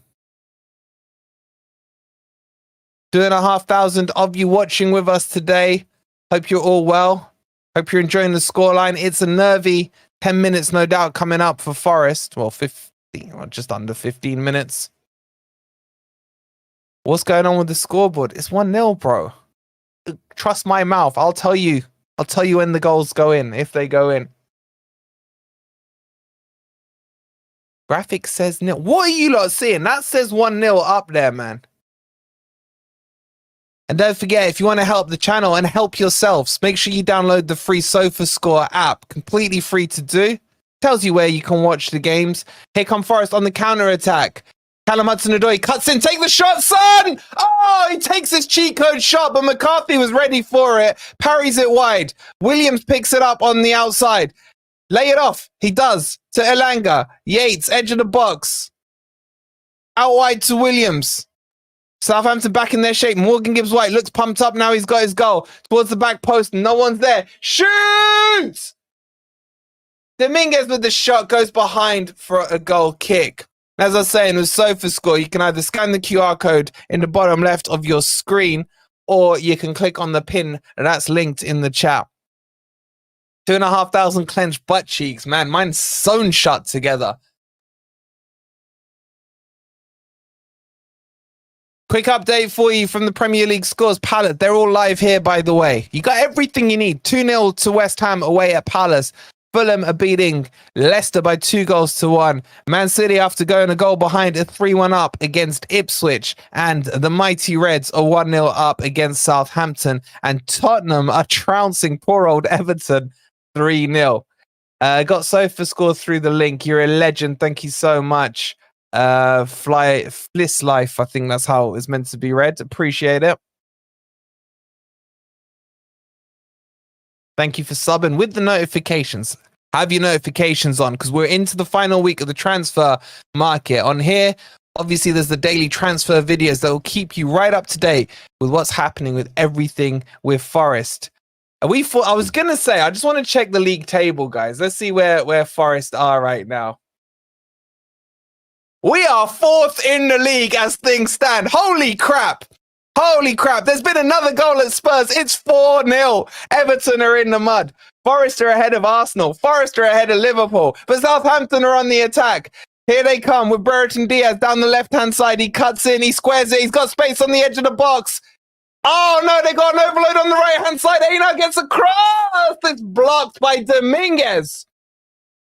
2,500 of you watching with us today. Hope you're all well. Hope you're enjoying the scoreline. It's a nervy 10 minutes, no doubt, coming up for Forest. Well, 15, well, just under 15 minutes. What's going on with the scoreboard? It's 1-0, bro. Trust my mouth. I'll tell you when the goals go in, if they go in. Graphics says 0. What are you lot seeing? That says 1-0 up there, man. And don't forget, if you want to help the channel and help yourselves, make sure you download the free SofaScore app. Completely free to do. Tells you where you can watch the games. Here come Forest on the counter-attack. Callum Hudson-Odoi cuts in. Take the shot, son! Oh, he takes his cheat code shot, but McCarthy was ready for it. Parries it wide. Williams picks it up on the outside. Lay it off. He does. To Elanga. Yates, edge of the box. Out wide to Williams. Southampton back in their shape. Morgan Gibbs-White looks pumped up now. He's got his goal. Towards the back post. No one's there. Shoot! Dominguez with the shot goes behind for a goal kick. As I was saying, with SofaScore, you can either scan the QR code in the bottom left of your screen, or you can click on the pin that's linked in the chat. 2,500 clenched butt cheeks. Man, mine's sewn shut together. Quick update for you from the Premier League scores. Palace, they're all live here, by the way. You got everything you need. 2-0 to West Ham away at Palace. Fulham are beating Leicester by 2-1. Man City, after going a goal behind, are 3-1 up against Ipswich. And the mighty Reds are 1-0 up against Southampton. And Tottenham are trouncing poor old Everton 3-0. Got SofaScore through the link. You're a legend. Thank you so much. Fliss Life, I think that's how it's meant to be read. Appreciate it. Thank you for subbing with the notifications. Have your notifications on because we're into the final week of the transfer market. On here, obviously, there's the daily transfer videos that will keep you right up to date with what's happening with everything with Forest. I was going to say, I just want to check the league table, guys. Let's see where Forest are right now. We are 4th in the league as things stand. Holy crap. Holy crap. There's been another goal at Spurs. It's 4-0. Everton are in the mud. Forest are ahead of Arsenal. Forest are ahead of Liverpool. But Southampton are on the attack. Here they come with Brereton Diaz down the left-hand side. He cuts in. He squares it. He's got space on the edge of the box. Oh, no, they got an overload on the right-hand side. Aina gets a cross. It's blocked by Dominguez.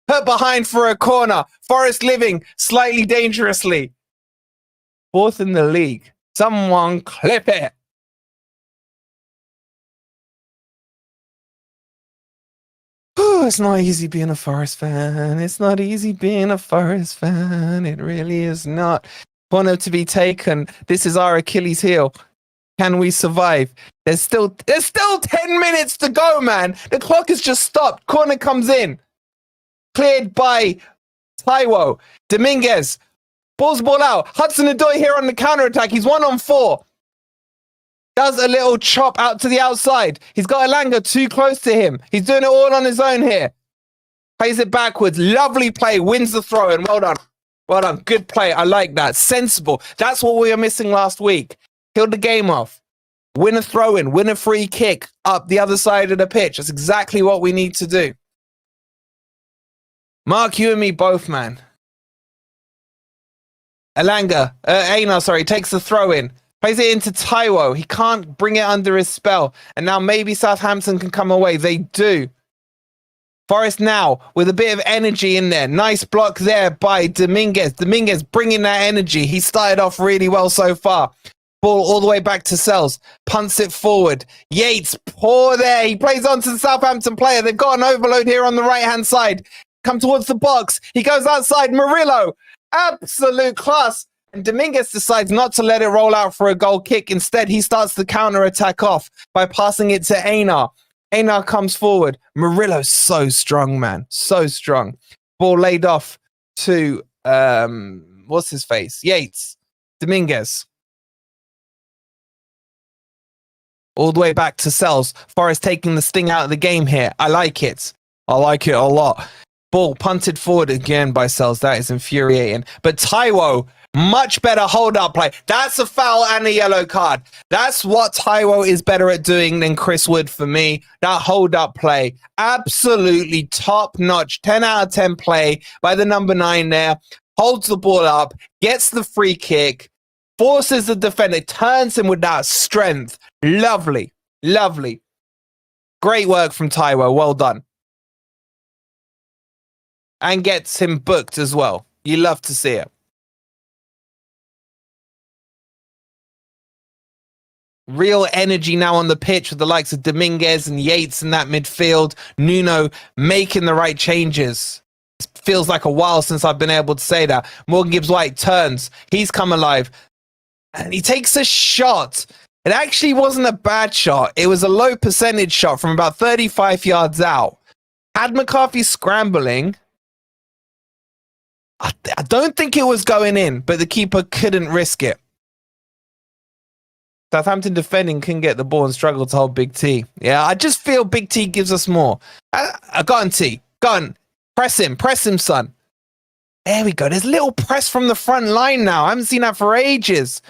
Put behind for a corner. Forest living slightly dangerously. 4th in the league. Someone clip it. It's not easy being a Forest fan. It's not easy being a Forest fan. It really is not. Corner to be taken. This is our Achilles heel. Can we survive? There's still 10 minutes to go, man. The clock has just stopped. Corner comes in. Cleared by Taiwo. Dominguez. Ball's ball out. Hudson-Odoi here on the counter-attack. He's 1-on-4. Does a little chop out to the outside. He's got Elanga too close to him. He's doing it all on his own here. Plays it backwards. Lovely play. Wins the throw. And well done. Well done. Good play. I like that. Sensible. That's what we were missing last week. Killed the game off. Win a throw-in. Win a free kick up the other side of the pitch. That's exactly what we need to do. Mark, you and me both, man. Aina, takes the throw in. Plays it into Taiwo. He can't bring it under his spell. And now maybe Southampton can come away. They do. Forest now with a bit of energy in there. Nice block there by Dominguez. Dominguez bringing that energy. He started off really well so far. Ball all the way back to Sells. Punts it forward. Yates, poor there. He plays on to the Southampton player. They've got an overload here on the right-hand side. Come towards the box. He goes outside. Murillo. Absolute class. And Dominguez decides not to let it roll out for a goal kick. Instead, he starts the counter-attack off by passing it to Einar. Einar comes forward. Murillo's so strong, man. So strong. Ball laid off to, what's his face? Yates. Dominguez. All the way back to Sells. Forest taking the sting out of the game here. I like it. I like it a lot. Ball punted forward again by Sells. That is infuriating. But Taiwo, much better hold-up play. That's a foul and a yellow card. That's what Taiwo is better at doing than Chris Wood for me. That hold-up play. Absolutely top-notch. 10 out of 10 play by the number 9 there. Holds the ball up. Gets the free kick. Forces the defender. Turns him with that strength. Lovely. Lovely. Great work from Taiwo. Well done. And gets him booked as well. You love to see it. Real energy now on the pitch with the likes of Dominguez and Yates in that midfield. Nuno making the right changes. It feels like a while since I've been able to say that. Morgan Gibbs-White turns. He's come alive. And he takes a shot. It actually wasn't a bad shot. It was a low percentage shot from about 35 yards out. Had McCarthy scrambling, I don't think it was going in, but the keeper couldn't risk it. Southampton defending can get the ball and struggle to hold Big T. Yeah, I just feel Big T gives us more. Go on, T. Go on. Press him, son. There we go. There's a little press from the front line now. I haven't seen that for ages.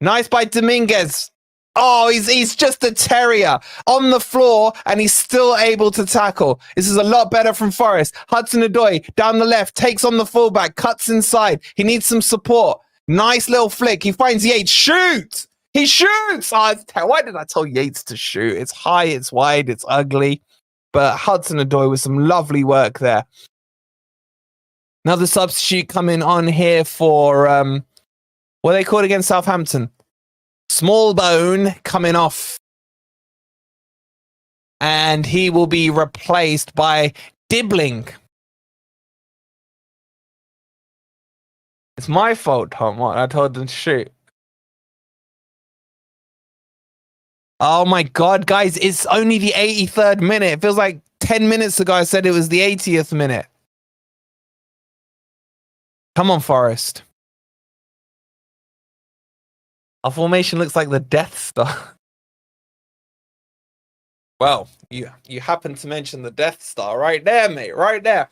Nice by Dominguez. Oh, he's just a terrier on the floor, and he's still able to tackle. This is a lot better from Forest. Hudson-Odoi down the left, takes on the fullback, cuts inside. He needs some support. Nice little flick. He finds Yates. Shoot! He shoots! Oh, why did I tell Yates to shoot? It's high, it's wide, it's ugly. But Hudson-Odoi with some lovely work there. Another substitute coming on here for, what are they called against Southampton? Small Bone coming off. And he will be replaced by Dibbling. It's my fault, Tom. What? I told them to shoot. Oh my God, guys, it's only the 83rd minute. It feels like 10 minutes ago, I said it was the 80th minute. Come on, Forest. Our formation looks like the Death Star. Well, you happen to mention the Death Star right there, mate. Right there.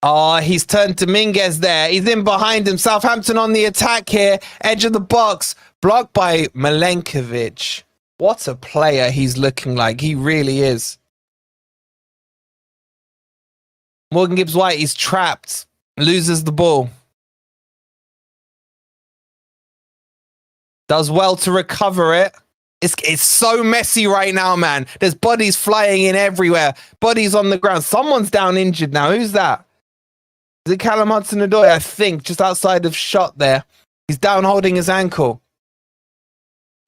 Oh, he's turned Dominguez there. He's in behind him. Southampton on the attack here. Edge of the box. Blocked by Milenkovic. What a player he's looking like. He really is. Morgan Gibbs-White, he's trapped. Loses the ball. Does well to recover it. It's so messy right now, man. There's bodies flying in everywhere. Bodies on the ground. Someone's down injured now. Who's that? Is it Callum Hudson-Odoi? I think, just outside of shot there. He's down holding his ankle.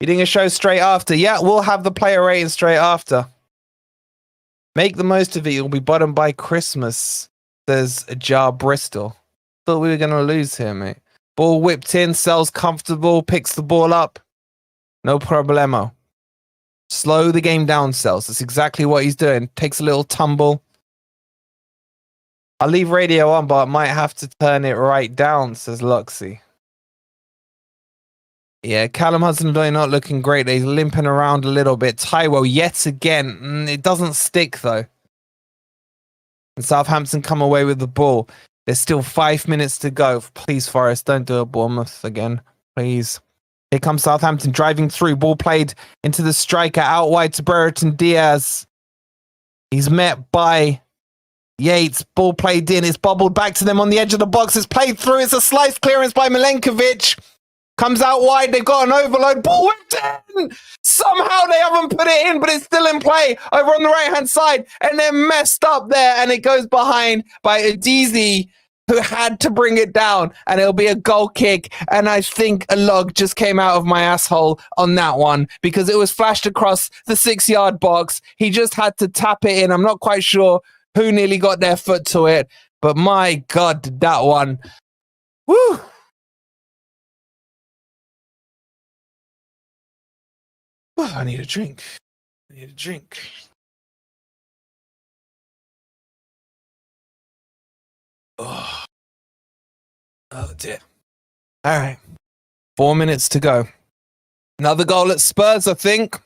He doing a show straight after. Yeah, we'll have the player rating straight after. Make the most of it. You'll be bottom by Christmas, says Jar Bristol. Thought we were going to lose here, mate. Ball whipped in. Sells comfortable. Picks the ball up. No problemo. Slow the game down, Sells. That's exactly what he's doing. Takes a little tumble. I'll leave radio on, but I might have to turn it right down, says Luxy. Yeah, Callum Hudson-Odoi not looking great. He's limping around a little bit. Taiwo yet again. It doesn't stick, though. And Southampton come away with the ball. There's still 5 minutes to go. Please, Forest, don't do a Bournemouth again. Please. Here comes Southampton driving through. Ball played into the striker out wide to Brereton Diaz. He's met by Yates. Ball played in. It's bobbled back to them on the edge of the box. It's played through. It's a slice clearance by Milenkovic. Comes out wide. They've got an overload. Ball whipped in. Somehow they haven't put it in, but it's still in play over on the right-hand side. And they're messed up there. And it goes behind by Adizi, who had to bring it down. And it'll be a goal kick. And I think a log just came out of my asshole on that one because it was flashed across the 6-yard box. He just had to tap it in. I'm not quite sure who nearly got their foot to it. But my God, that one. Woo! Oh, I need a drink. I need a drink. Oh, dear. All right. 4 minutes to go. Another goal at Spurs, I think.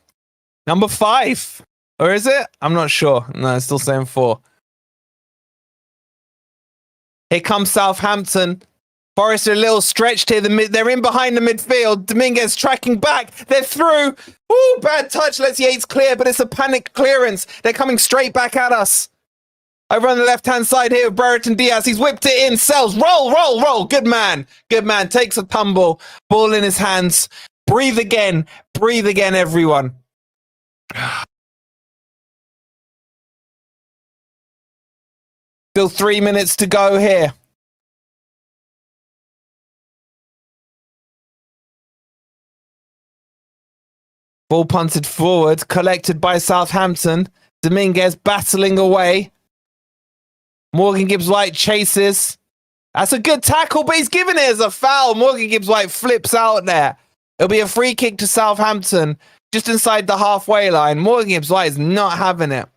Number 5. Or is it? I'm not sure. No, it's still saying 4. Here comes Southampton. Forest are a little stretched here. They're in behind the midfield. Dominguez tracking back. They're through. Ooh, bad touch. Lets Yates clear, but it's a panic clearance. They're coming straight back at us. Over on the left-hand side here with Brereton Diaz. He's whipped it in. Sells. Roll, roll, roll. Good man. Good man. Takes a tumble. Ball in his hands. Breathe again. Breathe again, everyone. Still 3 minutes to go here. Ball punted forward, collected by Southampton. Dominguez battling away. Morgan Gibbs-White chases. That's a good tackle, but he's given it as a foul. Morgan Gibbs-White flips out there. It'll be a free kick to Southampton, just inside the halfway line. Morgan Gibbs-White is not having it.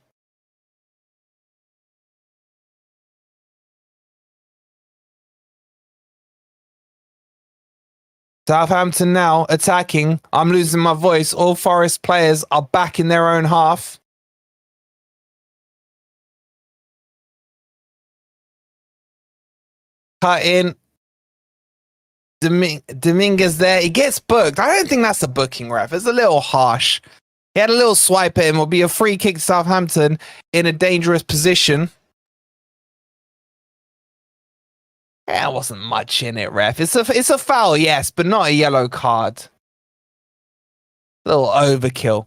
Southampton now attacking. I'm losing my voice. All Forest players are back in their own half. Cut in. Dominguez there. He gets booked. I don't think that's a booking, ref. It's a little harsh. He had a little swipe at him. It'll be a free kick to Southampton in a dangerous position. Yeah, there wasn't much in it, ref. It's a foul, yes, but not a yellow card. A little overkill.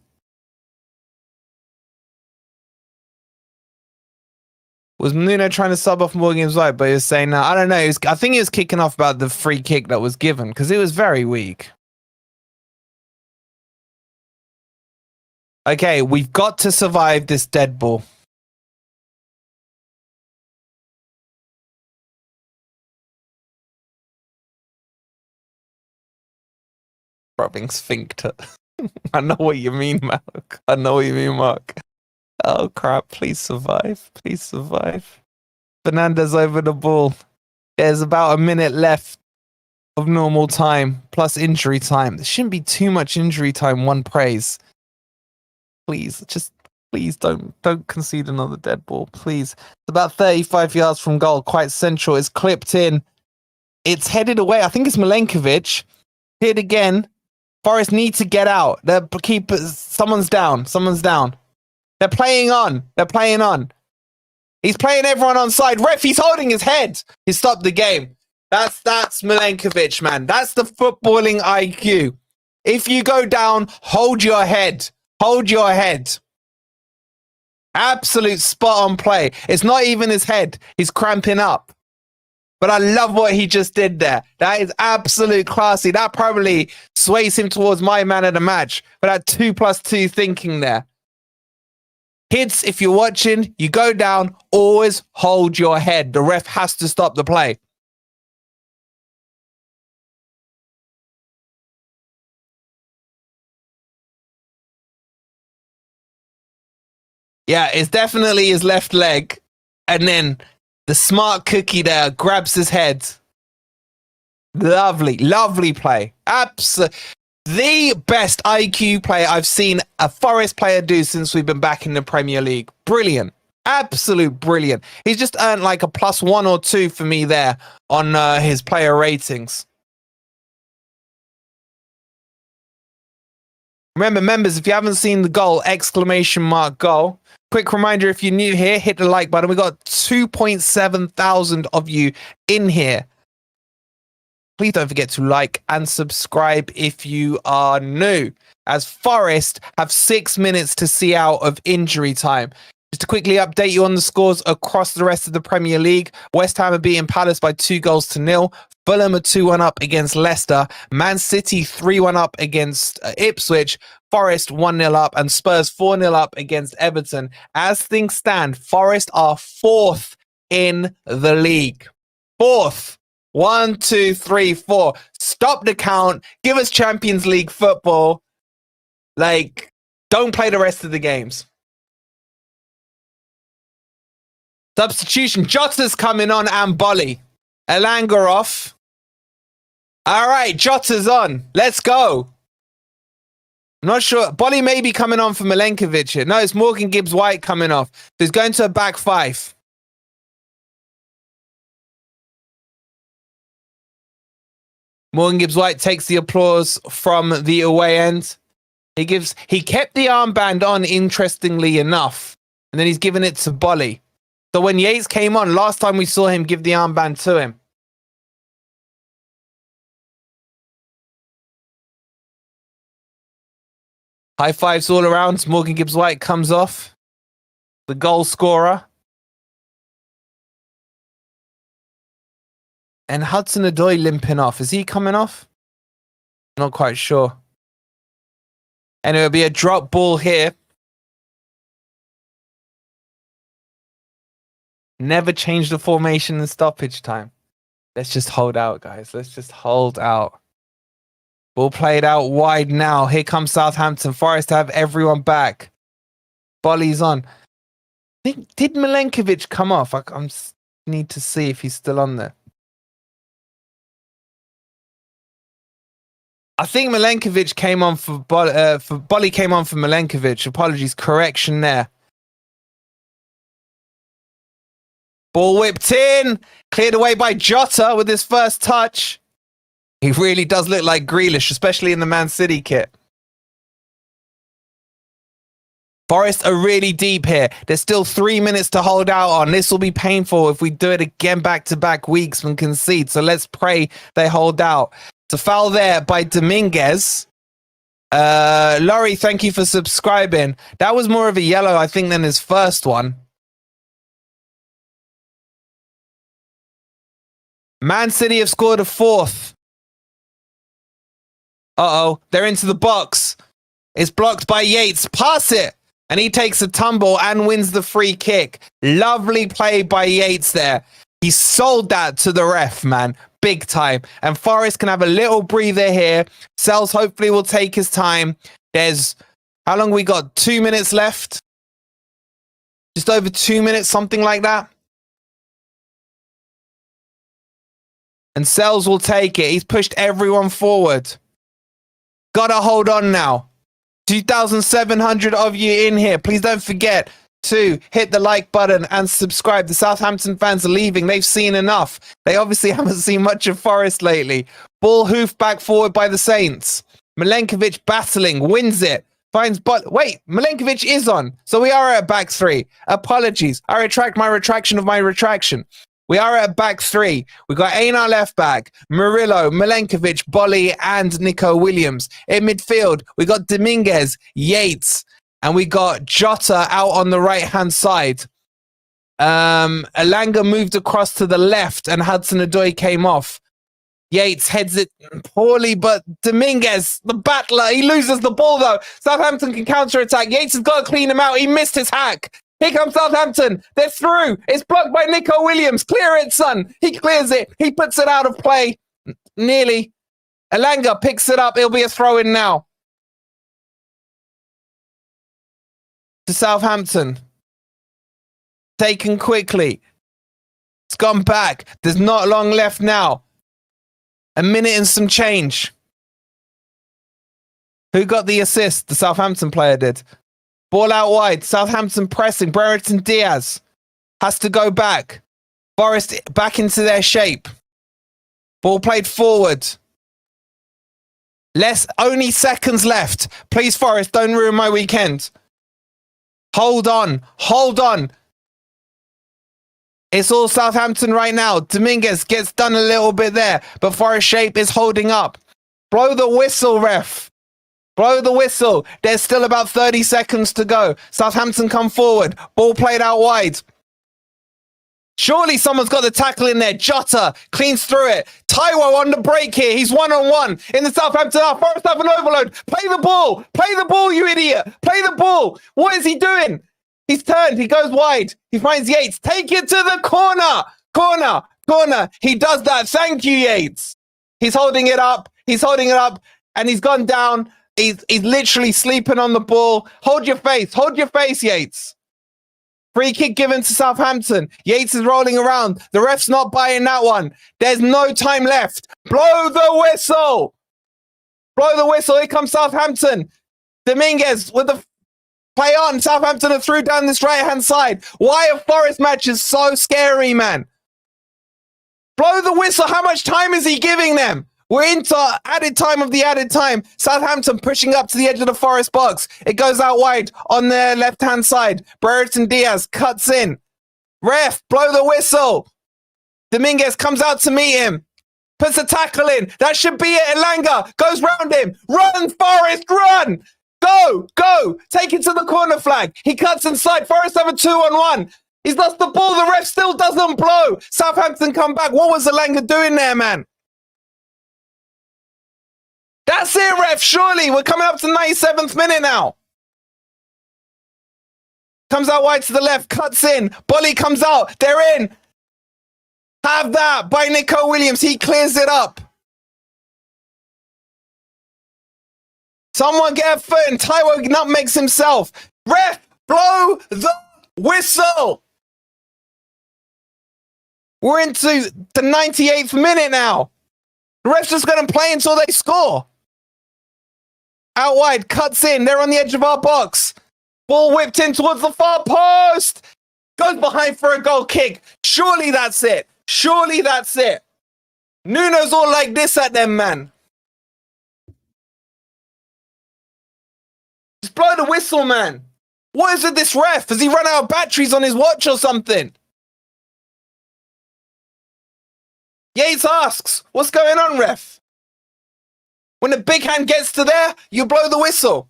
Was Nuno trying to sub off Morgan Gibbs-White, but he was saying, no, I don't know. I think he was kicking off about the free kick that was given because it was very weak. Okay, we've got to survive this dead ball. Rubbing sphincter. I know what you mean, Mark. I know what you mean, Mark. Oh, crap. Please survive. Please survive. Fernandez over the ball. There's about a minute left of normal time, plus injury time. There shouldn't be too much injury time, one praise. Please, just please don't concede another dead ball, please. It's about 35 yards from goal, quite central. It's clipped in. It's headed away. I think it's Milenkovic. Hit again. Forest need to get out. The keeper, someone's down. Someone's down. They're playing on. They're playing on. He's playing everyone on side. Ref, he's holding his head. He stopped the game. That's Milenkovic, man. That's the footballing IQ. If you go down, hold your head. Hold your head. Absolute spot on play. It's not even his head. He's cramping up. But I love what he just did there. That is absolute classy. That probably sways him towards my man of the match. But that 2+2 thinking there. Kids, if you're watching, you go down, always hold your head. The ref has to stop the play. Yeah, it's definitely his left leg. And then the smart cookie there grabs his head. Lovely, lovely play. Absolutely. The best IQ play I've seen a Forest player do since we've been back in the Premier League. Brilliant. Absolute brilliant. He's just earned like a +1 or 2 for me there on his player ratings. Remember, members, if you haven't seen the goal, !goal. Quick reminder, if you're new here, hit the like button. We got 2.7 thousand of you in here. Please don't forget to like and subscribe if you are new, as Forest have 6 minutes to see out of injury time. Just to quickly update you on the scores across the rest of the Premier League. West Ham are beating Palace by 2-0. Fulham are 2-1 up against Leicester. Man City 3-1 up against Ipswich. Forest 1-0 up and Spurs 4-0 up against Everton. As things stand, Forest are 4th in the league. 4th. 1, 2, 3, 4. Stop the count. Give us Champions League football. Like, don't play the rest of the games. Substitution. Jota's coming on and Boly. Elanga off. All right, Jota's on. Let's go. I'm not sure. Boly may be coming on for Milenkovic here. No, it's Morgan Gibbs-White coming off. So he's going to a back 5. Morgan Gibbs-White takes the applause from the away end. He kept the armband on, interestingly enough, and then he's given it to Boly. So when Yates came on, last time we saw him give the armband to him. High fives all around. Morgan Gibbs-White comes off. The goal scorer. And Hudson-Odoi limping off. Is he coming off? Not quite sure. And it'll be a drop ball here. Never change the formation in stoppage time. Let's just hold out, guys. Let's just hold out. Ball played out wide now. Here comes Southampton. Forest to have everyone back. Boly's on. Did Milenkovic come off? I need to see if he's still on there. I think Milenkovic came on for Boly came on for Milenkovic. Apologies, correction there. Ball whipped in, cleared away by Jota with his first touch. He really does look like Grealish, especially in the Man City kit. Forest are really deep here. There's still 3 minutes to hold out on. This will be painful if we do it again back-to-back weeks and concede. So let's pray they hold out. It's a foul there by Dominguez. Laurie, thank you for subscribing. That was more of a yellow, I think, than his first one. Man City have scored a 4th. Uh-oh, they're into the box. It's blocked by Yates. Pass it. And he takes a tumble and wins the free kick. Lovely play by Yates there. He sold that to the ref, man. Big time. And Forest can have a little breather here. Sells hopefully will take his time. There's, how long we got? 2 minutes left? Just over 2 minutes, something like that. And Sells will take it. He's pushed everyone forward. Gotta hold on now. 2,700 of you in here. Please don't forget to hit the like button and subscribe. The Southampton fans are leaving. They've seen enough. They obviously haven't seen much of Forest lately. Ball hoofed back forward by the Saints. Milenkovic battling, wins it. Finds wait, Milenkovic is on. So we are at back three. Apologies. I retract my retraction of my retraction. We are at back three. We got Einar left back, Murillo, Milenkovic, Boly, and Nico Williams. In midfield, we got Dominguez, Yates, and we got Jota out on the right-hand side. Elanga moved across to the left, and Hudson-Odoi came off. Yates heads it poorly, but Dominguez, the battler, he loses the ball though. Southampton can counter-attack. Yates has got to clean him out. He missed his hack. Here comes Southampton. They're through. It's blocked by Nico Williams. Clear it, son. He clears it. He puts it out of play. Nearly. Elanga picks it up. It'll be a throw-in now. To Southampton. Taken quickly. It's gone back. There's not long left now. A minute and some change. Who got the assist? The Southampton player did. Ball out wide. Southampton pressing. Brereton Diaz has to go back. Forest back into their shape. Ball played forward. Only seconds left. Please, Forest, don't ruin my weekend. Hold on. Hold on. It's all Southampton right now. Dominguez gets done a little bit there, but Forest shape is holding up. Blow the whistle, ref. Blow the whistle. There's still about 30 seconds to go. Southampton come forward. Ball played out wide. Surely someone's got the tackle in there. Jota cleans through it. Taiwo on the break here. He's one-on-one in the Southampton half. Forest have an overload. Play the ball. Play the ball, you idiot. Play the ball. What is he doing? He's turned. He goes wide. He finds Yates. Take it to the corner. Corner. Corner. He does that. Thank you, Yates. He's holding it up. He's holding it up. And he's gone down. He's literally sleeping on the ball. Hold your face. Hold your face, Yates. Free kick given to Southampton. Yates is rolling around. The ref's not buying that one. There's no time left. Blow the whistle. Blow the whistle. Here comes Southampton. Dominguez with the play on. Southampton are through down this right-hand side. Why are Forest matches so scary, man? Blow the whistle. How much time is he giving them? We're into added time of the added time. Southampton pushing up to the edge of the Forest box. It goes out wide on their left-hand side. Brereton Diaz cuts in. Ref, blow the whistle. Dominguez comes out to meet him. Puts a tackle in. That should be it. Elanga goes round him. Run, Forest, run. Go, go. Take it to the corner flag. He cuts inside. Forest have a 2-on-1. He's lost the ball. The ref still doesn't blow. Southampton come back. What was Elanga doing there, man? That's it, ref. Surely. We're coming up to the 97th minute now. Comes out wide to the left. Cuts in. Boly comes out. They're in. Have that by Nico Williams. He clears it up. Someone get a foot and Taiwo nutmegs himself. Ref, blow the whistle. We're into the 98th minute now. The ref's just going to play until they score. Out wide, cuts in. They're on the edge of our box. Ball whipped in towards the far post. Goes behind for a goal kick. Surely that's it. Surely that's it. Nuno's all like this at them, man. Just blow the whistle, man. What is with this ref? Has he run out of batteries on his watch or something? Yates asks, what's going on, ref? When the big hand gets to there, you blow the whistle.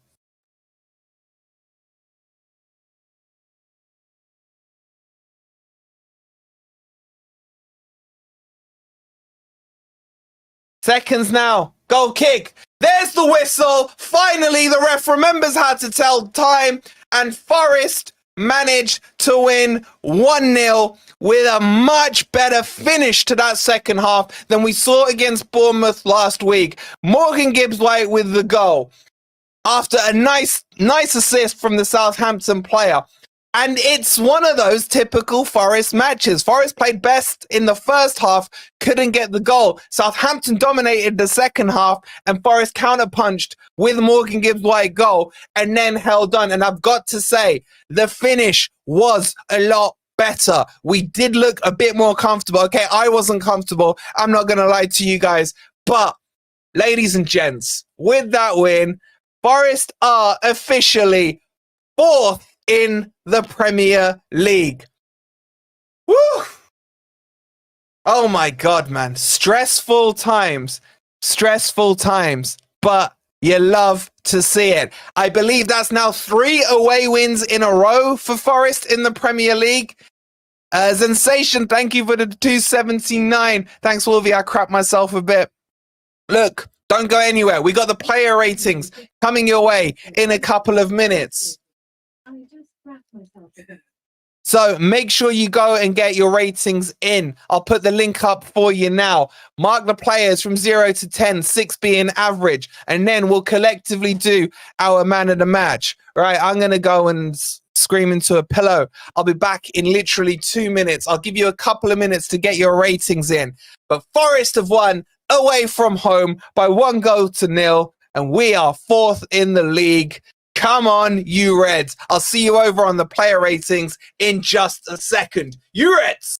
Seconds now. Goal kick. There's the whistle. Finally, the ref remembers how to tell time. And Forest managed to win 1-0 with a much better finish to that second half than we saw against Bournemouth last week. Morgan Gibbs-White with the goal. after a nice assist from the Southampton player. And it's one of those typical Forest matches. Forest played best in the first half, couldn't get the goal. Southampton dominated the second half, and Forest counterpunched with Morgan Gibbs-White goal and then held on. And I've got to say, the finish was a lot better. We did look a bit more comfortable. Okay, I wasn't comfortable. I'm not going to lie to you guys. But, ladies and gents, with that win, Forest are officially 4th in the Premier League. Woo! Oh my God, man. Stressful times. But you love to see it. I believe that's now 3 away wins in a row for Forest in the Premier League. Sensation, thank you for the 279. Thanks, Wolvie. I crapped myself a bit. Look, don't go anywhere. We got the player ratings coming your way in a couple of minutes. So make sure you go and get your ratings in. I'll put the link up for you now. Mark the players from 0 to 10, 6 being average, and then we'll collectively do our man of the match. Right, I'm going to go and scream into a pillow. I'll be back in literally 2 minutes. I'll give you a couple of minutes to get your ratings in. But Forest have won away from home by 1-0, and we are 4th in the league. Come on, you Reds. I'll see you over on the player ratings in just a second. You Reds!